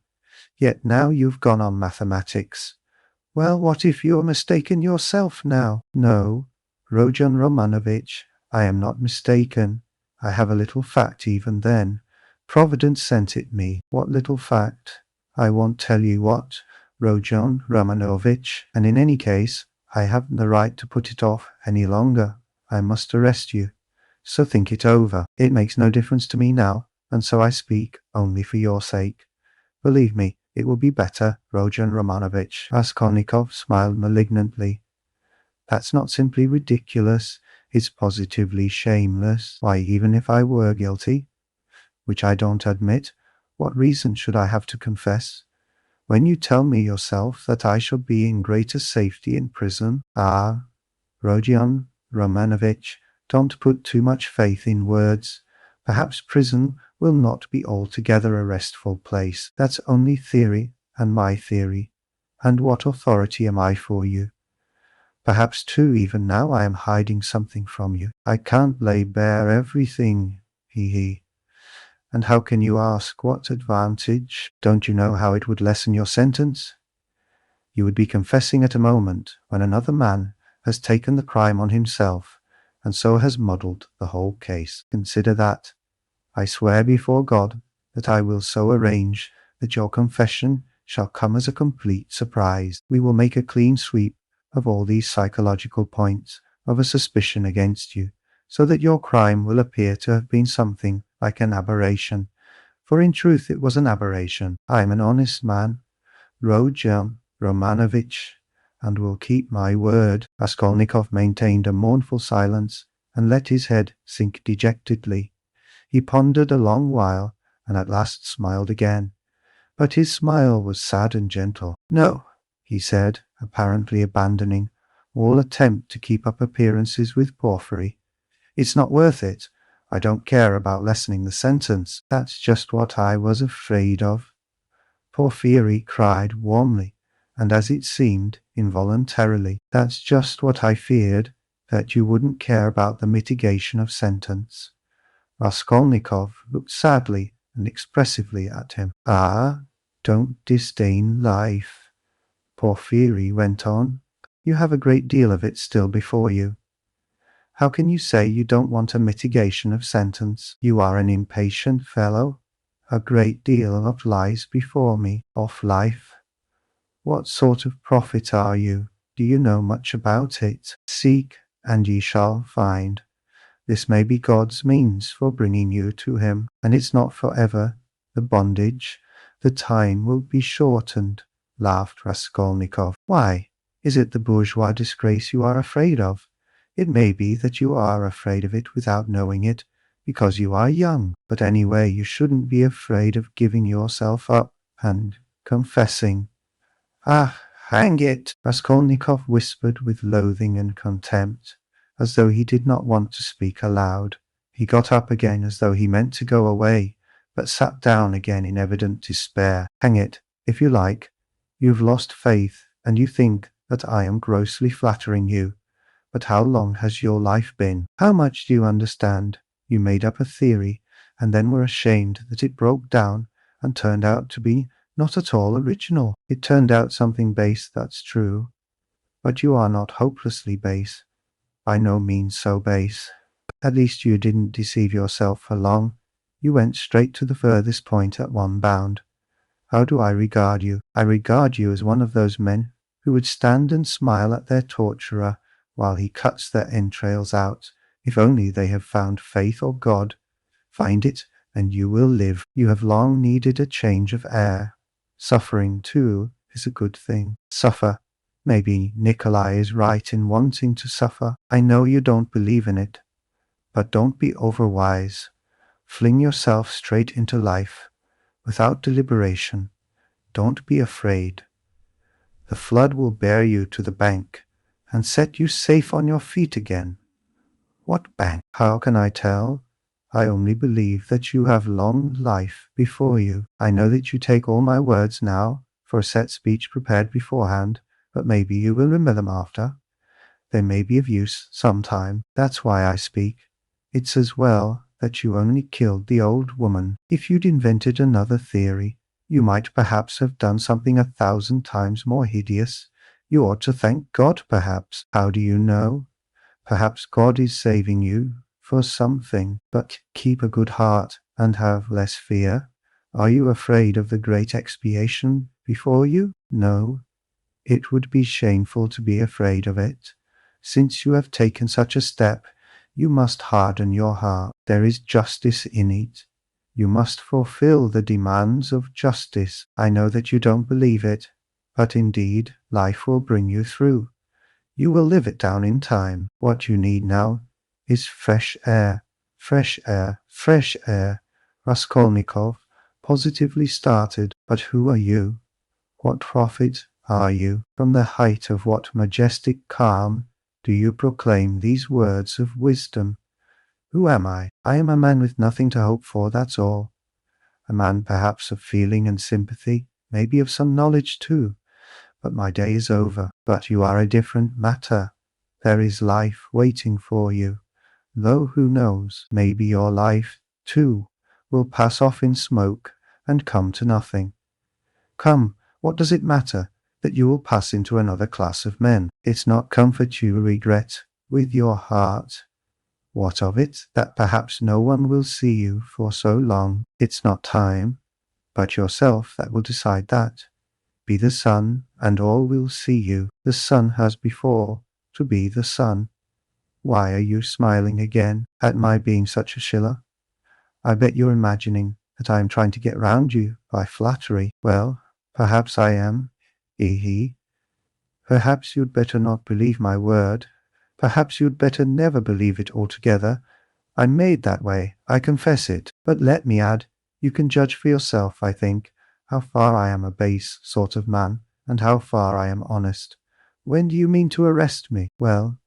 yet now you've gone on mathematics. Well, what if you're mistaken yourself now? No, Rodion Romanovitch, I am not mistaken. I have a little fact even then. Providence sent it me. What little fact? I won't tell you what, Rodion Romanovitch, and in any case, I haven't the right to put it off any longer. I must arrest you. So think it over. It makes no difference to me now, and so I speak only for your sake. Believe me, it will be better, Rodion Romanovitch. Raskolnikov smiled malignantly. That's not simply ridiculous, it's positively shameless. Why, even if I were guilty, which I don't admit, what reason should I have to confess? When you tell me yourself that I shall be in greater safety in prison? Ah, Rodion Romanovitch, don't put too much faith in words. Perhaps prison will not be altogether a restful place. That's only theory, and my theory. And what authority am I for you? Perhaps, too, even now I am hiding something from you. I can't lay bare everything, he. And how can you ask what advantage? Don't you know how it would lessen your sentence? You would be confessing at a moment when another man has taken the crime on himself, and so has muddled the whole case. Consider that. I swear before God that I will so arrange that your confession shall come as a complete surprise. We will make a clean sweep of all these psychological points of a suspicion against you, so that your crime will appear to have been something like an aberration. For in truth it was an aberration. I am an honest man, Rodion Romanovich, and will keep my word. Raskolnikov maintained a mournful silence and let his head sink dejectedly. He pondered a long while and at last smiled again. But his smile was sad and gentle. No, he said, apparently abandoning all attempt to keep up appearances with Porfiry. It's not worth it. I don't care about lessening the sentence. That's just what I was afraid of. Porfiry cried warmly, and as it seemed, involuntarily. That's just what I feared, that you wouldn't care about the mitigation of sentence. Raskolnikov looked sadly and expressively at him. Ah, don't disdain life, Porfiry went on. You have a great deal of it still before you. How can you say you don't want a mitigation of sentence? You are an impatient fellow. A great deal of lies before me, of life. What sort of prophet are you? Do you know much about it? Seek, and ye shall find. This may be God's means for bringing you to him, and it's not forever, the bondage. The time will be shortened, laughed Raskolnikov. Why? Is it the bourgeois disgrace you are afraid of? It may be that you are afraid of it without knowing it, because you are young, but anyway you shouldn't be afraid of giving yourself up and confessing. Ah, hang it! Raskolnikov whispered with loathing and contempt, as though he did not want to speak aloud. He got up again as though he meant to go away, but sat down again in evident despair. Hang it, if you like. You've lost faith, and you think that I am grossly flattering you. But how long has your life been? How much do you understand? You made up a theory, and then were ashamed that it broke down and turned out to be not at all original. It turned out something base, that's true. But you are not hopelessly base. By no means so base. At least you didn't deceive yourself for long. You went straight to the furthest point at one bound. How do I regard you? I regard you as one of those men who would stand and smile at their torturer while he cuts their entrails out, if only they have found faith or God. Find it, and you will live. You have long needed a change of air. Suffering, too, is a good thing. Suffer. Maybe Nikolai is right in wanting to suffer. I know you don't believe in it. But don't be overwise. Fling yourself straight into life, without deliberation. Don't be afraid. The flood will bear you to the bank, and set you safe on your feet again. What bank? How can I tell? I only believe that you have long life before you. I know that you take all my words now for a set speech prepared beforehand, but maybe you will remember them after. They may be of use some time. That's why I speak. It's as well that you only killed the old woman. If you'd invented another theory, you might perhaps have done something 1,000 times more hideous. You ought to thank God, perhaps. How do you know? Perhaps God is saving you for something. But keep a good heart and have less fear. Are you afraid of the great expiation before you? No. It would be shameful to be afraid of it. Since you have taken such a step, you must harden your heart. There is justice in it. You must fulfill the demands of justice. I know that you don't believe it, but indeed life will bring you through. You will live it down in time. What you need now is fresh air, fresh air, fresh air. Raskolnikov positively started. But who are you? What prophet are you? From the height of what majestic calm do you proclaim these words of wisdom? Who am I? I am a man with nothing to hope for, that's all. A man perhaps of feeling and sympathy, maybe of some knowledge too, but my day is over. But you are a different matter. There is life waiting for you, though who knows, maybe your life, too, will pass off in smoke and come to nothing. Come, what does it matter that you will pass into another class of men? It's not comfort you regret with your heart. What of it that perhaps no one will see you for so long? It's not time, but yourself that will decide that. Be the sun, and all will see you. The sun has before to be the sun. Why are you smiling again at my being such a shiller? I bet you're imagining that I am trying to get round you by flattery. Well, perhaps I am. Hee. Perhaps you'd better not believe my word. Perhaps you'd better never believe it altogether. I'm made that way, I confess it. But let me add, you can judge for yourself, I think, how far I am a base sort of man, and how far I am honest. When do you mean to arrest me? Well,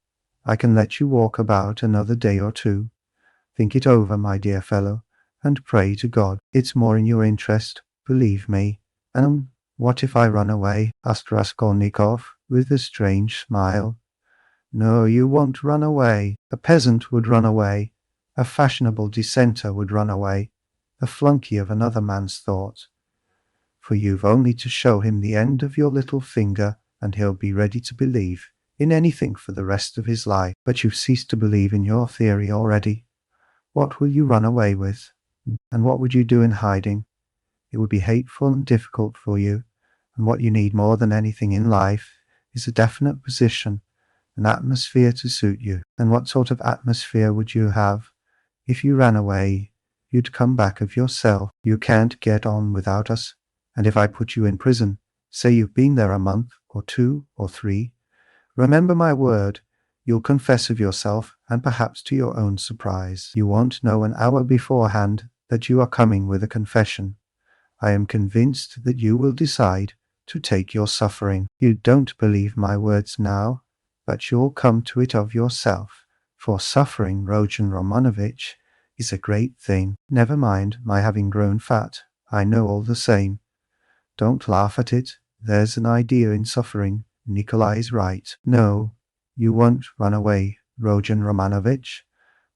I can let you walk about another day or two. Think it over, my dear fellow, and pray to God. It's more in your interest, believe me. What if I run away? Asked Raskolnikov, with a strange smile. No, you won't run away. A peasant would run away. A fashionable dissenter would run away. A flunky of another man's thought. For you've only to show him the end of your little finger, and he'll be ready to believe in anything for the rest of his life. But you've ceased to believe in your theory already. What will you run away with? And what would you do in hiding? It would be hateful and difficult for you, and what you need more than anything in life is a definite position, an atmosphere to suit you. And what sort of atmosphere would you have? If you ran away, you'd come back of yourself. You can't get on without us, and if I put you in prison, say you've been there a month, or 2 or 3, remember my word, you'll confess of yourself, and perhaps to your own surprise. You won't know an hour beforehand that you are coming with a confession. I am convinced that you will decide to take your suffering. You don't believe my words now, but you'll come to it of yourself, for suffering, Rodion Romanovich, is a great thing. Never mind my having grown fat, I know all the same. Don't laugh at it, there's an idea in suffering. Nikolai is right. No, you won't run away, Rodion Romanovich.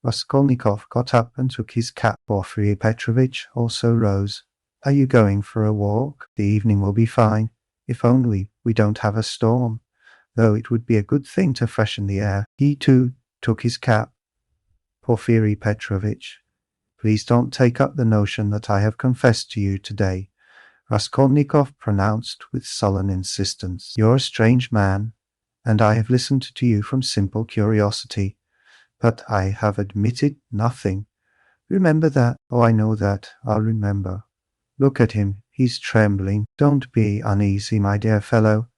Raskolnikov got up and took his cap. Porfiry Petrovitch also rose. Are you going for a walk? The evening will be fine, if only we don't have a storm, though it would be a good thing to freshen the air. He too took his cap. Porfiry Petrovitch, please don't take up the notion that I have confessed to you today, Raskolnikov pronounced with sullen insistence. You're a strange man, and I have listened to you from simple curiosity, but I have admitted nothing. Remember that. Oh, I know that. I'll remember. Look at him. He's trembling. Don't be uneasy, my dear fellow.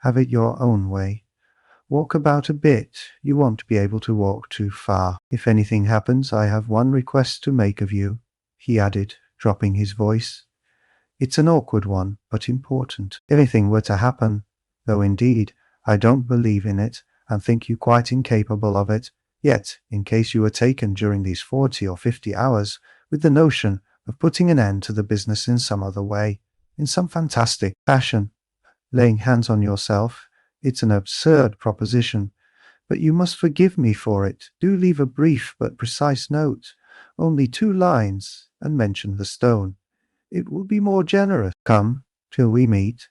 Have it your own way. Walk about a bit. You won't be able to walk too far. If anything happens, I have one request to make of you, he added, dropping his voice. It's an awkward one, but important. If anything were to happen, though indeed I don't believe in it, and think you quite incapable of it, yet, in case you were taken during these 40 or 50 hours with the notion of putting an end to the business in some other way, in some fantastic fashion, laying hands on yourself, it's an absurd proposition, but you must forgive me for it. Do leave a brief but precise note, only 2 lines, and mention the stone. It will be more generous. Come, till we meet.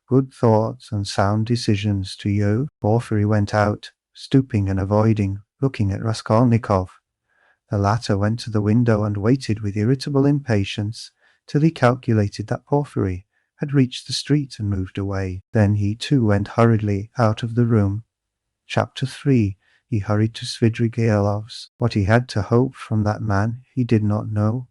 Good thoughts and sound decisions to you. Porfiry went out, stooping and avoiding looking at Raskolnikov. The latter went to the window and waited with irritable impatience till he calculated that Porfiry had reached the street and moved away. Then he too went hurriedly out of the room. Chapter 3. He hurried to Svidrigaïlov's. What he had to hope from that man he did not know,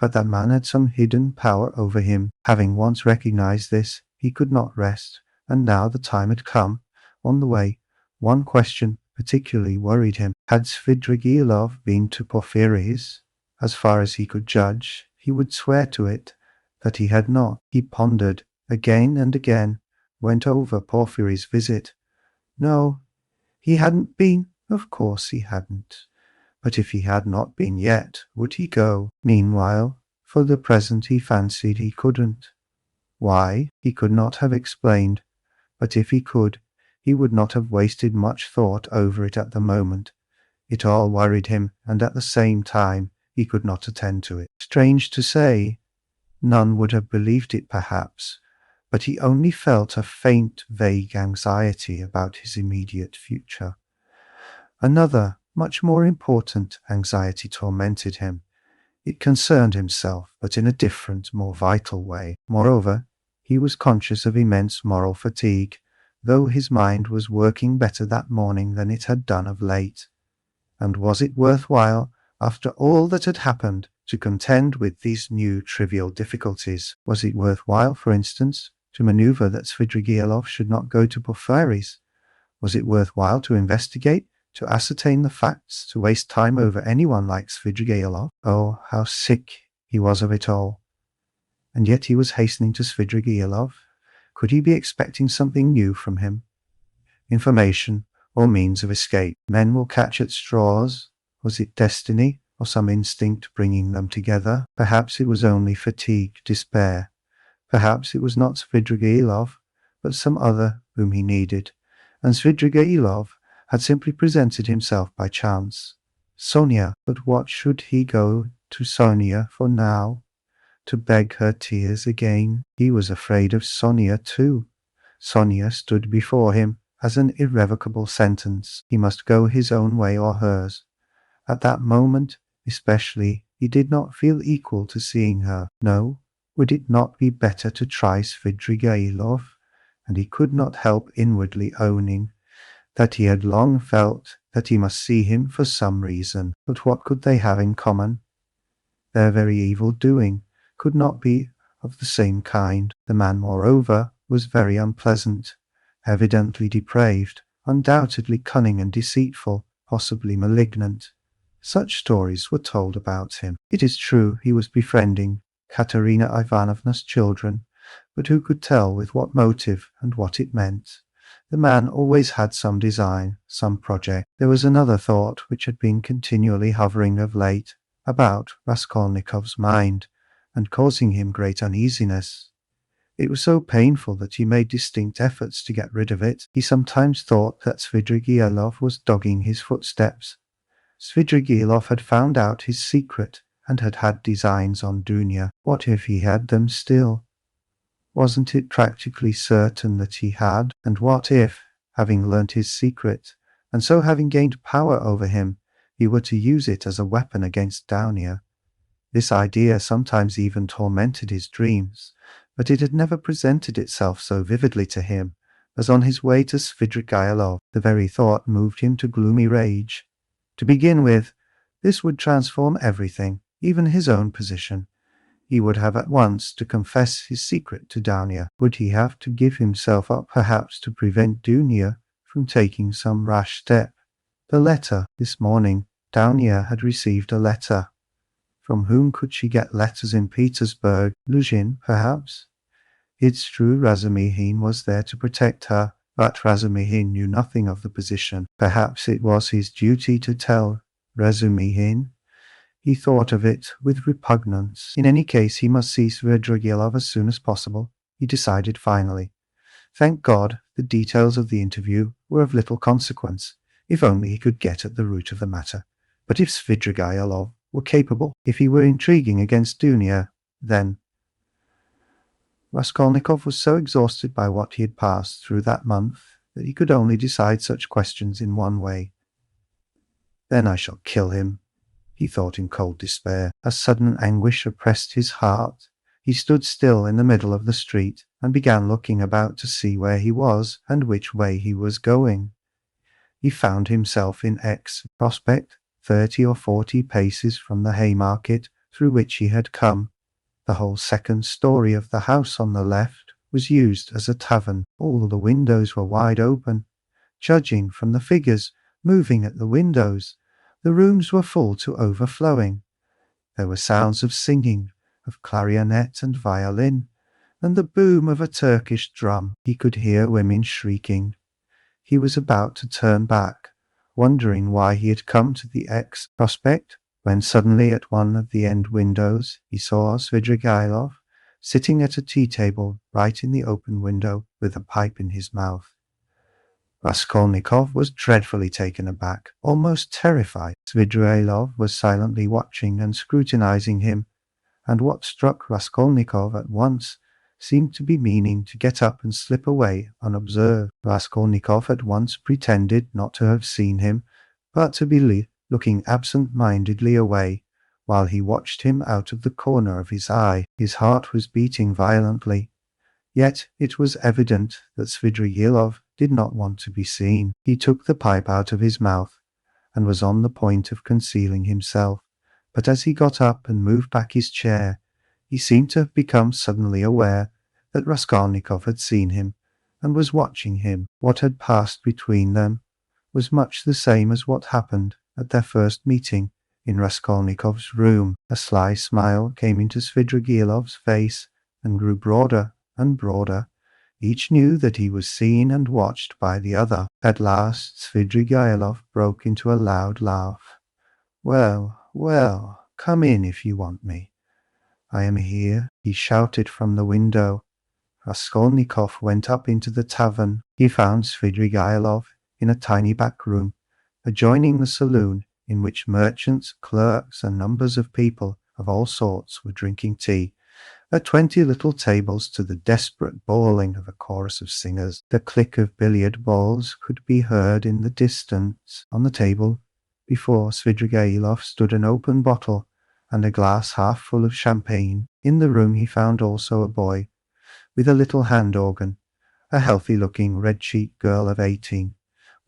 but that man had some hidden power over him. Having once recognized this, he could not rest, and now the time had come. On the way, one question particularly worried him. Had Svidrigaïlov been to Porfiry's? As far as he could judge, he would swear to it that he had not. He pondered again and again, went over Porfiry's visit. No, he hadn't been. Of course he hadn't. But if he had not been yet, would he go? Meanwhile, for the present he fancied he couldn't. Why, he could not have explained, but if he could, he would not have wasted much thought over it at the moment. It all worried him, and at the same time he could not attend to it. Strange to say, none would have believed it perhaps, but he only felt a faint, vague anxiety about his immediate future. Another, much more important anxiety tormented him. It concerned himself, but in a different, more vital way. Moreover, he was conscious of immense moral fatigue, though his mind was working better that morning than it had done of late. And was it worthwhile, after all that had happened, to contend with these new trivial difficulties? Was it worthwhile, for instance, to maneuver that Svidrigaïlov should not go to Porphyry's? Was it worthwhile to investigate, to ascertain the facts, to waste time over anyone like Svidrigaïlov? Oh, how sick he was of it all. And yet he was hastening to Svidrigaïlov. Could he be expecting something new from him? Information, or means of escape. Men will catch at straws. Was it destiny, or some instinct bringing them together? Perhaps it was only fatigue, despair. Perhaps it was not Svidrigaïlov, but some other whom he needed, and Svidrigaïlov had simply presented himself by chance. Sonia, but what should he go to Sonia for now? To beg her tears again? He was afraid of Sonia too. Sonia stood before him as an irrevocable sentence. He must go his own way or hers. At that moment, especially, he did not feel equal to seeing her. No, would it not be better to try Svidrigaïlov? And he could not help inwardly owning that he had long felt that he must see him for some reason. But what could they have in common? Their very evil doing could not be of the same kind. The man, moreover, was very unpleasant, evidently depraved, undoubtedly cunning and deceitful, possibly malignant. Such stories were told about him. It is true he was befriending Katerina Ivanovna's children, but who could tell with what motive and what it meant? The man always had some design, some project. There was another thought which had been continually hovering of late about Raskolnikov's mind, and causing him great uneasiness. It was so painful that he made distinct efforts to get rid of it. He sometimes thought that Svidrigaïlov was dogging his footsteps. Svidrigaïlov had found out his secret and had had designs on Dunya. What if he had them still? Wasn't it practically certain that he had? And what if, having learnt his secret, and so having gained power over him, he were to use it as a weapon against Daunia? This idea sometimes even tormented his dreams, but it had never presented itself so vividly to him as on his way to Svidrigaïlov. The very thought moved him to gloomy rage. To begin with, this would transform everything, even his own position. He would have at once to confess his secret to Daunia. Would he have to give himself up perhaps to prevent Dunya from taking some rash step? The letter. This morning, Daunia had received a letter. From whom could she get letters in Petersburg? Luzhin, perhaps? It's true Razumihin was there to protect her, but Razumihin knew nothing of the position. Perhaps it was his duty to tell Razumihin. He thought of it with repugnance. In any case, he must see Svidrigaïlov as soon as possible, he decided finally. Thank God, the details of the interview were of little consequence, if only he could get at the root of the matter. But if Svidrigaïlov were capable, if he were intriguing against Dunya, then... Raskolnikov was so exhausted by what he had passed through that month that he could only decide such questions in one way. Then I shall kill him, he thought in cold despair. A sudden anguish oppressed his heart. He stood still in the middle of the street and began looking about to see where he was and which way he was going. He found himself in X Prospect, 30 or 40 paces from the Haymarket through which he had come. The whole second story of the house on the left was used as a tavern. All the windows were wide open. Judging from the figures moving at the windows, the rooms were full to overflowing. There were sounds of singing, of clarionet and violin, and the boom of a Turkish drum. He could hear women shrieking. He was about to turn back, wondering why he had come to the X Prospect, when suddenly at one of the end windows he saw Svidrigaïlov sitting at a tea table right in the open window with a pipe in his mouth. Raskolnikov was dreadfully taken aback, almost terrified. Svidrigaïlov was silently watching and scrutinizing him, and what struck Raskolnikov at once seemed to be meaning to get up and slip away unobserved. Raskolnikov at once pretended not to have seen him, but to be looking absent-mindedly away, while he watched him out of the corner of his eye. His heart was beating violently. Yet it was evident that Svidrigaïlov did not want to be seen. He took the pipe out of his mouth, and was on the point of concealing himself, but as he got up and moved back his chair, he seemed to have become suddenly aware that Raskolnikov had seen him, and was watching him. What had passed between them was much the same as what happened at their first meeting in Raskolnikov's room. A sly smile came into Svidrigaïlov's face, and grew broader and broader. Each knew that he was seen and watched by the other. At last Svidrigaïlov broke into a loud laugh. "Well, well, come in if you want me. I am here," he shouted from the window. Raskolnikov went up into the tavern. He found Svidrigaïlov in a tiny back room, adjoining the saloon, in which merchants, clerks, and numbers of people of all sorts were drinking tea, at 20 little tables, to the desperate bawling of a chorus of singers. The click of billiard balls could be heard in the distance. On the table before Svidrigaïlov stood an open bottle and a glass half full of champagne. In the room he found also a boy with a little hand organ, a healthy-looking, red-cheeked girl of 18,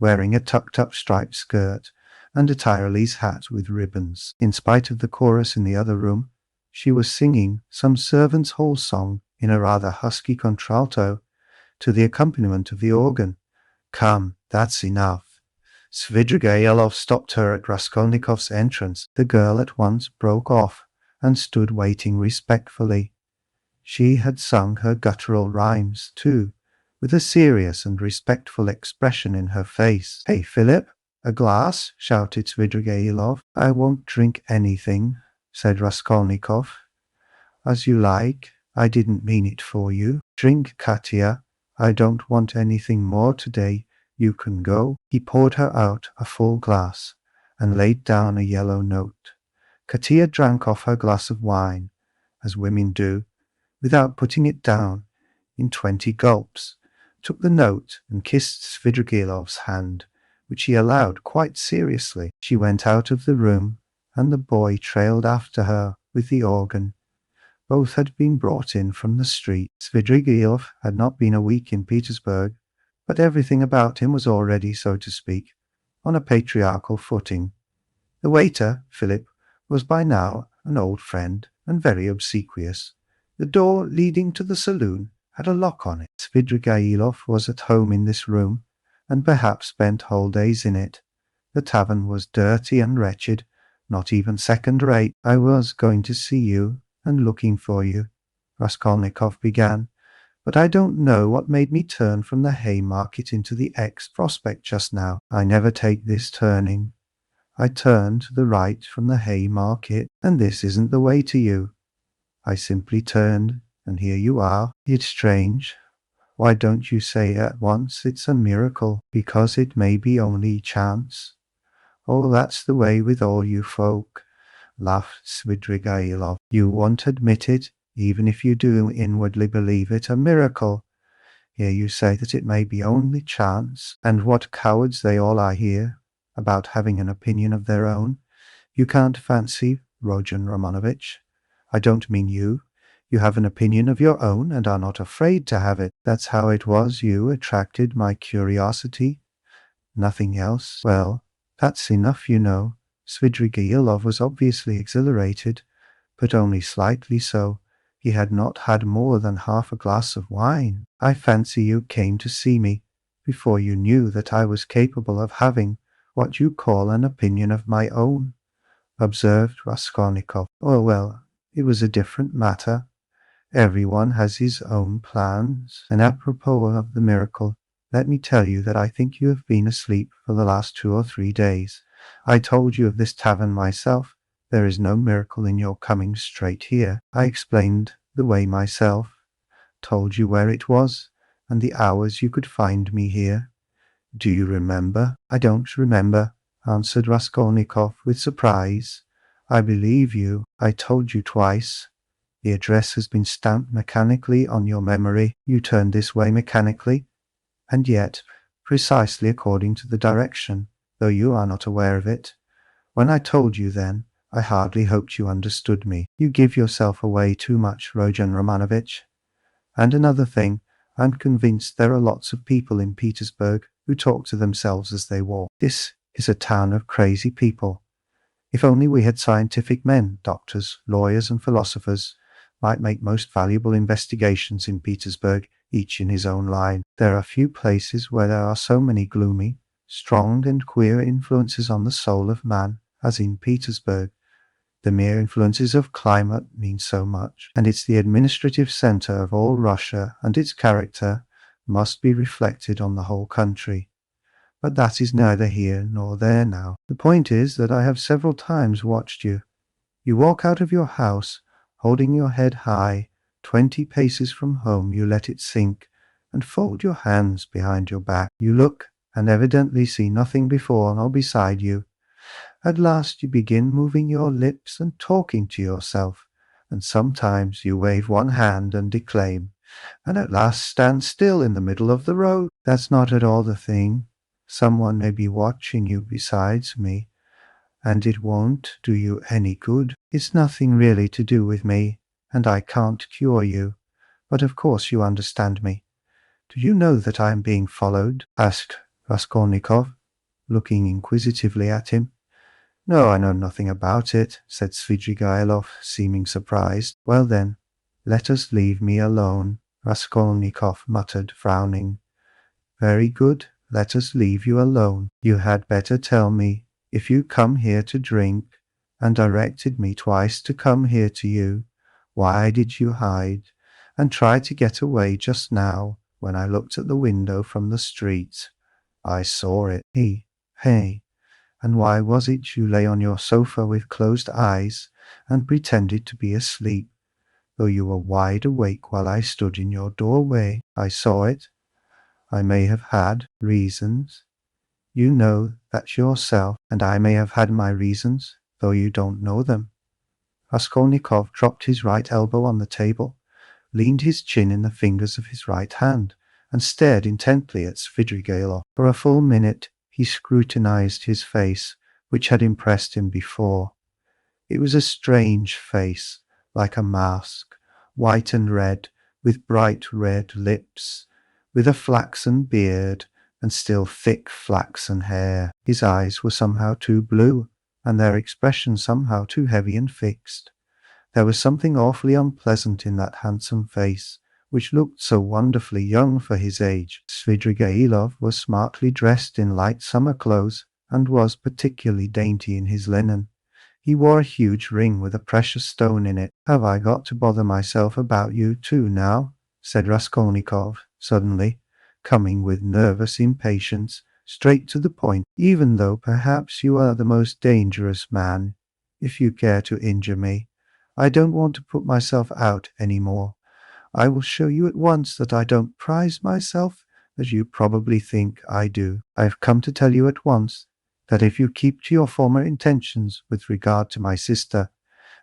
wearing a tucked-up striped skirt and a Tyrolese hat with ribbons. In spite of the chorus in the other room, she was singing some servant's hall song in a rather husky contralto to the accompaniment of the organ. "Come, that's enough." Svidrigaïlov stopped her at Raskolnikov's entrance. The girl at once broke off and stood waiting respectfully. She had sung her guttural rhymes, too, with a serious and respectful expression in her face. "Hey, Philip, a glass?" shouted Svidrigaïlov. "I won't drink anything," said Raskolnikov. "As you like. I didn't mean it for you. Drink, Katya. I don't want anything more today. You can go." He poured her out a full glass and laid down a yellow note. Katya drank off her glass of wine, as women do, without putting it down, in 20 gulps, took the note and kissed Svidrigaïlov's hand, which he allowed quite seriously. She went out of the room, and the boy trailed after her with the organ. Both had been brought in from the street. Svidrigaïlov had not been a week in Petersburg, but everything about him was already, so to speak, on a patriarchal footing. The waiter, Philip, was by now an old friend and very obsequious. The door leading to the saloon had a lock on it. Svidrigaïlov was at home in this room, and perhaps spent whole days in it. The tavern was dirty and wretched, not even second-rate. "I was going to see you and looking for you," Raskolnikov began, "but I don't know what made me turn from the Haymarket into the X-Prospect just now. I never take this turning. I turn to the right from the Haymarket, and this isn't the way to you. I simply turned, and here you are. It's strange. Why don't you say at once it's a miracle? Because it may be only chance." "Oh, that's the way with all you folk," laughed Svidrigaïlov. "You won't admit it, even if you do inwardly believe it a miracle. Here you say that it may be only chance, and what cowards they all are here, about having an opinion of their own. You can't fancy, Rodion Romanovitch. I don't mean you. You have an opinion of your own and are not afraid to have it. That's how it was you attracted my curiosity. Nothing else. Well, that's enough, you know." Svidrigaïlov was obviously exhilarated, but only slightly so. He had not had more than half a glass of wine. "I fancy you came to see me before you knew that I was capable of having what you call an opinion of my own," observed Raskolnikov. "Oh, well, it was a different matter. Everyone has his own plans. And apropos of the miracle, let me tell you that I think you have been asleep for the last 2 or 3 days. I told you of this tavern myself. There is no miracle in your coming straight here. I explained the way myself, told you where it was, and the hours you could find me here. Do you remember?" "I don't remember," answered Raskolnikov with surprise. "I believe you. I told you twice. The address has been stamped mechanically on your memory. You turned this way mechanically, and yet precisely according to the direction, though you are not aware of it. When I told you then, I hardly hoped you understood me. You give yourself away too much, Rodion Romanovich. And another thing, I'm convinced there are lots of people in Petersburg who talk to themselves as they walk. This is a town of crazy people. If only we had scientific men, doctors, lawyers, and philosophers, might make most valuable investigations in Petersburg, each in his own line. There are few places where there are so many gloomy, strong, and queer influences on the soul of man as in Petersburg. The mere influences of climate mean so much, and it's the administrative center of all Russia, and its character must be reflected on the whole country. But that is neither here nor there now. The point is that I have several times watched you. You walk out of your house, holding your head high. 20 paces from home you let it sink, and fold your hands behind your back. You look, and evidently see nothing before nor beside you. At last you begin moving your lips and talking to yourself, and sometimes you wave one hand and declaim, and at last stand still in the middle of the road. That's not at all the thing. Someone may be watching you besides me, and it won't do you any good. It's nothing really to do with me, and I can't cure you. But of course you understand me. Do you know that I am being followed?" asked Raskolnikov, looking inquisitively at him. "No, I know nothing about it," said Svidrigaïlov, seeming surprised. "Well then, let us leave me alone," Raskolnikov muttered, frowning. "Very good, let us leave you alone. You had better tell me, if you come here to drink, and directed me twice to come here to you, why did you hide, and try to get away just now, when I looked at the window from the street? I saw it. Hey. And why was it you lay on your sofa with closed eyes and pretended to be asleep, though you were wide awake while I stood in your doorway? I saw it. I may have had reasons. You know that yourself, and I may have had my reasons, though you don't know them." Raskolnikov dropped his right elbow on the table, leaned his chin in the fingers of his right hand, and stared intently at Svidrigaïlov. For a full minute he scrutinized his face, which had impressed him before. It was a strange face, like a mask, white and red, with bright red lips, with a flaxen beard, and still thick flaxen hair. His eyes were somehow too blue, and their expression somehow too heavy and fixed. There was something awfully unpleasant in that handsome face, which looked so wonderfully young for his age. Svidrigaïlov was smartly dressed in light summer clothes, and was particularly dainty in his linen. He wore a huge ring with a precious stone in it. "Have I got to bother myself about you too now?" said Raskolnikov, suddenly, coming with nervous impatience straight to the point. "Even though perhaps you are the most dangerous man, if you care to injure me, I don't want to put myself out any more. I will show you at once that I don't prize myself as you probably think I do. I have come to tell you at once that if you keep to your former intentions with regard to my sister,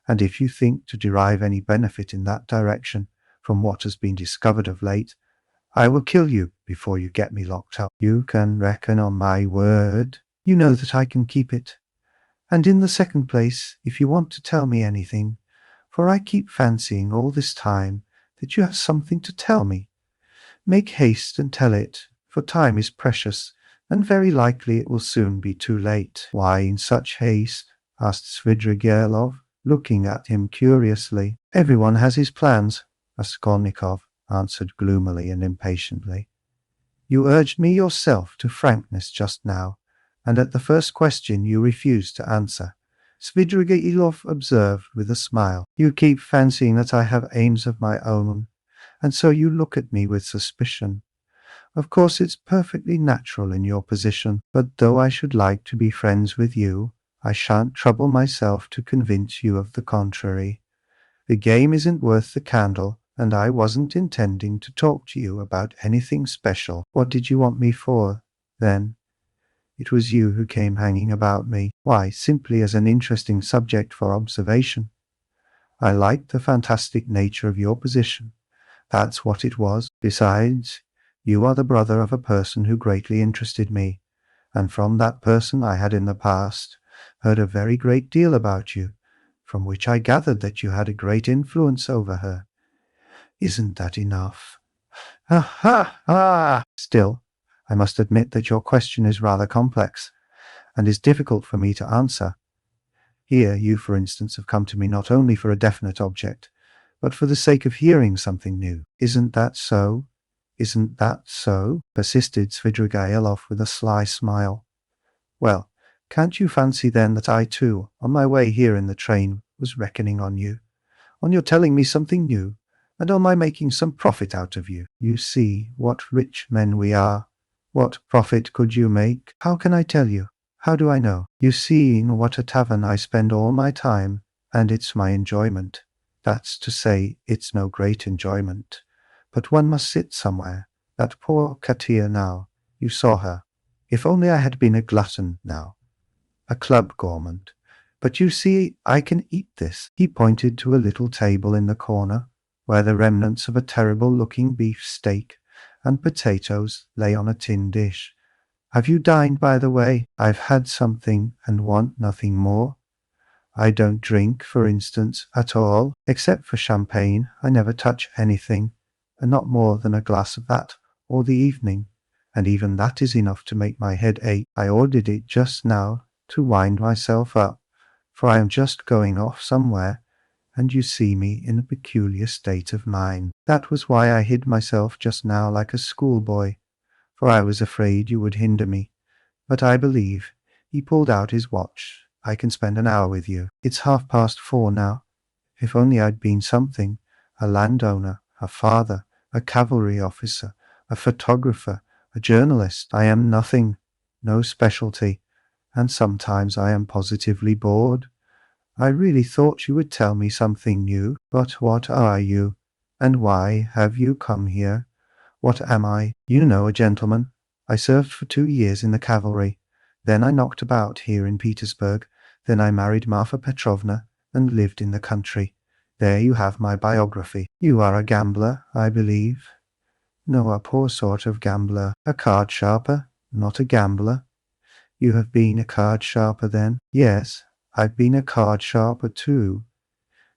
and if you think to derive any benefit in that direction from what has been discovered of late, I will kill you before you get me locked up. You can reckon on my word. You know that I can keep it. And in the second place, if you want to tell me anything, for I keep fancying all this time that you have something to tell me, make haste and tell it, for time is precious, and very likely it will soon be too late." "Why in such haste?" asked Svidrigaïlov, looking at him curiously. "Everyone has his plans," Raskolnikov answered gloomily and impatiently. "You urged me yourself to frankness just now, and at the first question you refused to answer," Svidrigaïlov observed with a smile. "You keep fancying that I have aims of my own, and so you look at me with suspicion. Of course it's perfectly natural in your position, but though I should like to be friends with you, I shan't trouble myself to convince you of the contrary. The game isn't worth the candle, and I wasn't intending to talk to you about anything special. What did you want me for, then? It was you who came hanging about me. Why, simply as an interesting subject for observation. I liked the fantastic nature of your position. That's what it was. Besides, you are the brother of a person who greatly interested me, and from that person I had in the past heard a very great deal about you, from which I gathered that you had a great influence over her. Isn't that enough? Ha ha ha! Still, I must admit that your question is rather complex, and is difficult for me to answer. Here you, for instance, have come to me not only for a definite object, but for the sake of hearing something new. Isn't that so? Isn't that so? Persisted Svidrigaïlov with a sly smile. Well, can't you fancy then that I too, on my way here in the train, was reckoning on you, on your telling me something new, and on my making some profit out of you? You see what rich men we are. What profit could you make? How can I tell you? How do I know? You see in what a tavern I spend all my time, and it's my enjoyment. That's to say, it's no great enjoyment. But one must sit somewhere. That poor Katia now, you saw her. If only I had been a glutton now, a club gourmand. But you see, I can eat this. He pointed to a little table in the corner, where the remnants of a terrible-looking beef steak and potatoes lay on a tin dish. Have you dined, by the way? I've had something and want nothing more. I don't drink, for instance, at all. Except for champagne, I never touch anything, and not more than a glass of that all the evening, and even that is enough to make my head ache. I ordered it just now to wind myself up, for I am just going off somewhere, and you see me in a peculiar state of mind. That was why I hid myself just now like a schoolboy, for I was afraid you would hinder me. But I believe, he pulled out his watch, I can spend an hour with you. It's 4:30 now. If only I'd been something, a landowner, a father, a cavalry officer, a photographer, a journalist. I am nothing, no specialty, and sometimes I am positively bored. I really thought you would tell me something new. But what are you? And why have you come here? What am I? You know, a gentleman. I served for 2 years in the cavalry. Then I knocked about here in Petersburg. Then I married Marfa Petrovna and lived in the country. There you have my biography. You are a gambler, I believe. No, a poor sort of gambler. A card sharper, not a gambler. You have been a card sharper then? Yes, I've been a card sharper too.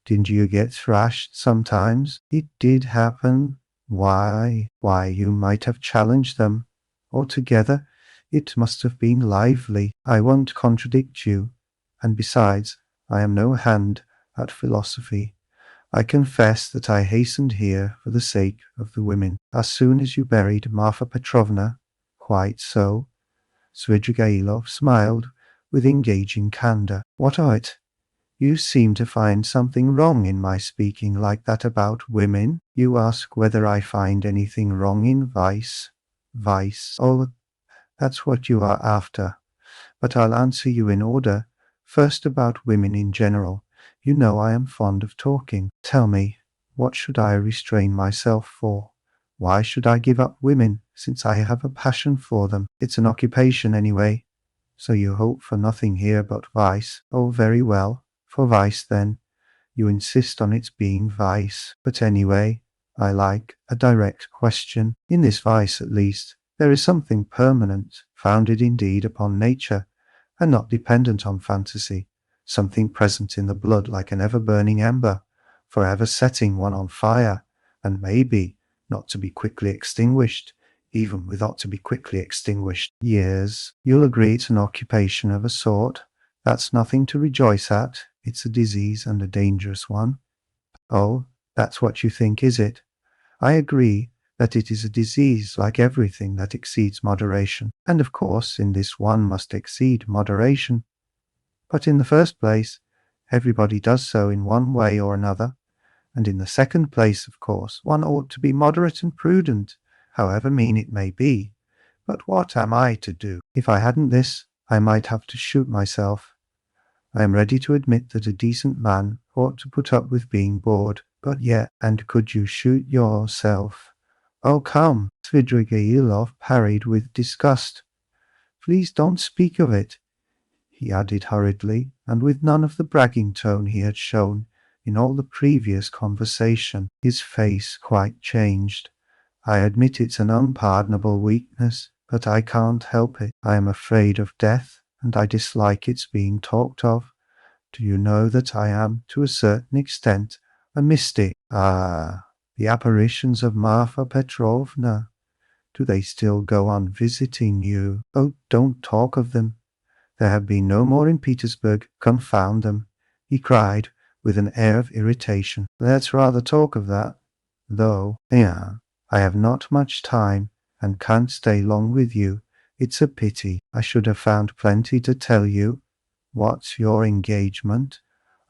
Didn't you get thrashed sometimes? It did happen. Why, you might have challenged them. Altogether, it must have been lively. I won't contradict you. And besides, I am no hand at philosophy. I confess that I hastened here for the sake of the women. As soon as you buried Marfa Petrovna, quite so. Svidrigaïlov smiled with engaging candor. What of it? You seem to find something wrong in my speaking like that about women. You ask whether I find anything wrong in vice. Vice. Oh, that's what you are after. But I'll answer you in order. First, about women in general. You know I am fond of talking. Tell me, what should I restrain myself for? Why should I give up women, since I have a passion for them? It's an occupation anyway. So you hope for nothing here but vice. Oh, very well. For vice, then. You insist on its being vice. But anyway, I like a direct question. In this vice, at least, there is something permanent, founded indeed upon nature, and not dependent on fantasy, something present in the blood like an ever-burning ember, forever setting one on fire, and maybe not to be quickly extinguished, even with ought to be quickly extinguished years. You'll agree it's an occupation of a sort. That's nothing to rejoice at. It's a disease and a dangerous one. Oh, that's what you think, is it? I agree that it is a disease like everything that exceeds moderation, and of course in this one must exceed moderation. But in the first place, everybody does so in one way or another, and in the second place, of course, one ought to be moderate and prudent, however mean it may be. But what am I to do? If I hadn't this, I might have to shoot myself. I am ready to admit that a decent man ought to put up with being bored, but yet, and could you shoot yourself? Oh, come, Svidrigailov parried with disgust. Please don't speak of it, he added hurriedly, and with none of the bragging tone he had shown in all the previous conversation. His face quite changed. I admit it's an unpardonable weakness, but I can't help it. I am afraid of death, and I dislike its being talked of. Do you know that I am, to a certain extent, a mystic? Ah, the apparitions of Marfa Petrovna. Do they still go on visiting you? Oh, don't talk of them. There have been no more in Petersburg, confound them, he cried, with an air of irritation. Let's rather talk of that. Though, yeah, I have not much time, and can't stay long with you. It's a pity. I should have found plenty to tell you. What's your engagement?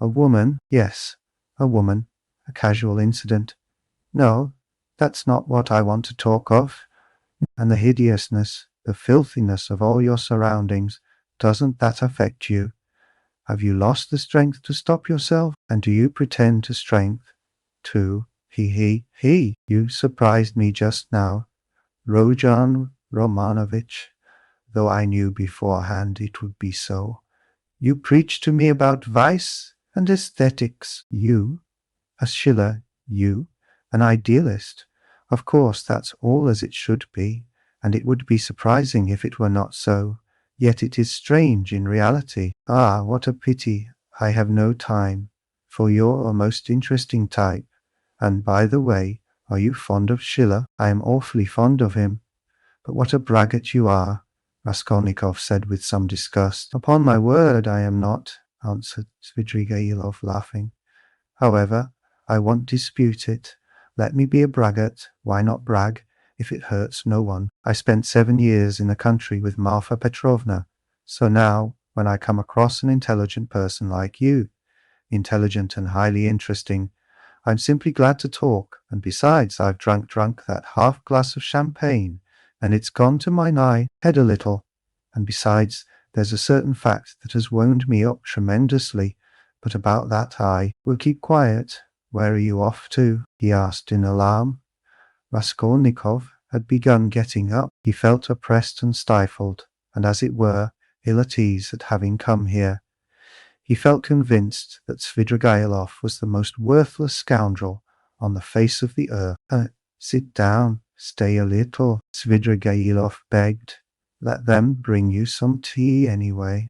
A woman? Yes, a woman. A casual incident. No, that's not what I want to talk of. And the hideousness, the filthiness of all your surroundings, doesn't that affect you? Have you lost the strength to stop yourself? And do you pretend to strength? Too? He. You surprised me just now. Rodion Romanovich, though I knew beforehand it would be so. You preach to me about vice and aesthetics. You? A Schiller? You? An idealist? Of course, that's all as it should be, and it would be surprising if it were not so. Yet it is strange in reality. Ah, what a pity I have no time, for you're a most interesting type. And by the way, are you fond of Schiller? I am awfully fond of him. But what a braggart you are, Raskolnikov said with some disgust. Upon my word, I am not, answered Svidrigailov, laughing. However, I won't dispute it. Let me be a braggart. Why not brag, if it hurts no one? I spent 7 years in the country with Marfa Petrovna, so now, when I come across an intelligent person like you, intelligent and highly interesting, I'm simply glad to talk, and besides, I've drunk that half glass of champagne, and it's gone to my head a little, and besides, there's a certain fact that has wound me up tremendously, but about that I will keep quiet. Where are you off to? He asked in alarm. Raskolnikov had begun getting up. He felt oppressed and stifled, and as it were, ill at ease at having come here. He felt convinced that Svidrigailov was the most worthless scoundrel on the face of the earth. Sit down, stay a little, Svidrigailov begged. Let them bring you some tea anyway.